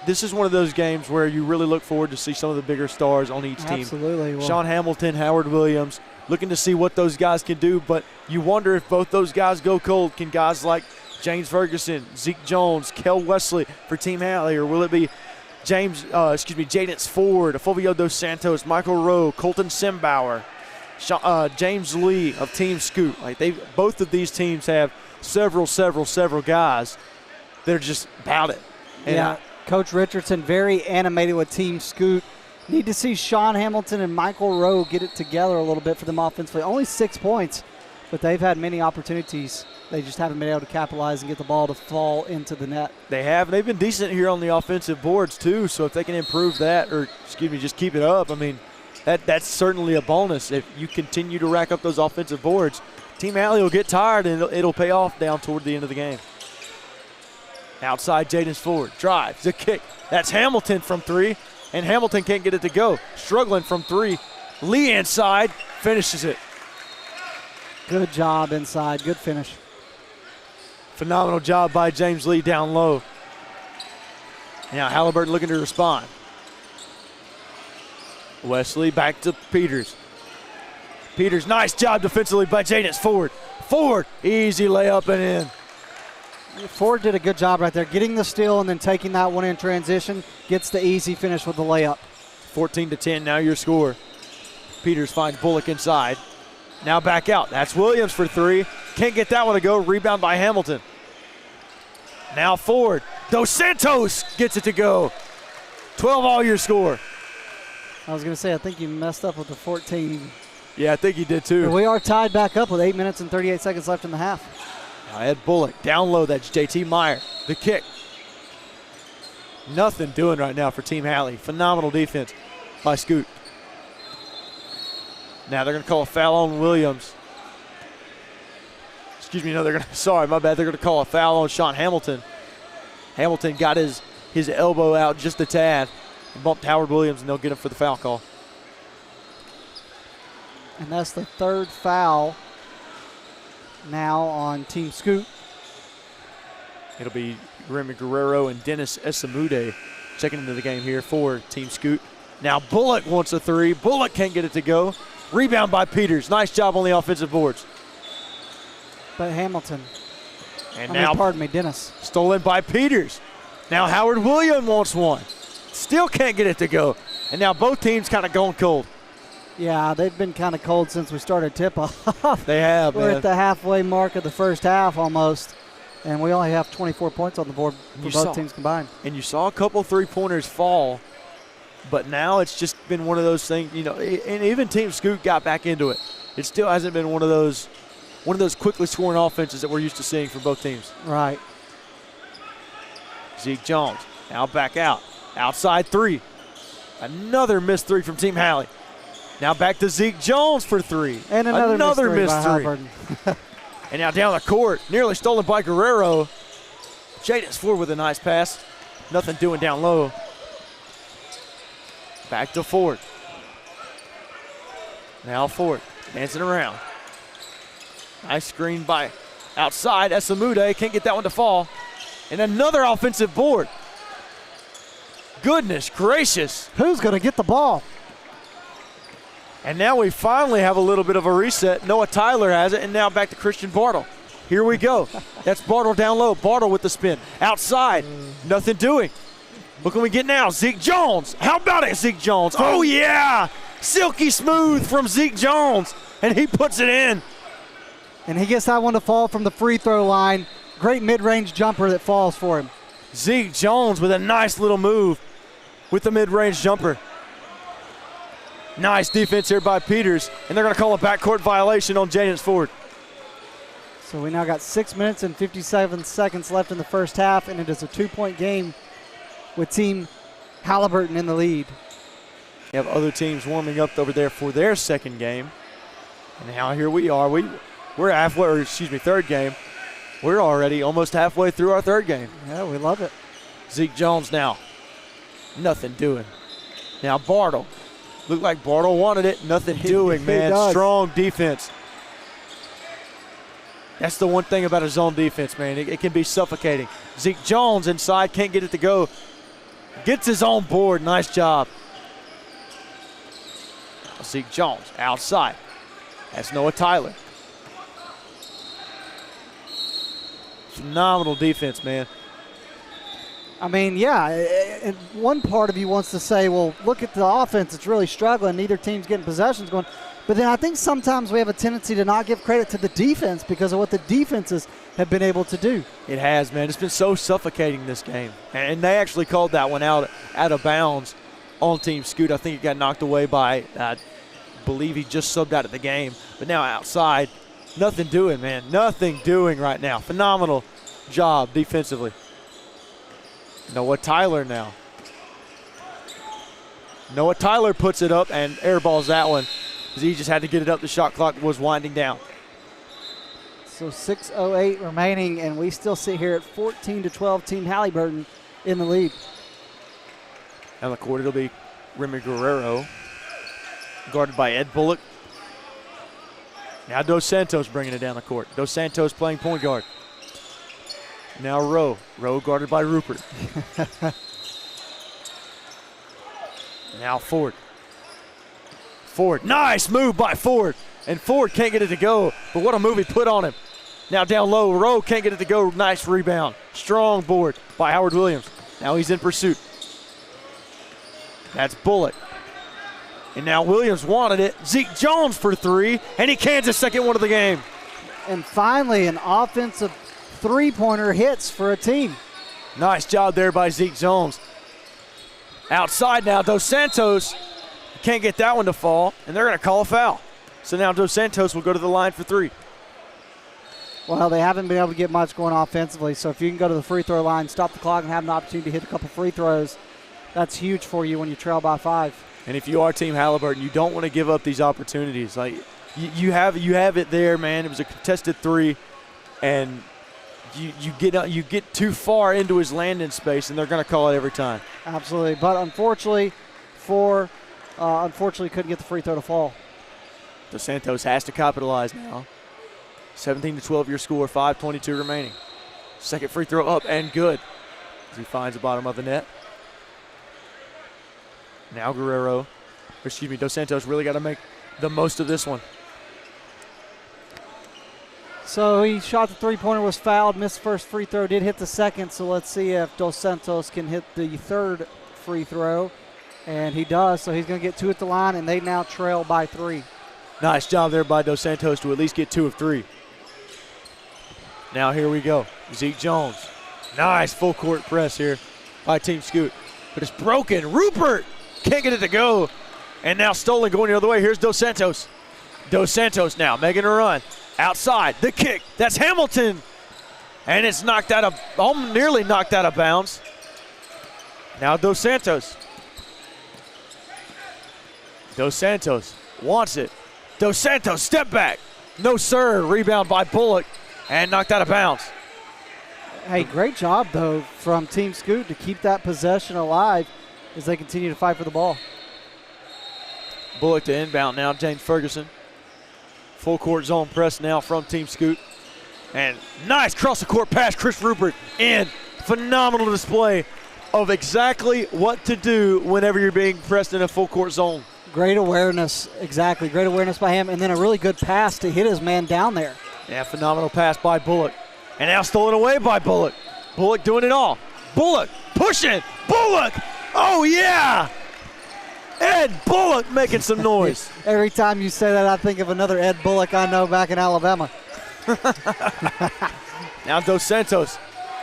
this is one of those games where you really look forward to see some of the bigger stars on each team. Absolutely. Well, Sean Hamilton, Howard Williams, looking to see what those guys can do, but you wonder if both those guys go cold. Can guys like James Ferguson, Zeke Jones, Kel Wesley for Team Halley, or will it be Jaden Ford, Fulvio Dos Santos, Michael Rowe, Colton Simbauer, James Lee of Team Scoot? Like both of these teams have several guys that are just about it. And yeah. Coach Richardson very animated with Team Scoot. Need to see Sean Hamilton and Michael Rowe get it together a little bit for them offensively. Only 6 points, but they've had many opportunities. They just haven't been able to capitalize and get the ball to fall into the net. They have. They've been decent here on the offensive boards too, so if they can improve that, or just keep it up, I mean, that's certainly a bonus. If you continue to rack up those offensive boards, Team Alley will get tired and it'll pay off down toward the end of the game. Outside, Jaden Ford drives, the kick. That's Hamilton from three, and Hamilton can't get it to go. Struggling from three. Lee inside, finishes it. Good job inside, good finish. Phenomenal job by James Lee down low. Now Halliburton looking to respond. Wesley back to Peters. Peters, nice job defensively by Jaden Ford. Ford, easy layup and in. Ford did a good job right there, getting the steal and then taking that one in transition, gets the easy finish with the layup. 14-10 now your score. Peters finds Bullock inside. Now back out. That's Williams for three. Can't get that one to go. Rebound by Hamilton. Now Ford. Dos Santos gets it to go. 12 all your score. I was going to say, I think you messed up with the 14. Yeah, I think he did too. But we are tied back up with 8 minutes and 38 seconds left in the half. Now Ed Bullock down low. That's JT Meyer. The kick. Nothing doing right now for Team Halley. Phenomenal defense by Scoot. Now they're going to call a foul on Williams. Excuse me, no, they're going to, sorry, my bad. They're going to call a foul on Sean Hamilton. Hamilton got his elbow out just a tad and bumped Howard Williams, and they'll get him for the foul call. And that's the third foul now on Team Scoot. It'll be Remy Guerrero and Dennis Esamude checking into the game here for Team Scoot. Now Bullock wants a three. Bullock can't get it to go. Rebound by Peters. Nice job on the offensive boards. But Hamilton. And Dennis. Stolen by Peters. Now Howard Williams wants one. Still can't get it to go. And now both teams kind of going cold. Yeah, they've been kind of cold since we started tip-off. They have, We're man. at the halfway mark of the first half almost, and we only have 24 points on the board for both teams combined. And you saw a couple three-pointers fall, but now it's just been one of those things, you know, and even Team Scoot got back into it. It still hasn't been one of those quickly scoring offenses that we're used to seeing from both teams. Right. Zeke Jones now back out. Outside three. Another missed three from Team Halley. Now back to Zeke Jones for three. And another missed three by three. Halliburton. And now down the court, nearly stolen by Guerrero. Jaden's Ford with a nice pass. Nothing doing down low. Back to Ford. Now Ford dancing around. Nice screen by outside. Esamude can't get that one to fall. And another offensive board. Goodness gracious. Who's going to get the ball? And now we finally have a little bit of a reset. Noah Tyler has it, and now back to Christian Bartle. Here we go. That's Bartle down low. Bartle with the spin. Outside. Nothing doing. What can we get now? Zeke Jones. How about it, Zeke Jones? Oh, yeah. Silky smooth from Zeke Jones. And he puts it in. And he gets that one to fall from the free throw line. Great mid-range jumper that falls for him. Zeke Jones with a nice little move with the mid-range jumper. Nice defense here by Peters. And they're going to call a backcourt violation on Jaden Ford. So we now got 6 minutes and 57 seconds left in the first half, and it is a 2-point game with Team Halliburton in the lead. You have other teams warming up over there for their second game. And now here we are. We're halfway, or excuse me, third game. We're already almost halfway through our third game. Yeah, we love it. Zeke Jones now. Nothing doing. Now Bartle. Looked like Bartle wanted it. Nothing doing, man. Strong defense. That's the one thing about a zone defense, man. It can be suffocating. Zeke Jones inside, can't get it to go. Gets his own board. Nice job. Zeke Jones outside. That's Noah Tyler. Phenomenal defense, man. I mean, yeah, and one part of you wants to say, well, look at the offense. It's really struggling. Neither team's getting possessions going. But then I think sometimes we have a tendency to not give credit to the defense because of what the defenses have been able to do. It has, man. It's been so suffocating this game. And they actually called that one out of bounds on Team Scoot. I think it got knocked away by, I believe he just subbed out of the game. But now outside, nothing doing, man. Nothing doing right now. Phenomenal job defensively. Noah Tyler now. Noah Tyler puts it up and airballs that one because he just had to get it up. The shot clock was winding down. So 6:08 remaining, and we still sit here at 14-12, Team Halliburton in the lead. On the court, it'll be Remy Guerrero, guarded by Ed Bullock. Now Dos Santos bringing it down the court. Dos Santos playing point guard. Now Rowe. Rowe guarded by Rupert. Now Ford. Ford. Nice move by Ford. And Ford can't get it to go. But what a move he put on him. Now down low. Rowe can't get it to go. Nice rebound. Strong board by Howard Williams. Now he's in pursuit. That's Bullock. And now Williams wanted it. Zeke Jones for three. And he cans his second one of the game. And finally, an offensive three-pointer hits for a team. Nice job there by Zeke Jones. Outside now, Dos Santos can't get that one to fall, and they're going to call a foul. So now Dos Santos will go to the line for three. Well, they haven't been able to get much going offensively, so if you can go to the free throw line, stop the clock, and have an opportunity to hit a couple free throws, that's huge for you when you trail by 5. And if you are Team Halliburton, you don't want to give up these opportunities. Like you have it there, man. It was a contested three, and you get too far into his landing space, and they're going to call it every time. Absolutely, but unfortunately couldn't get the free throw to fall. Dos Santos has to capitalize now. 17-12 your score, 5:22 remaining. Second free throw up and good as he finds the bottom of the net. Now Dos Santos really got to make the most of this one. So he shot the three-pointer, was fouled, missed first free throw, did hit the second, so let's see if Dos Santos can hit the third free throw, and he does, so he's going to get 2 at the line, and they now trail by 3. Nice job there by Dos Santos to at least get 2 of 3. Now here we go. Zeke Jones. Nice full court press here by Team Scoot. But it's broken. Rupert can't get it to go. And now stolen going the other way. Here's Dos Santos. Dos Santos now making a run. Outside. The kick. That's Hamilton. And it's knocked out of, nearly knocked out of bounds. Now Dos Santos. Dos Santos wants it. Dos Santos, step back. No, sir. Rebound by Bullock and knocked out of bounds. Hey, great job, though, from Team Scoot to keep that possession alive as they continue to fight for the ball. Bullock to inbound now, James Ferguson. Full court zone press now from Team Scoot. And nice cross the court pass, Chris Rupert in. Phenomenal display of exactly what to do whenever you're being pressed in a full court zone. Great awareness, exactly. Great awareness by him, and then a really good pass to hit his man down there. Yeah, phenomenal pass by Bullock. And now stolen away by Bullock. Bullock doing it all. Bullock pushing. Bullock. Oh, yeah. Ed Bullock making some noise. Every time you say that, I think of another Ed Bullock I know back in Alabama. Now Dos Santos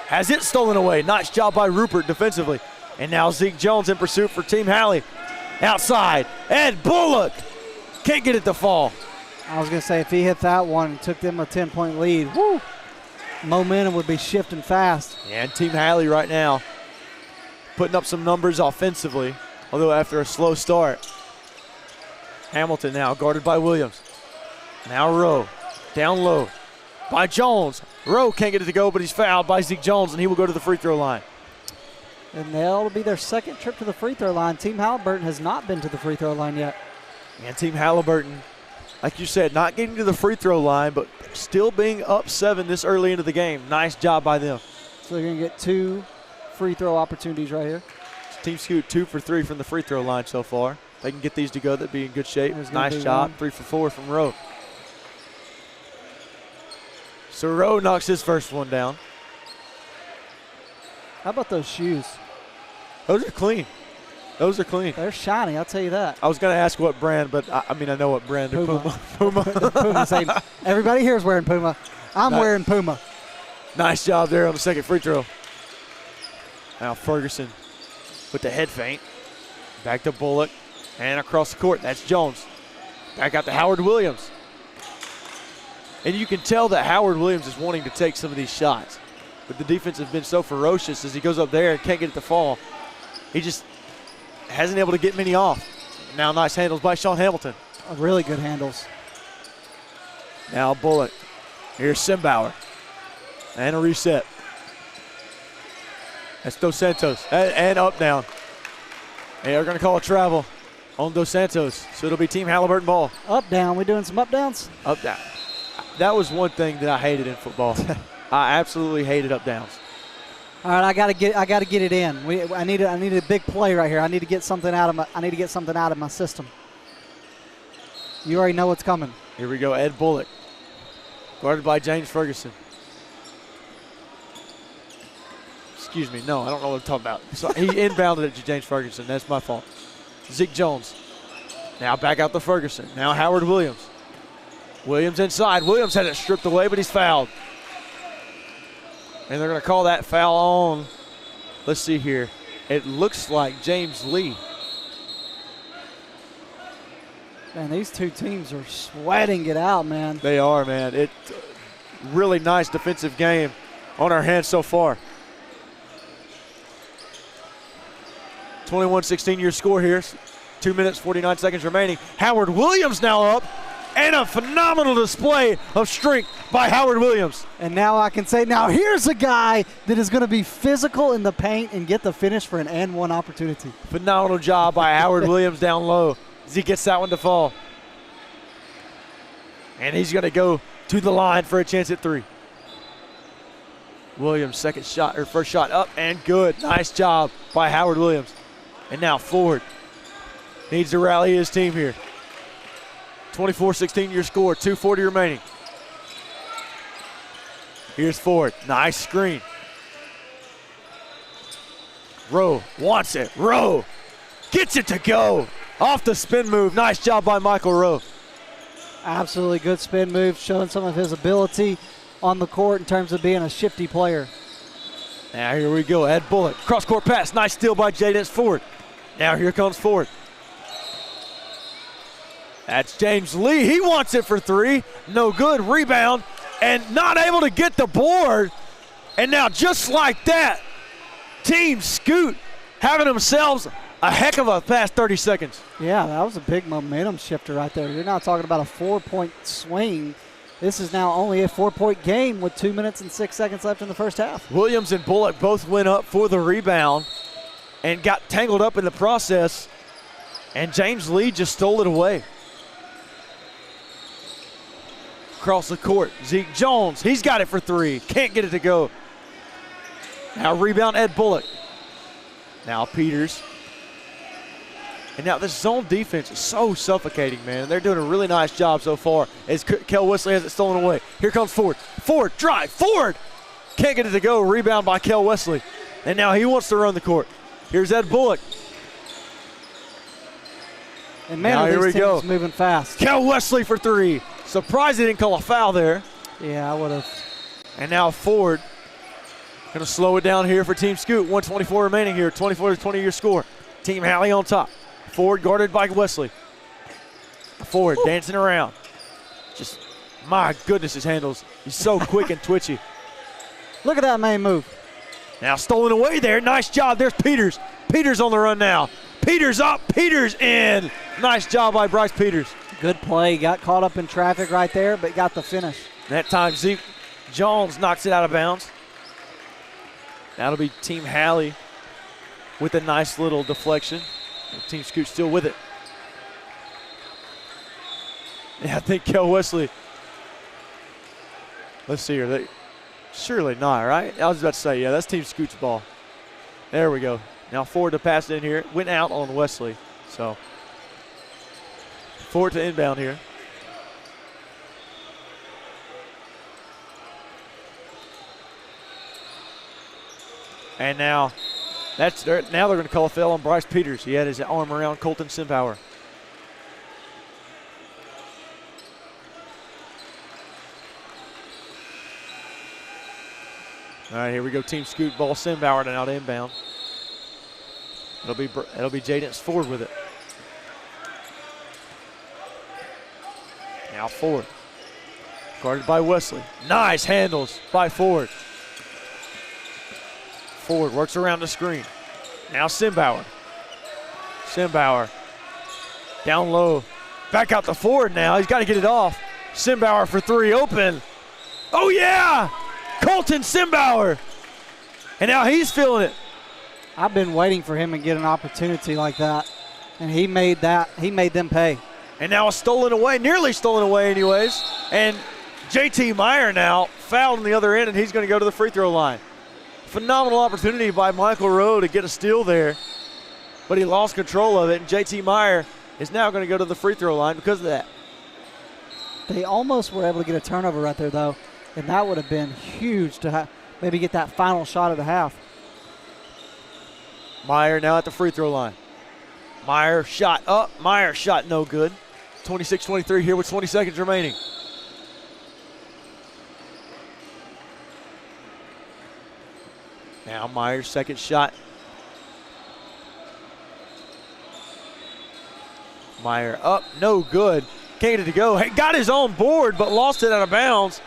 has it stolen away. Nice job by Rupert defensively. And now Zeke Jones in pursuit for Team Halley. Outside, Ed Bullock can't get it to fall. I was going to say, if he hit that one and took them a 10-point lead, woo, momentum would be shifting fast. And Team Halley right now putting up some numbers offensively, although after a slow start. Hamilton now guarded by Williams. Now Rowe, down low by Jones. Rowe can't get it to go, but he's fouled by Zeke Jones, and he will go to the free throw line. And that'll be their second trip to the free throw line. Team Halliburton has not been to the free throw line yet. And Team Halliburton, like you said, not getting to the free throw line, but still being up 7 this early into the game. Nice job by them. So they're going to get 2 free throw opportunities right here. Team Scoot 2 for 3 from the free throw line so far. They can get these to go, that'd be in good shape. Nice job. 3 for 4 from Rowe. So Rowe knocks his first one down. How about those shoes? Those are clean. Those are clean. They're shiny, I'll tell you that. I was going to ask what brand, but I mean, I know what brand. Puma. Puma. Puma. Same. Everybody here is wearing Puma. I'm wearing Puma. Nice job there on the second free throw. Now Ferguson with the head feint. Back to Bullock and across the court. That's Jones. Back out to Howard Williams. And you can tell that Howard Williams is wanting to take some of these shots. But the defense has been so ferocious as he goes up there and can't get it to fall. He just hasn't been able to get many off. Now nice handles by Sean Hamilton. Really good handles. Now Bullock. Here's Simbauer. And a reset. That's Dos Santos. And up down. And they're going to call a travel on Dos Santos. So it'll be Team Halliburton ball. Up down. We doing some up downs? Up down. That was one thing that I hated in football. I absolutely hated up downs. All right, I got to get it in. I need a big play right here. I need to get something out of my system. You already know what's coming. Here we go, Ed Bullock, guarded by James Ferguson. Excuse me, no, I don't know what I'm talking about. So he inbounded it to James Ferguson. That's my fault. Zeke Jones. Now back out to Ferguson. Now Howard Williams. Williams inside. Williams had it stripped away, but he's fouled. And they're going to call that foul on. Let's see here. It looks like James Lee. Man, these two teams are sweating it out, man. They are, man. It really nice defensive game on our hands so far. 21-16 your score here. 2 minutes, 49 seconds remaining. Howard Williams now up. And a phenomenal display of strength by Howard Williams. And now I can say, now here's a guy that is going to be physical in the paint and get the finish for an and one opportunity. Phenomenal job by Howard Williams down low as he gets that one to fall. And he's going to go to the line for a chance at 3. Williams, first shot up and good. Nice job by Howard Williams. And now Ford needs to rally his team here. 24-16 your score, 2:40 remaining. Here's Ford, nice screen. Rowe wants it, Rowe gets it to go. Off the spin move, nice job by Michael Rowe. Absolutely good spin move, showing some of his ability on the court in terms of being a shifty player. Now here we go, Ed Bullock, cross-court pass, nice steal by Jadance Ford. Now here comes Ford. That's James Lee. He wants it for 3. No good. Rebound. And not able to get the board. And now just like that, Team Scoot having themselves a heck of a past 30 seconds. Yeah, that was a big momentum shifter right there. You're now talking about a 4-point swing. This is now only a 4-point game with 2 minutes and 6 seconds left in the first half. Williams and Bullock both went up for the rebound and got tangled up in the process, and James Lee just stole it away. Across the court, Zeke Jones, he's got it for 3. Can't get it to go. Now rebound, Ed Bullock. Now Peters. And now this zone defense is so suffocating, man. They're doing a really nice job so far as Kel Wesley has it stolen away. Here comes Ford. Ford, drive, Ford! Can't get it to go. Rebound by Kel Wesley. And now he wants to run the court. Here's Ed Bullock. And man, now are here these we go. teams moving fast. Kel Wesley for 3. Surprised he didn't call a foul there. Yeah, I would have. And now Ford going to slow it down here for Team Scoot. 1:24 remaining here. 24-20 your score. Team Halley on top. Ford guarded by Wesley. Ford dancing around. Just, my goodness, his handles. He's so quick and twitchy. Look at that main move. Now stolen away there. Nice job. There's Peters. Peters on the run now. Peters up. Peters in. Nice job by Bryce Peters. Good play. Got caught up in traffic right there, but got the finish. That time Zeke Jones knocks it out of bounds. That'll be Team Halley with a nice little deflection. Team Scoot still with it. Yeah, I think Kel Wesley. Let's see here. Surely not, right? I was about to say, yeah, that's Team Scoot's ball. There we go. Now Ford to pass it in here. Went out on Wesley. So Ford to inbound here. And now now they're going to call a foul on Bryce Peters. He had his arm around Colton Simpower. All right, here we go. Team Scoot ball. Simpower now to inbound. It'll be Jaden Ford with it. Now Ford. Guarded by Wesley. Nice handles by Ford. Ford works around the screen. Now Simbauer. Simbauer down low. Back out to Ford now. He's got to get it off. Simbauer for 3 open. Oh, yeah! Colton Simbauer. And now he's feeling it. I've been waiting for him to get an opportunity like that, and he made them pay. And now it's stolen away, nearly stolen away anyways. And JT Meyer now fouled on the other end, and he's going to go to the free throw line. Phenomenal opportunity by Michael Rowe to get a steal there, but he lost control of it, and JT Meyer is now going to go to the free throw line because of that. They almost were able to get a turnover right there, though, and that would have been huge to maybe get that final shot of the half. Meyer now at the free throw line. Meyer shot up. Meyer shot no good. 26-23 here with 20 seconds remaining. Now Meyer's second shot. Meyer up, no good. Can't get it to go. Hey, got his own board, but lost it out of bounds.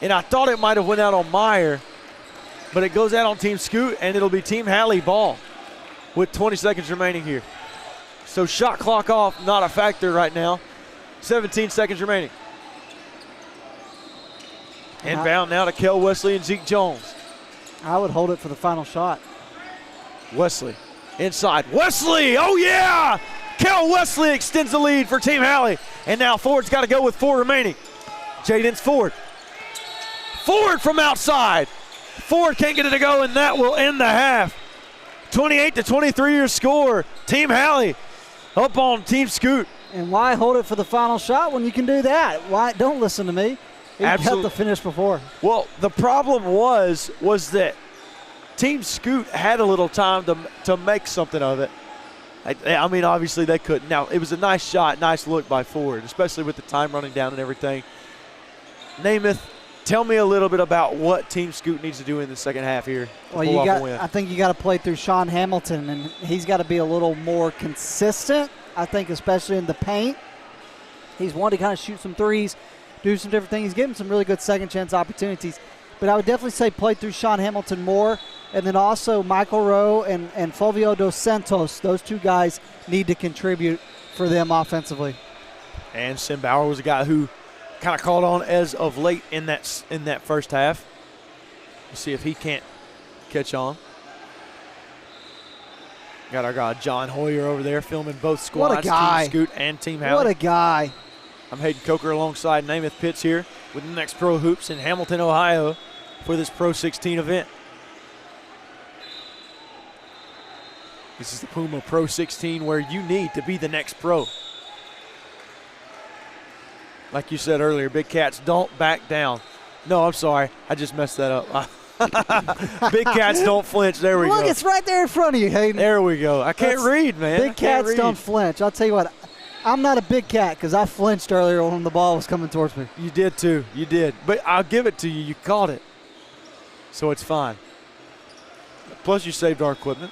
And I thought it might have went out on Meyer, but it goes out on Team Scoot, and it'll be Team Halley ball with 20 seconds remaining here. So shot clock off, not a factor right now. 17 seconds remaining. Inbound now to Kel Wesley and Zeke Jones. I would hold it for the final shot. Wesley inside. Wesley, oh yeah! Kel Wesley extends the lead for Team Halley. And now Ford's got to go with 4 remaining. Jaden's Ford. Ford from outside. Ford can't get it to go, and that will end the half. 28-23 your score. Team Halley up on Team Scoot. And why hold it for the final shot when you can do that? Why? Don't listen to me. He got the finish before. Well, the problem was that Team Scoot had a little time to make something of it. I mean, obviously they couldn't. Now, it was a nice shot, nice look by Ford, especially with the time running down and everything. Namath, tell me a little bit about what Team Scoot needs to do in the second half here. Well, I think you got to play through Sean Hamilton, and he's got to be a little more consistent, I think, especially in the paint. He's wanting to kind of shoot some threes, do some different things. He's getting some really good second chance opportunities. But I would definitely say play through Sean Hamilton more And then also Michael Rowe and Fulvio Dos Santos, those two guys need to contribute for them offensively. And Sim Bauer was a guy who kind of caught on as of late in that first half. We'll see if he can't catch on. Got our guy John Hoyer over there filming both squads, What a guy. Team Scoot and Team Halley. What a guy. I'm Hayden Coker alongside Namath Pitts here with the Next Pro Hoops in Hamilton, Ohio for this Pro 16 event. This is the Puma Pro 16 where you need to be the next pro. Like you said earlier, Big Cats don't back down. No, I'm sorry. I just messed that up. Big Cats don't flinch. There we go. Look, it's right there in front of you, Hayden. There we go. I can't read, man. Big Cats don't flinch. I'll tell you what, I'm not a big cat because I flinched earlier when the ball was coming towards me. You did too. You did. But I'll give it to you. You caught it. So it's fine. Plus, you saved our equipment.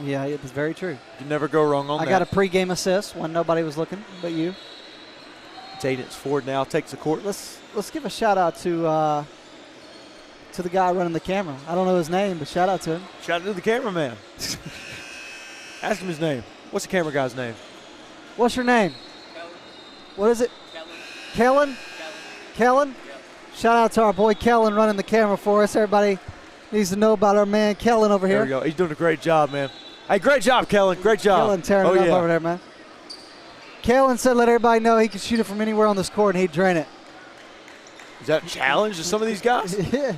Yeah, it's very true. You never go wrong on that. I got a pregame assist when nobody was looking but you. Jaden Ford now takes the court. Let's give a shout out to the guy running the camera. I don't know his name, but shout out to him. Shout out to the cameraman. Ask him his name. What's the camera guy's name? What's your name? Kellen. What is it? Kellen? Kellen? Yep. Shout out to our boy Kellen running the camera for us. Everybody needs to know about our man Kellen over There here. we go. He's doing a great job, man. Hey, great job, Kellen. Great job. Kellen tearing it up over there, man. Kellen said let everybody know he can shoot it from anywhere on this court and he'd drain it. Is that a challenge to some of these guys? Yeah.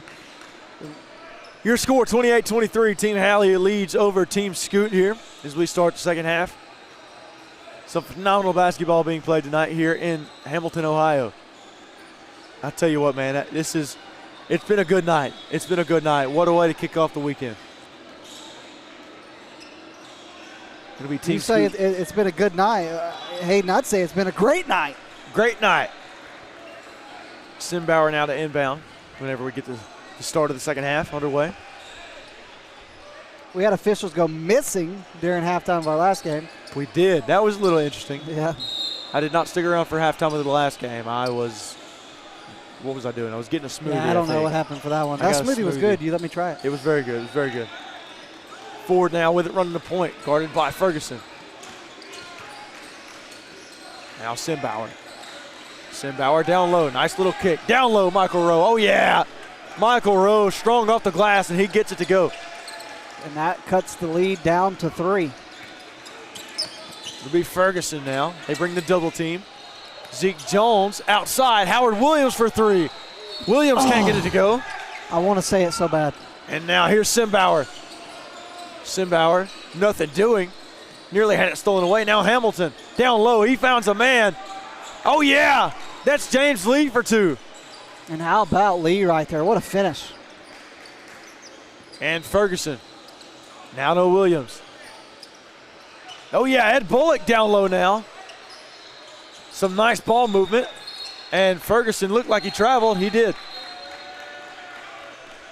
Your score, 28-23. Team Halley leads over Team Scoot here as we start the second half. Some phenomenal basketball being played tonight here in Hamilton, Ohio. I tell you what, man, it's been a good night. It's been a good night. What a way to kick off the weekend. It'll be Team You say Scoot. it's been a good night. Hayden, I'd say it's been a great night. Great night. Simbauer now to inbound whenever we get to the start of the second half underway. We had officials go missing during halftime of our last game. We did. That was a little interesting. Yeah. I did not stick around for halftime of the last game. What was I doing? I was getting a smoothie. Yeah, I don't know what happened for that one. I That got a smoothie was smoothie. good. You let me try it. It was very good. It was very good. Ford now with it running the point, guarded by Ferguson. Now Simbauer. Simbauer down low. Nice little kick. Down low, Michael Rowe. Oh, yeah. Michael Rowe strong off the glass, and he gets it to go. And that cuts the lead down to 3. It'll be Ferguson now. They bring the double team. Zeke Jones outside. Howard Williams for 3. Williams can't get it to go. I want to say it so bad. And now here's Simbauer. Simbauer, nothing doing. Nearly had it stolen away. Now Hamilton down low. He found a man. Oh, yeah. That's James Lee for 2. And how about Lee right there? What a finish. And Ferguson. Now to Williams. Oh, yeah. Ed Bullock down low now. Some nice ball movement. And Ferguson looked like he traveled. He did.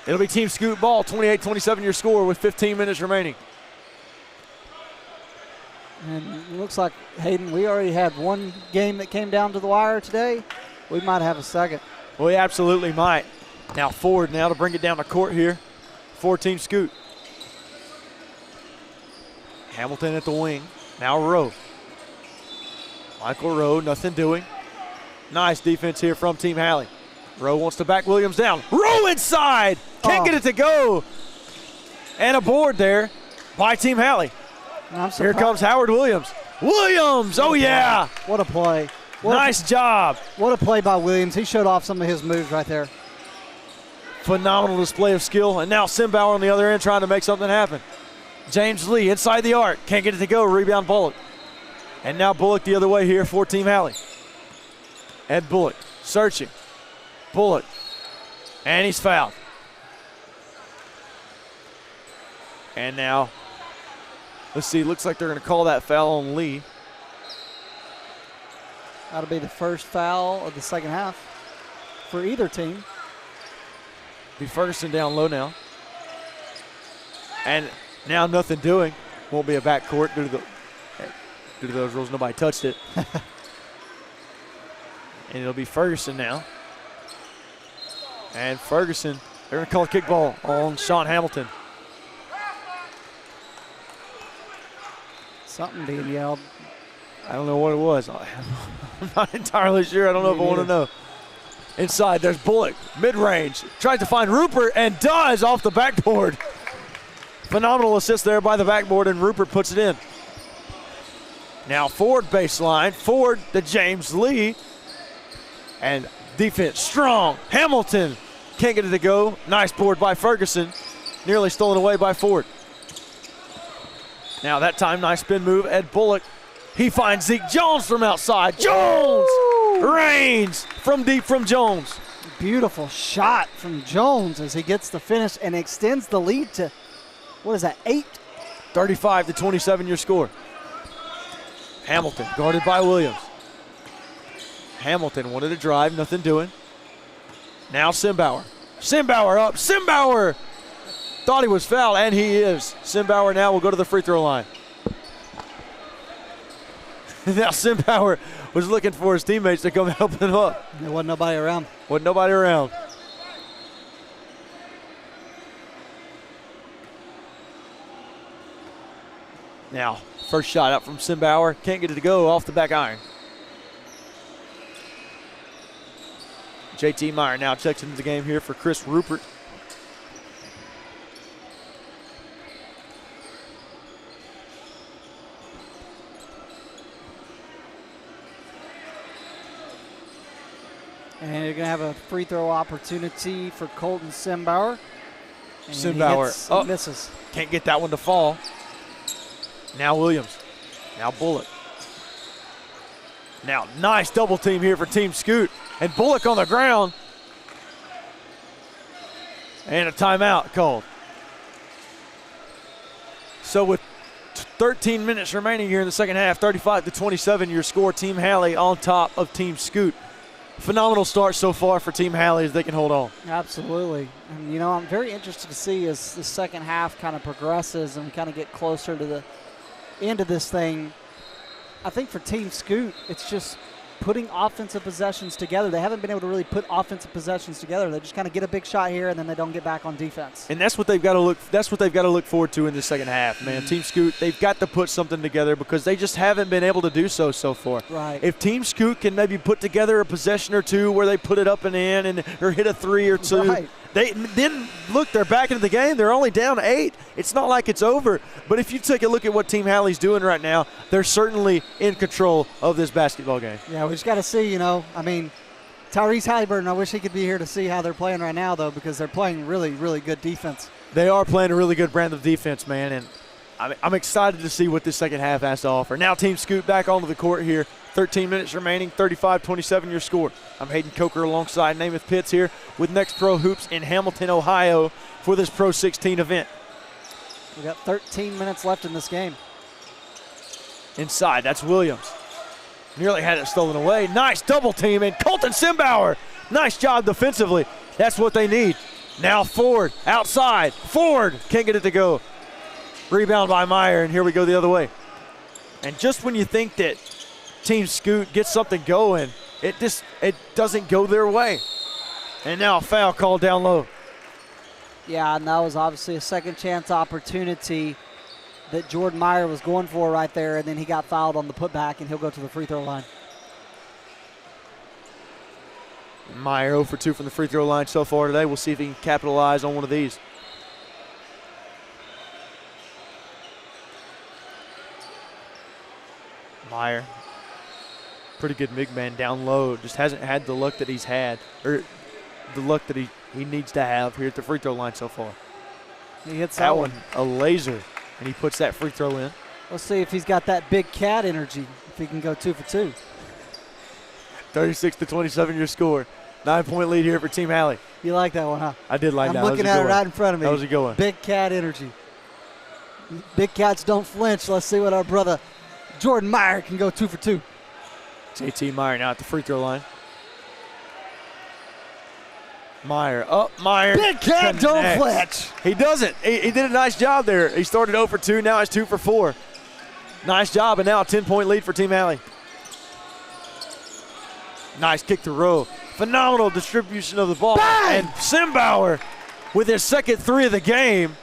It'll be Team Scoot ball, 28-27 your score with 15 minutes remaining. And it looks like, Hayden, we already had one game that came down to the wire today. We might have a second. We absolutely might. Now Ford now to bring it down the court here for Team Scoot. Hamilton at the wing. Now Rowe. Michael Rowe, nothing doing. Nice defense here from Team Halley. Rowe wants to back Williams down. Rowe inside. Can't get it to go. And a board there by Team Halley. Here comes Howard Williams. Williams, oh yeah. What a play. Nice job. What a play by Williams. He showed off some of his moves right there. Phenomenal display of skill. And now Simbauer on the other end trying to make something happen. James Lee inside the arc. Can't get it to go. Rebound Bullock. And now Bullock the other way here for Team Halley. Ed Bullock searching. Bullock. And he's fouled. And now, let's see, looks like they're going to call that foul on Lee. That'll be the first foul of the second half for either team. Be Ferguson down low now. And now nothing doing. Won't be a backcourt due to those rules. Nobody touched it. And it'll be Ferguson now. And Ferguson, they're going to call a kickball on Sean Hamilton. Something being yelled. I don't know what it was. I'm not entirely sure. I don't know if I want to know. Inside, there's Bullock, mid-range. Tries to find Rupert and does off the backboard. Phenomenal assist there by the backboard, and Rupert puts it in. Now Ford baseline. Ford to James Lee. And defense strong. Hamilton can't get it to go. Nice board by Ferguson. Nearly stolen away by Ford. Now that time, nice spin move. Ed Bullock. He finds Zeke Jones from outside. Jones reigns from deep from Jones. Beautiful shot from Jones as he gets the finish and extends the lead to, what is that, 8? 35-27 your score. Hamilton guarded by Williams. Hamilton wanted to drive, nothing doing. Now Simbauer. Simbauer up. Simbauer thought he was fouled, and he is. Simbauer now will go to the free throw line. Now Simbauer was looking for his teammates to come help him up. There wasn't nobody around. Wasn't nobody around. Now, first shot out from Simbauer. Can't get it to go off the back iron. JT Meyer now checks into the game here for Chris Rupert. And you're going to have a free throw opportunity for Colton Simbauer. And Simbauer he misses. Can't get that one to fall. Now Williams. Now Bullock. Now nice double team here for Team Scoot. And Bullock on the ground. And a timeout called. So with 13 minutes remaining here in the second half, 35-27 your score. Team Halley on top of Team Scoot. Phenomenal start so far for Team Halley as they can hold on. Absolutely. And, you know, I'm very interested to see as the second half kind of progresses and we kind of get closer to the end of this thing. I think for Team Scoot, it's just putting offensive possessions together. They haven't been able to really put offensive possessions together. They just kind of get a big shot here and then they don't get back on defense. And that's what they've got to look. That's what they've got to look forward to in the second half, man. Team Scoot, they've got to put something together because they just haven't been able to do so far. Right. If Team Scoot can maybe put together a possession or two where they put it up and in, and or hit a three or two. Right. Then look, they're back into the game. They're only down 8. It's not like it's over. But if you take a look at what Team Halley's doing right now, they're certainly in control of this basketball game. Yeah, we just got to see, you know, I mean, Tyrese Halliburton, I wish he could be here to see how they're playing right now, though, because they're playing really, really good defense. They are playing a really good brand of defense, man, and I'm excited to see what this second half has to offer. Now Team Scoot back onto the court here. 13 minutes remaining, 35-27 your score. I'm Hayden Coker alongside Namath Pitts here with Next Pro Hoops in Hamilton, Ohio for this Pro 16 event. We got 13 minutes left in this game. Inside, that's Williams. Nearly had it stolen away. Nice double team, and Colton Simbauer. Nice job defensively. That's what they need. Now Ford outside. Ford can't get it to go. Rebound by Meyer, and here we go the other way. And just when you think that Team Scoot gets something going, it doesn't go their way. And now a foul called down low. Yeah, and that was obviously a second chance opportunity that Jordan Meyer was going for right there, and then he got fouled on the putback, and he'll go to the free throw line. Meyer 0 for 2 from the free throw line so far today. We'll see if he can capitalize on one of these. Meyer, pretty good big man down low. Just hasn't had the luck that he's had, or the luck that he needs to have here at the free throw line so far. He hits that one. A laser, and he puts that free throw in. Let's see if he's got that big cat energy, if he can go 2 for 2. 36-27 your score. 9-point lead here for Team Halley. You like that one, huh? I did like that. I'm looking at it right in front of me. That was a good one. Big cat energy. Big cats don't flinch. Let's see what our brother Jordan Meyer can go 2 for 2. JT Meyer now at the free throw line. Meyer up. Meyer. Big cat don't flinch. He doesn't. He did a nice job there. He started 0 for 2. Now it's 2 for 4. Nice job, and now a 10-point lead for Team Halley. Nice kick to row. Phenomenal distribution of the ball. Bang! And Simbauer with his second 3 of the game.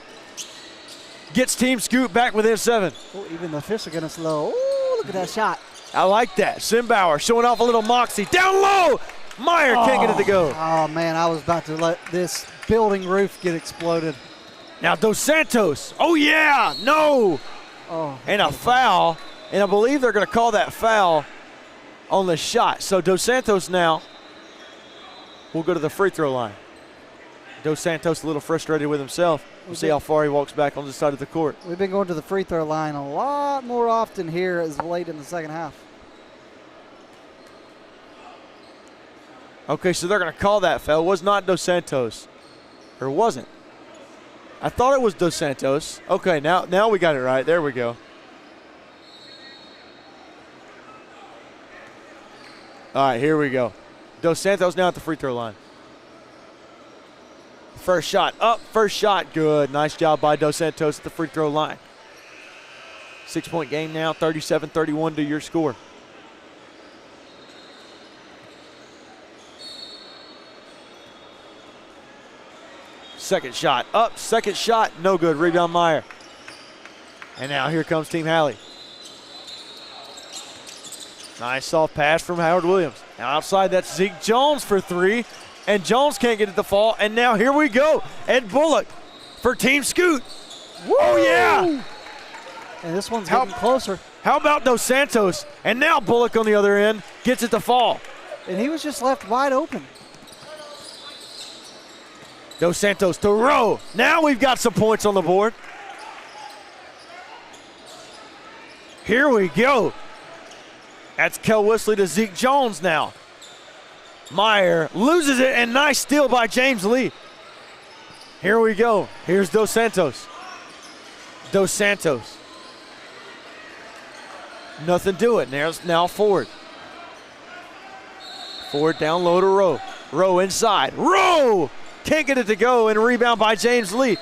gets Team Scoot back within 7. Oh, even the fish are getting slow. Oh, look at that shot. I like that. Simbauer showing off a little moxie. Down low. Meyer can't get it to go. Oh, man, I was about to let this building roof get exploded. Now Dos Santos. Oh, yeah. No. Oh. And a foul. And I believe they're going to call that foul on the shot. So Dos Santos now will go to the free throw line. Dos Santos a little frustrated with himself. We'll see how far he walks back on the side of the court. We've been going to the free throw line a lot more often here as late in the second half. Okay, so they're going to call that foul. It was not Dos Santos. Or it wasn't. I thought it was Dos Santos. Okay, now we got it right. There we go. All right, here we go. Dos Santos now at the free throw line. First shot up, first shot good. Nice job by Dos Santos at the free throw line. 6-point game now, 37-31 to your score. Second shot up, second shot, no good. Rebound Meyer. And now here comes Team Halley. Nice soft pass from Howard Williams. Now outside, that's Zeke Jones for 3. And Jones can't get it to fall. And now here we go. Ed Bullock for Team Scoot. Woo! Oh, yeah. And this one's getting closer. How about Dos Santos? And now Bullock on the other end gets it to fall. And he was just left wide open. Dos Santos to Rowe. Now we've got some points on the board. Here we go. That's Kel Whistler to Zeke Jones now. Meyer loses it, and nice steal by James Lee. Here we go. Here's Dos Santos. Dos Santos. Nothing doing. There's now Ford. Ford down low to Rowe. Rowe inside. Rowe! Can't get it to go, and rebound by James Lee.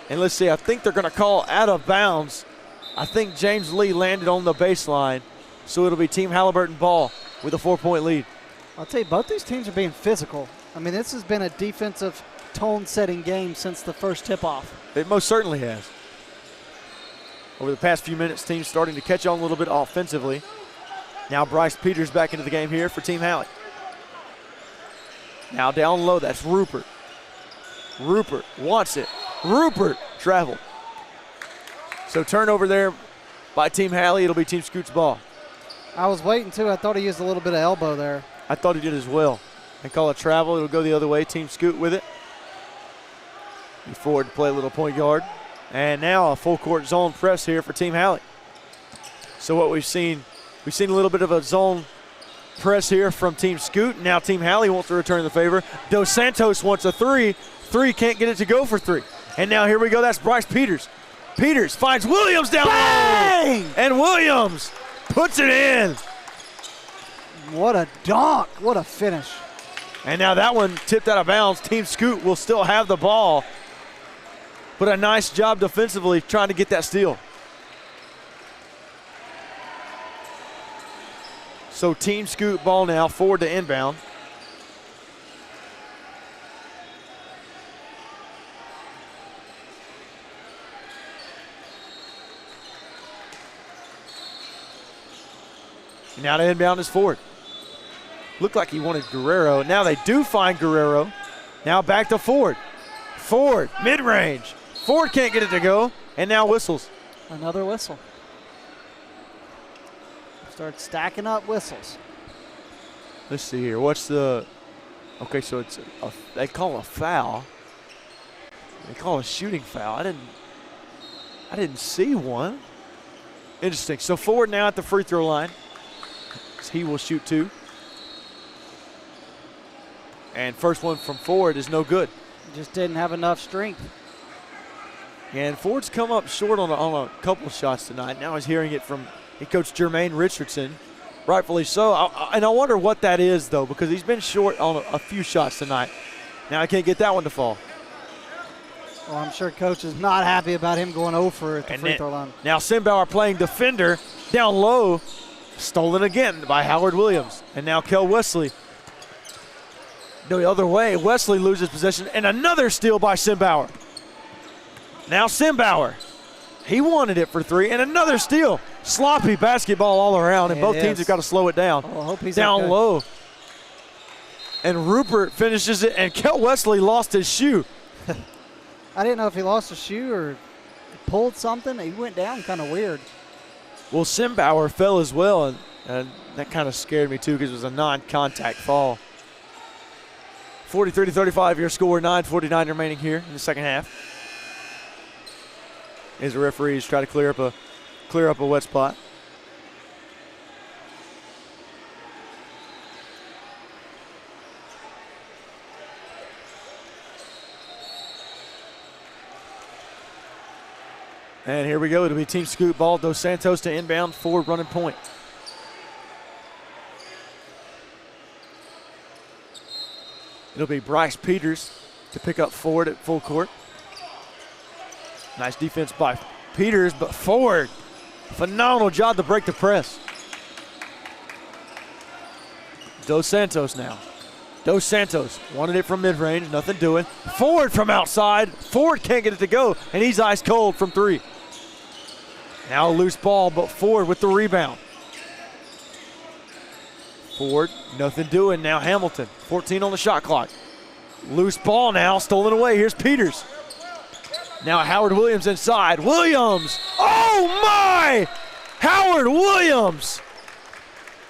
And let's see, I think they're going to call out of bounds. I think James Lee landed on the baseline, so it'll be Team Halliburton ball with a 4-point lead. I'll tell you, both these teams are being physical. I mean, this has been a defensive tone-setting game since the first tip-off. It most certainly has. Over the past few minutes, teams starting to catch on a little bit offensively. Now Bryce Peters back into the game here for Team Halley. Now down low, that's Rupert. Rupert wants it. Rupert traveled. So turnover there by Team Halley. It'll be Team Scoot's ball. I was waiting, too. I thought he used a little bit of elbow there. I thought he did as well. They call it travel. It'll go the other way. Team Scoot with it. Ford to play a little point guard. And now a full court zone press here for Team Halley. So what we've seen a little bit of a zone press here from Team Scoot. Now Team Halley wants to return the favor. Dos Santos wants a 3. 3 can't get it to go for 3. And now here we go. That's Bryce Peters. Peters finds Williams down low. And Williams puts it in. What a dunk. What a finish. And now that one tipped out of bounds. Team Scoot will still have the ball. But a nice job defensively trying to get that steal. So Team Scoot ball now, forward to inbound. Now to inbound is Ford. Looked like he wanted Guerrero. Now they do find Guerrero. Now back to Ford. Ford, mid-range. Ford can't get it to go, and now whistles. Another whistle. Start stacking up whistles. Let's see here. What's the? Okay, so it's they call a foul. They call a shooting foul. I didn't see one. Interesting. So Ford now at the free throw line. He will shoot 2. And first one from Ford is no good. Just didn't have enough strength. And Ford's come up short on a couple shots tonight. Now he's hearing it from head coach Jermaine Richardson, rightfully so. And I wonder what that is, though, because he's been short on a few shots tonight. Now I can't get that one to fall. Well, I'm sure coach is not happy about him going over at the free throw line. Now Simbauer playing defender down low. Stolen again by Howard Williams. And now Kel Wesley. The other way, Wesley loses possession. And another steal by Simbauer. Now Simbauer. He wanted it for three, and another steal. Sloppy basketball all around, and both teams have got to slow it down. Oh, I hope he's down okay. low. And Rupert finishes it, and Kel Wesley lost his shoe. I didn't know if he lost a shoe or pulled something. He went down kind of weird. Well, Simbauer fell as well, and that kind of scared me too because it was a non-contact fall. 43-35 your score, 9:49 remaining here in the second half. As the referees try to clear up a wet spot. And here we go. It'll be Team Scoot ball. Dos Santos to inbound, forward running point. It'll be Bryce Peters to pick up forward at full court. Nice defense by Peters, but forward. Phenomenal job to break the press. Dos Santos now. Dos Santos wanted it from mid-range, nothing doing. Forward from outside. Forward can't get it to go, and he's ice cold from three. Now a loose ball, but Ford with the rebound. Ford, nothing doing. Now Hamilton, 14 on the shot clock. Loose ball now, stolen away. Here's Peters. Now Howard Williams inside. Williams, oh my! Howard Williams,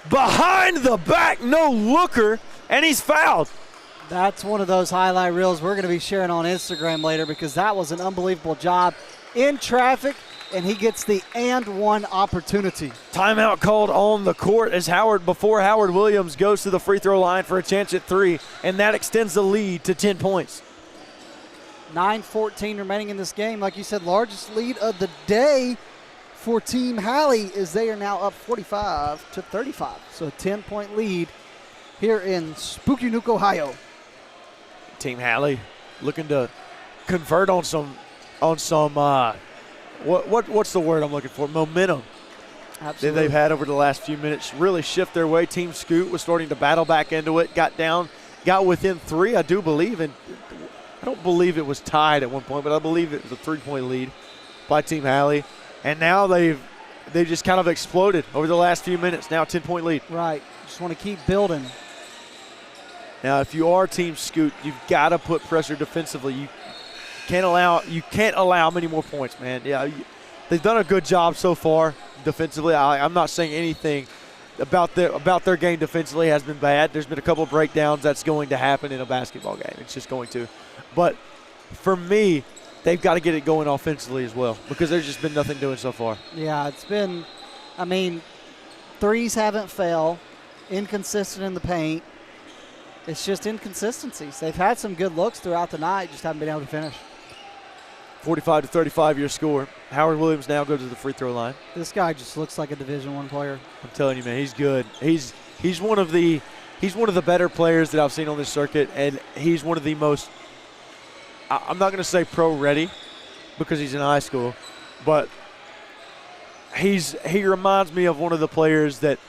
behind the back, no looker, and he's fouled. That's one of those highlight reels we're going to be sharing on Instagram later because that was an unbelievable job in traffic, and he gets the and one opportunity. Timeout called on the court as before Howard Williams goes to the free throw line for a chance at three, and that extends the lead to 10 points. 9:14 remaining in this game. Like you said, largest lead of the day for Team Halley as they are now up 45-35. So a 10-point lead here in Spooky Nook, Ohio. Team Halley looking to convert on some what's the word I'm looking for? Momentum. Absolutely. That they've had over the last few minutes. Really shift their way. Team Scoot was starting to battle back into it. Got within three, I do believe, and I don't believe it was tied at one point, but I believe it was a 3-point lead by Team Halley. And now they've just kind of exploded over the last few minutes. Now a 10-point lead. Right. Just want to keep building. Now, if you are Team Scoot, you've got to put pressure defensively. You can't allow many more points, man. Yeah, they've done a good job so far defensively. I'm not saying anything about their game defensively has been bad. There's been a couple of breakdowns. That's going to happen in a basketball game. It's just going to. But for me, they've got to get it going offensively as well because there's just been nothing doing so far. Yeah, it's been, threes haven't fell, inconsistent in the paint. It's just inconsistencies. They've had some good looks throughout the night, just haven't been able to finish. 45-35 your score. Howard Williams now goes to the free throw line. This guy just looks like a Division I player. I'm telling you, man, he's good. He's one of the better players that I've seen on this circuit, and he's one of the most. I'm not going to say pro ready because he's in high school, but he reminds me of one of the players that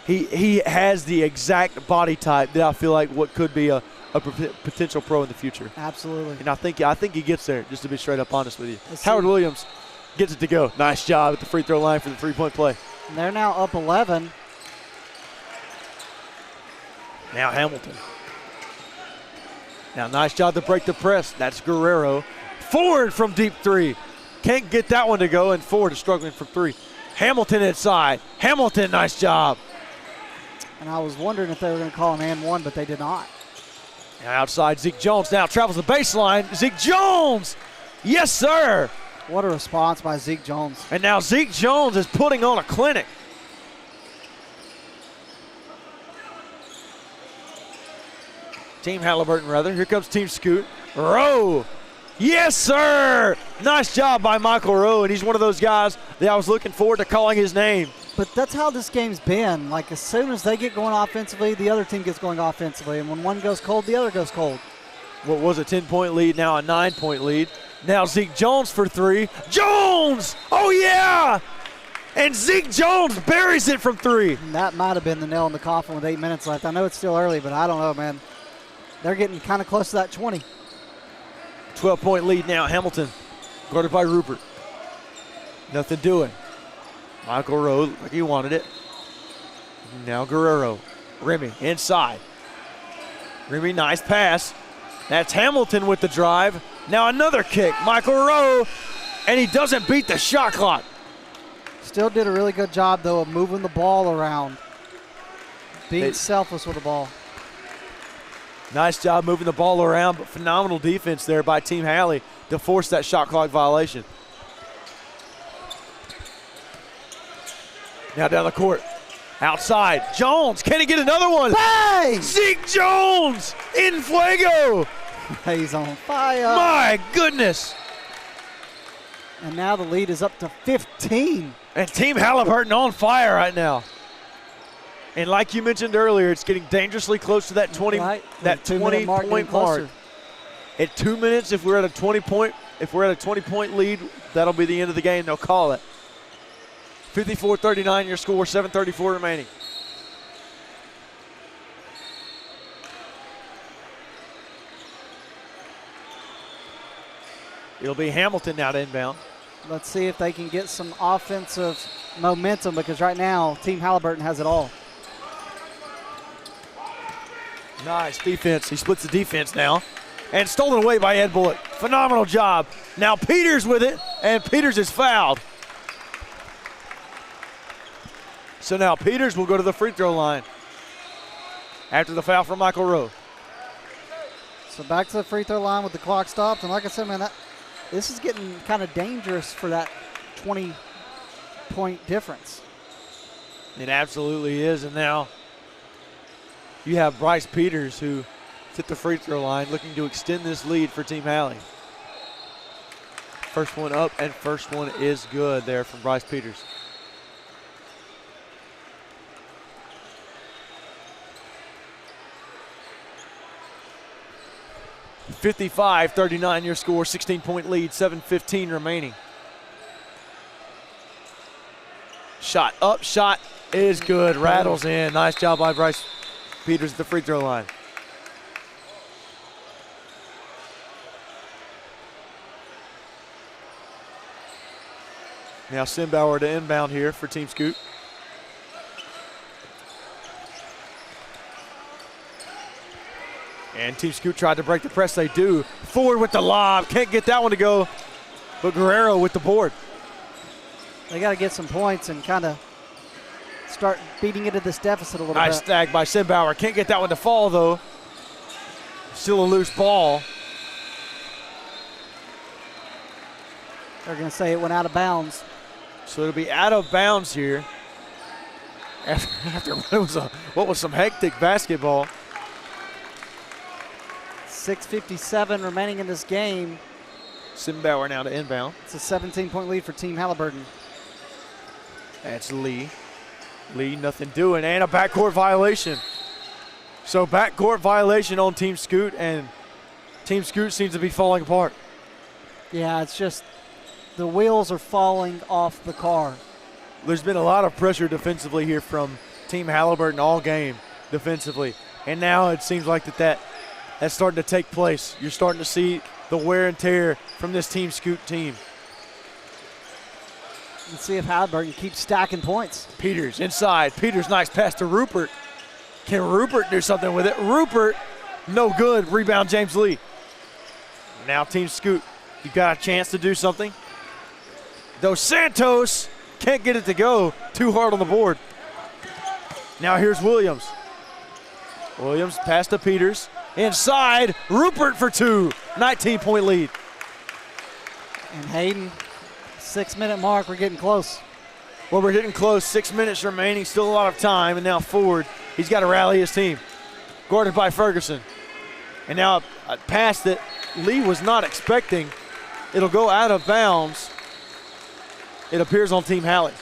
he has the exact body type that I feel like what could be a potential pro in the future. Absolutely. And I think he gets there, just to be straight up honest with you. Howard Williams gets it to go. Nice job at the free throw line for the three-point play. And they're now up 11. Now Hamilton. Now nice job to break the press. That's Guerrero. Ford from deep three. Can't get that one to go, and Ford is struggling from three. Hamilton inside. Hamilton, nice job. And I was wondering if they were going to call an and one, but they did not. Now outside, Zeke Jones now travels the baseline. Zeke Jones! Yes, sir! What a response by Zeke Jones. And now Zeke Jones is putting on a clinic. Team Halliburton, rather. Here comes Team Scoot. Rowe. Yes, sir. Nice job by Michael Rowe, and he's one of those guys that I was looking forward to calling his name. But that's how this game's been. Like, as soon as they get going offensively, the other team gets going offensively. And when one goes cold, the other goes cold. What was a 10-point lead, now a 9-point lead. Now Zeke Jones for three. Jones! Oh, yeah! And Zeke Jones buries it from three. And that might have been the nail in the coffin with 8 minutes left. I know it's still early, but I don't know, man. They're getting kind of close to that 20. 12-point lead now, Hamilton. Guarded by Rupert. Nothing doing. Michael Rowe, looked like he wanted it. Now Guerrero. Remy inside. Remy, nice pass. That's Hamilton with the drive. Now another kick. Michael Rowe, and he doesn't beat the shot clock. Still did a really good job, though, of moving the ball around. Being selfless with the ball. Nice job moving the ball around, but phenomenal defense there by Team Halley to force that shot clock violation. Now down the court. Outside. Jones. Can he get another one? Bang! Zeke Jones in fuego. He's on fire. My goodness. And now the lead is up to 15. And Team Halliburton on fire right now. And like you mentioned earlier, it's getting dangerously close to that 20 Right. that 20 mark point mark. At 2 minutes, if we're at a 20 point lead, that'll be the end of the game. They'll call it. 54-39 your score, 7:34 remaining. It'll be Hamilton now to inbound. Let's see if they can get some offensive momentum, because right now Team Halliburton has it all. Nice defense. He splits the defense now. And stolen away by Ed Bullock. Phenomenal job. Now Peters with it, and Peters is fouled. So now Peters will go to the free throw line after the foul from Michael Rowe. So back to the free throw line with the clock stopped. And like I said, man, this is getting kind of dangerous for that 20-point difference. It absolutely is. And now you have Bryce Peters, who hit the free throw line, looking to extend this lead for Team Halley. First one up, and first one is good there from Bryce Peters. (55-39) your score, 16-point lead, 7:15 remaining. Shot up, shot is good, rattles in. Nice job by Bryce Peters at the free throw line. Now Simbauer to inbound here for Team Scoot. And Team Scoot tried to break the press. They do. Forward with the lob. Can't get that one to go. But Guerrero with the board. They got to get some points and kind of start beating into this deficit a little Nice bit. snag by Simbauer. Can't get that one to fall, though. Still a loose ball. They're going to say it went out of bounds. So it'll be out of bounds here. After what was some hectic basketball. 6:57 remaining in this game. Simbauer now to inbound. It's a 17-point lead for Team Halliburton. That's Lee. Lee, nothing doing, and a backcourt violation. So backcourt violation on Team Scoot, and Team Scoot seems to be falling apart. Yeah, it's just the wheels are falling off the car. There's been a lot of pressure defensively here from Team Halliburton all game defensively, and now it seems like that's starting to take place. You're starting to see the wear and tear from this Team Scoot team. Let's see if Halliburton keeps stacking points. Peters inside. Peters, nice pass to Rupert. Can Rupert do something with it? Rupert, no good. Rebound, James Lee. Now Team Scoot, you got a chance to do something. Dos Santos can't get it to go. Too hard on the board. Now here's Williams. Williams pass to Peters. Inside, Rupert for two. 19-point lead. And Hayden, 6-minute mark, we're getting close. Well, we're getting close. 6 minutes remaining, still a lot of time. And now forward, he's got to rally his team. Guarded by Ferguson. And now a pass that Lee was not expecting. It'll go out of bounds. It appears on Team Halley.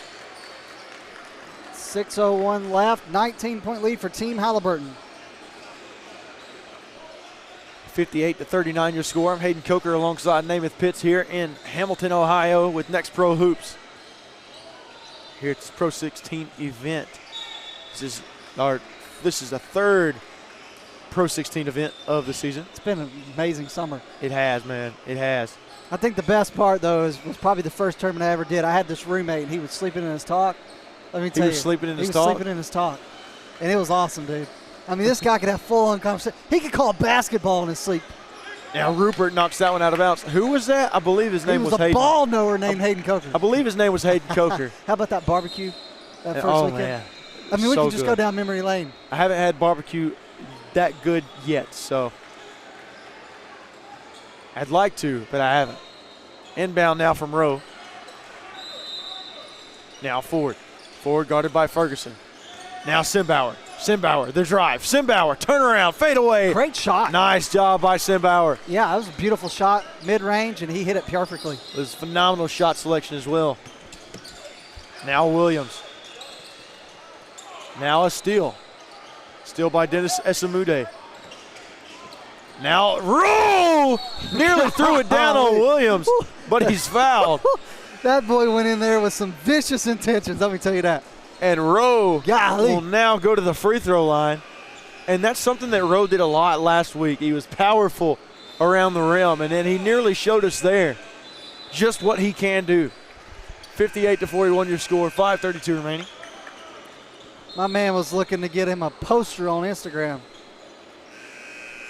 6:01 left, 19-point lead for Team Halliburton. 58-39 your score. I'm Hayden Coker alongside Namath Pitts here in Hamilton, Ohio with Next Pro Hoops. Here at this Pro 16 event. This is the third Pro 16 event of the season. It's been an amazing summer. It has, man. It has. I think the best part, though, was probably the first tournament I ever did. I had this roommate, and he was sleeping in his talk. Let me tell you. He was sleeping in his talk? He was sleeping in his talk. And it was awesome, dude. I mean, this guy could have full-on conversation. He could call basketball in his sleep. Now, Rupert knocks that one out of bounds. Who was that? I believe his name was Hayden. He was a ball knower named Hayden Coker. I believe his name was Hayden Coker. How about that barbecue that first weekend? Man. I mean, we So can just good. go down memory lane. I haven't had barbecue that good yet, so I'd like to, but I haven't. Inbound now from Rowe. Now Ford. Ford guarded by Ferguson. Now Simbauer. Simbauer, the drive. Simbauer, turnaround, fade away. Great shot. Nice job by Simbauer. Yeah, that was a beautiful shot, mid-range, and he hit it perfectly. It was phenomenal shot selection as well. Now Williams. Now a steal. Steal by Dennis Esamude. Now Rowe nearly threw it down on Williams, but he's fouled. That boy went in there with some vicious intentions, let me tell you that. And Rowe Golly. will now go to the free throw line. And that's something that Rowe did a lot last week. He was powerful around the rim, and then he nearly showed us there just what he can do. 58-41 your score, 5:32 remaining. My man was looking to get him a poster on Instagram.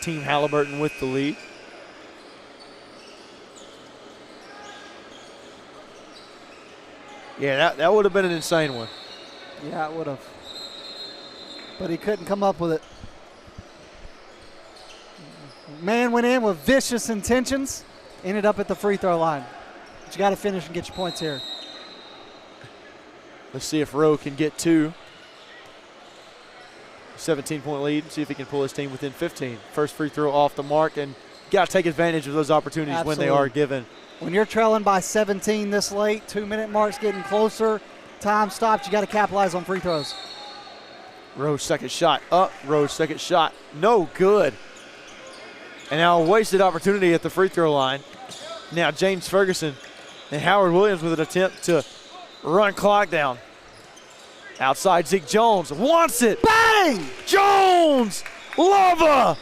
Team Halliburton with the lead. Yeah, that would have been an insane one. Yeah, it would have. But he couldn't come up with it. Man went in with vicious intentions, ended up at the free throw line. But you got to finish and get your points here. Let's see if Rowe can get two. 17-point lead. See if he can pull his team within 15. First free throw off the mark, and got to take advantage of those opportunities Absolutely. when they are given. When you're trailing by 17 this late, 2-minute mark's getting closer, time stops, you got to capitalize on free throws. Rowe's second shot up. Rowe's second shot. No good. And now a wasted opportunity at the free throw line. Now James Ferguson and Howard Williams with an attempt to run clock down. Outside Zeke Jones wants it. Bang! Jones! Lava!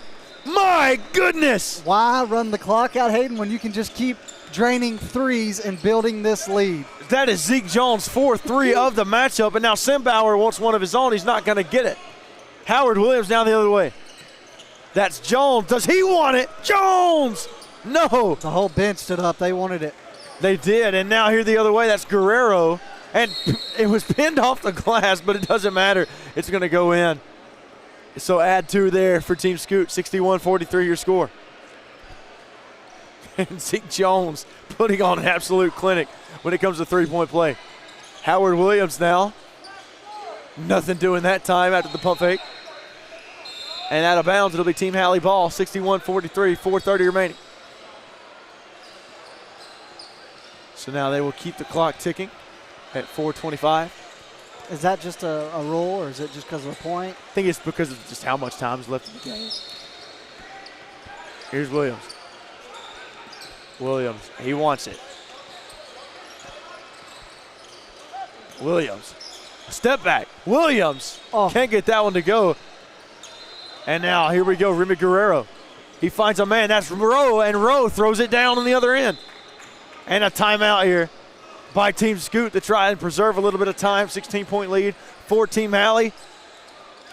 My goodness! Why run the clock out, Hayden, when you can just keep draining threes and building this lead? That is Zeke Jones' 4-3 of the matchup, and now Simbauer wants one of his own. He's not going to get it. Howard Williams down the other way. That's Jones. Does he want it? Jones! No. The whole bench stood up. They wanted it. They did, and now here the other way. That's Guerrero, and it was pinned off the glass, but it doesn't matter. It's going to go in. So add two there for Team Scoot. 61-43 your score. And Zeke Jones putting on an absolute clinic when it comes to three-point play. Howard Williams now. Nothing doing that time after the pump fake. And out of bounds, it'll be Team Halley ball. 61-43, 4:30 remaining. So now they will keep the clock ticking at 4:25. Is that just a rule, or is it just because of a point? I think it's because of just how much time is left in the game. Here's Williams. Williams, he wants it. Williams, step back. Williams can't get that one to go. And now here we go, Remy Guerrero. He finds a man, that's Rowe, and Rowe throws it down on the other end. And a timeout here by Team Scoot to try and preserve a little bit of time. 16-point lead for Team Halley.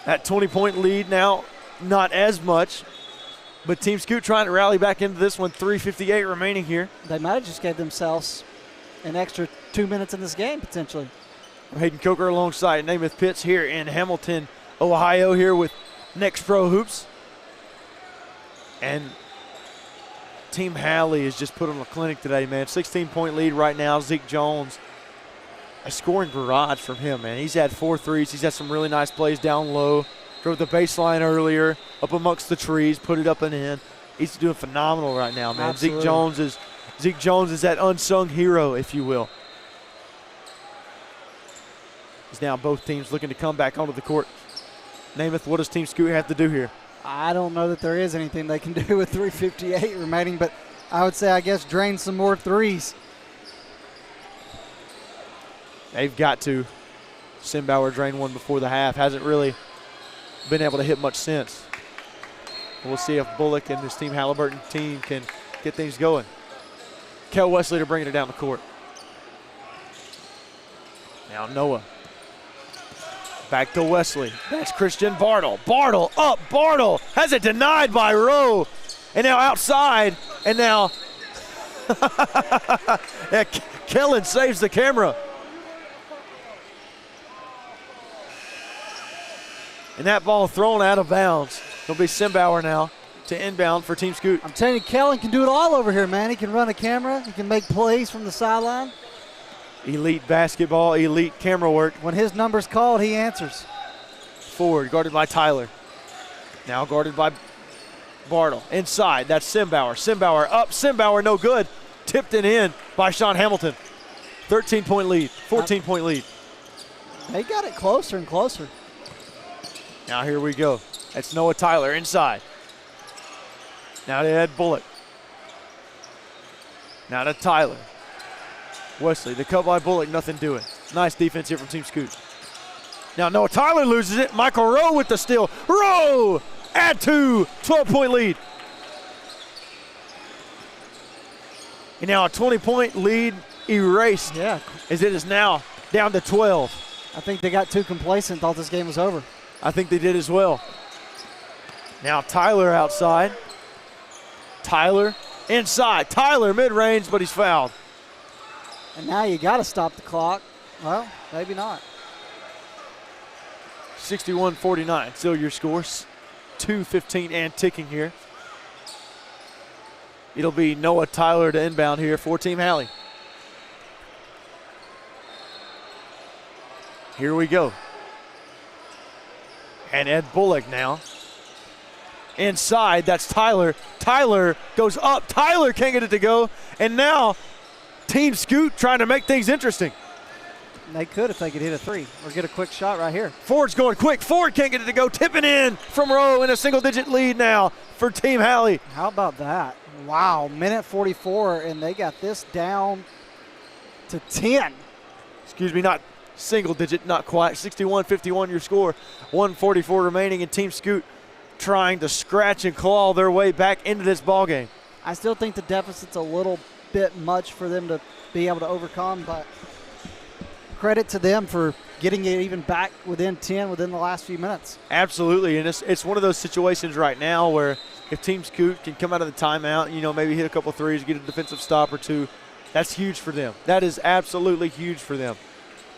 That 20-point lead now, not as much. But Team Scoot trying to rally back into this one. 3:58 remaining here. They might have just gave themselves an extra 2 minutes in this game, potentially. Hayden Coker alongside Namath Pitts here in Hamilton, Ohio, here with Next Pro Hoops. And Team Halley has just put on a clinic today, man. 16-point lead right now. Zeke Jones, a scoring barrage from him, man. He's had 4 threes. He's had some really nice plays down low. Drove the baseline earlier, up amongst the trees, put it up and in. He's doing phenomenal right now, man. Absolutely. Zeke Jones is that unsung hero, if you will. He's now both teams looking to come back onto the court. Namath, what does Team Scoot have to do here? I don't know that there is anything they can do with 3:58 remaining, but I would say, I guess, drain some more threes. They've got to. Simbauer drained one before the half. Hasn't really been able to hit much since. We'll see if Bullock and this Team Halliburton team can get things going. Kel Wesley to bringing it down the court. Now Noah. Back to Wesley. That's Christian Bartle. Bartle up. Bartle has it denied by Rowe. And now outside. And now yeah, Kellen saves the camera. And that ball thrown out of bounds. It'll be Simbauer now to inbound for Team Scoot. I'm telling you, Kellen can do it all over here, man. He can run a camera. He can make plays from the sideline. Elite basketball, elite camera work. When his number's called, he answers. Forward, guarded by Tyler. Now guarded by Bartle. Inside, that's Simbauer. Simbauer up, Simbauer no good. Tipped it in by Sean Hamilton. 13-point lead, 14-point lead. They got it closer and closer. Now here we go. That's Noah Tyler inside. Now to Ed Bullock. Now to Tyler. Wesley, the cut by Bullock, nothing doing. Nice defense here from Team Scoot. Now Noah Tyler loses it. Michael Rowe with the steal. Rowe! Add 2, 12-point lead. And now a 20-point lead erased. Yeah. As it is now down to 12. I think they got too complacent, thought this game was over. I think they did as well. Now Tyler outside. Tyler inside. Tyler mid-range, but he's fouled. And now you got to stop the clock. Well, maybe not. 61-49, still your scores. 2:15 and ticking here. It'll be Noah Tyler to inbound here for Team Halley. Here we go. And Ed Bullock now. Inside, that's Tyler. Tyler goes up. Tyler can't get it to go. And now Team Scoot trying to make things interesting. They could if they could hit a three or get a quick shot right here. Ford's going quick. Ford can't get it to go. Tipping in from Rowe in a single-digit lead now for Team Halley. How about that? Wow, minute 44, and they got this down to 10. Excuse me, not single-digit, not quite. 61-51 your score. 1:44 remaining, and Team Scoot trying to scratch and claw their way back into this ballgame. I still think the deficit's a little bit much for them to be able to overcome, but credit to them for getting it even back within 10 within the last few minutes. Absolutely, and it's one of those situations right now where if Team Scoot can come out of the timeout, you know, maybe hit a couple threes, get a defensive stop or two, that's huge for them. That is absolutely huge for them.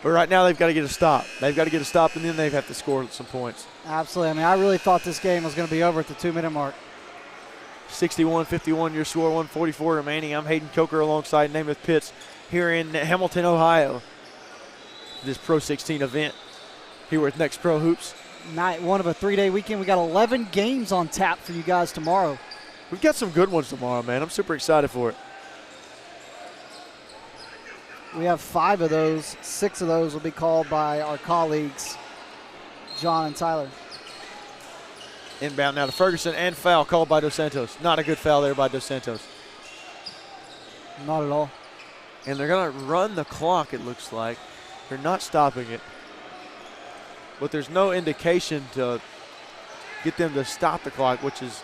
But right now they've got to get a stop. They've got to get a stop, and then they have to score some points. Absolutely. I mean, I really thought this game was going to be over at the 2-minute mark. 61-51 your score, 1:44 remaining. I'm Hayden Coker alongside Namath Pitts here in Hamilton, Ohio. This Pro 16 event here with Next Pro Hoops. Night one of a 3-day weekend. We got 11 games on tap for you guys tomorrow. We've got some good ones tomorrow, man. I'm super excited for it. We have 5 of those. 6 of those will be called by our colleagues, John and Tyler. Inbound now to Ferguson, and foul called by Dos Santos. Not a good foul there by Dos Santos. Not at all. And they're going to run the clock, it looks like. They're not stopping it. But there's no indication to get them to stop the clock, which is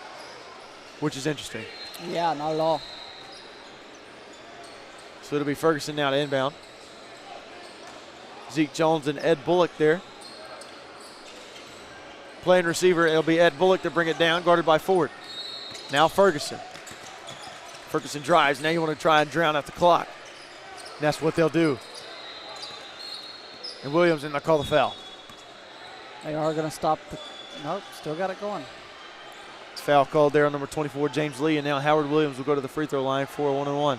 interesting. Yeah, not at all. So it'll be Ferguson now to inbound. Zeke Jones and Ed Bullock there. Playing receiver, it'll be Ed Bullock to bring it down, guarded by Ford. Now Ferguson. Ferguson drives. Now you want to try and drown out the clock. And that's what they'll do. And Williams, and they'll call the foul. They are going to stop the. Nope, still got it going. It's foul called there on number 24, James Lee, and now Howard Williams will go to the free throw line for a 1-and-1.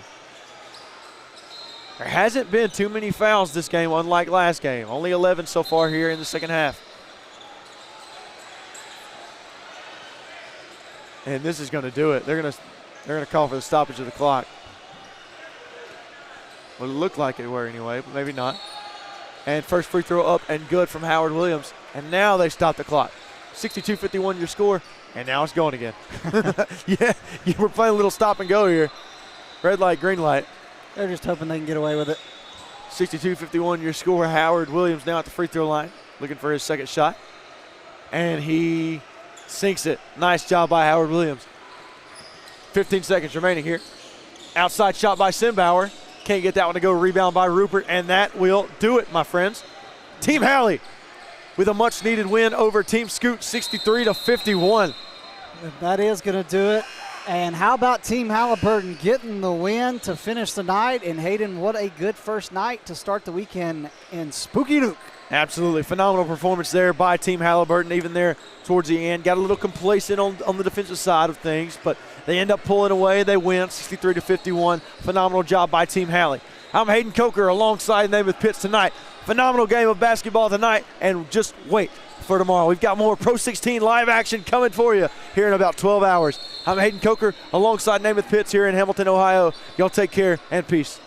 There hasn't been too many fouls this game, unlike last game. Only 11 so far here in the second half. And this is going to do it. They're going to call for the stoppage of the clock. Well, it looked like it were anyway, but maybe not. And first free throw up and good from Howard Williams. And now they stop the clock. 62-51 your score, and now it's going again. Yeah, we're playing a little stop and go here. Red light, green light. They're just hoping they can get away with it. 62-51 your score. Howard Williams now at the free throw line, looking for his second shot. And he Sinks it. Nice job by Howard Williams. 15 seconds remaining here. Outside shot by Simbauer. Can't get that one to go. Rebound by Rupert, and that will do it, my friends. Team Halley with a much-needed win over Team Scoot, 63-51. That is going to do it. And how about Team Halliburton getting the win to finish the night? And Hayden, what a good first night to start the weekend in Spooky Luke. Absolutely. Phenomenal performance there by Team Halliburton, even there towards the end. Got a little complacent on the defensive side of things, but they end up pulling away. They win 63-51. Phenomenal job by Team Halley. I'm Hayden Coker alongside Namath Pitts tonight. Phenomenal game of basketball tonight, and just wait for tomorrow. We've got more Pro 16 live action coming for you here in about 12 hours. I'm Hayden Coker alongside Namath Pitts here in Hamilton, Ohio. Y'all take care and peace.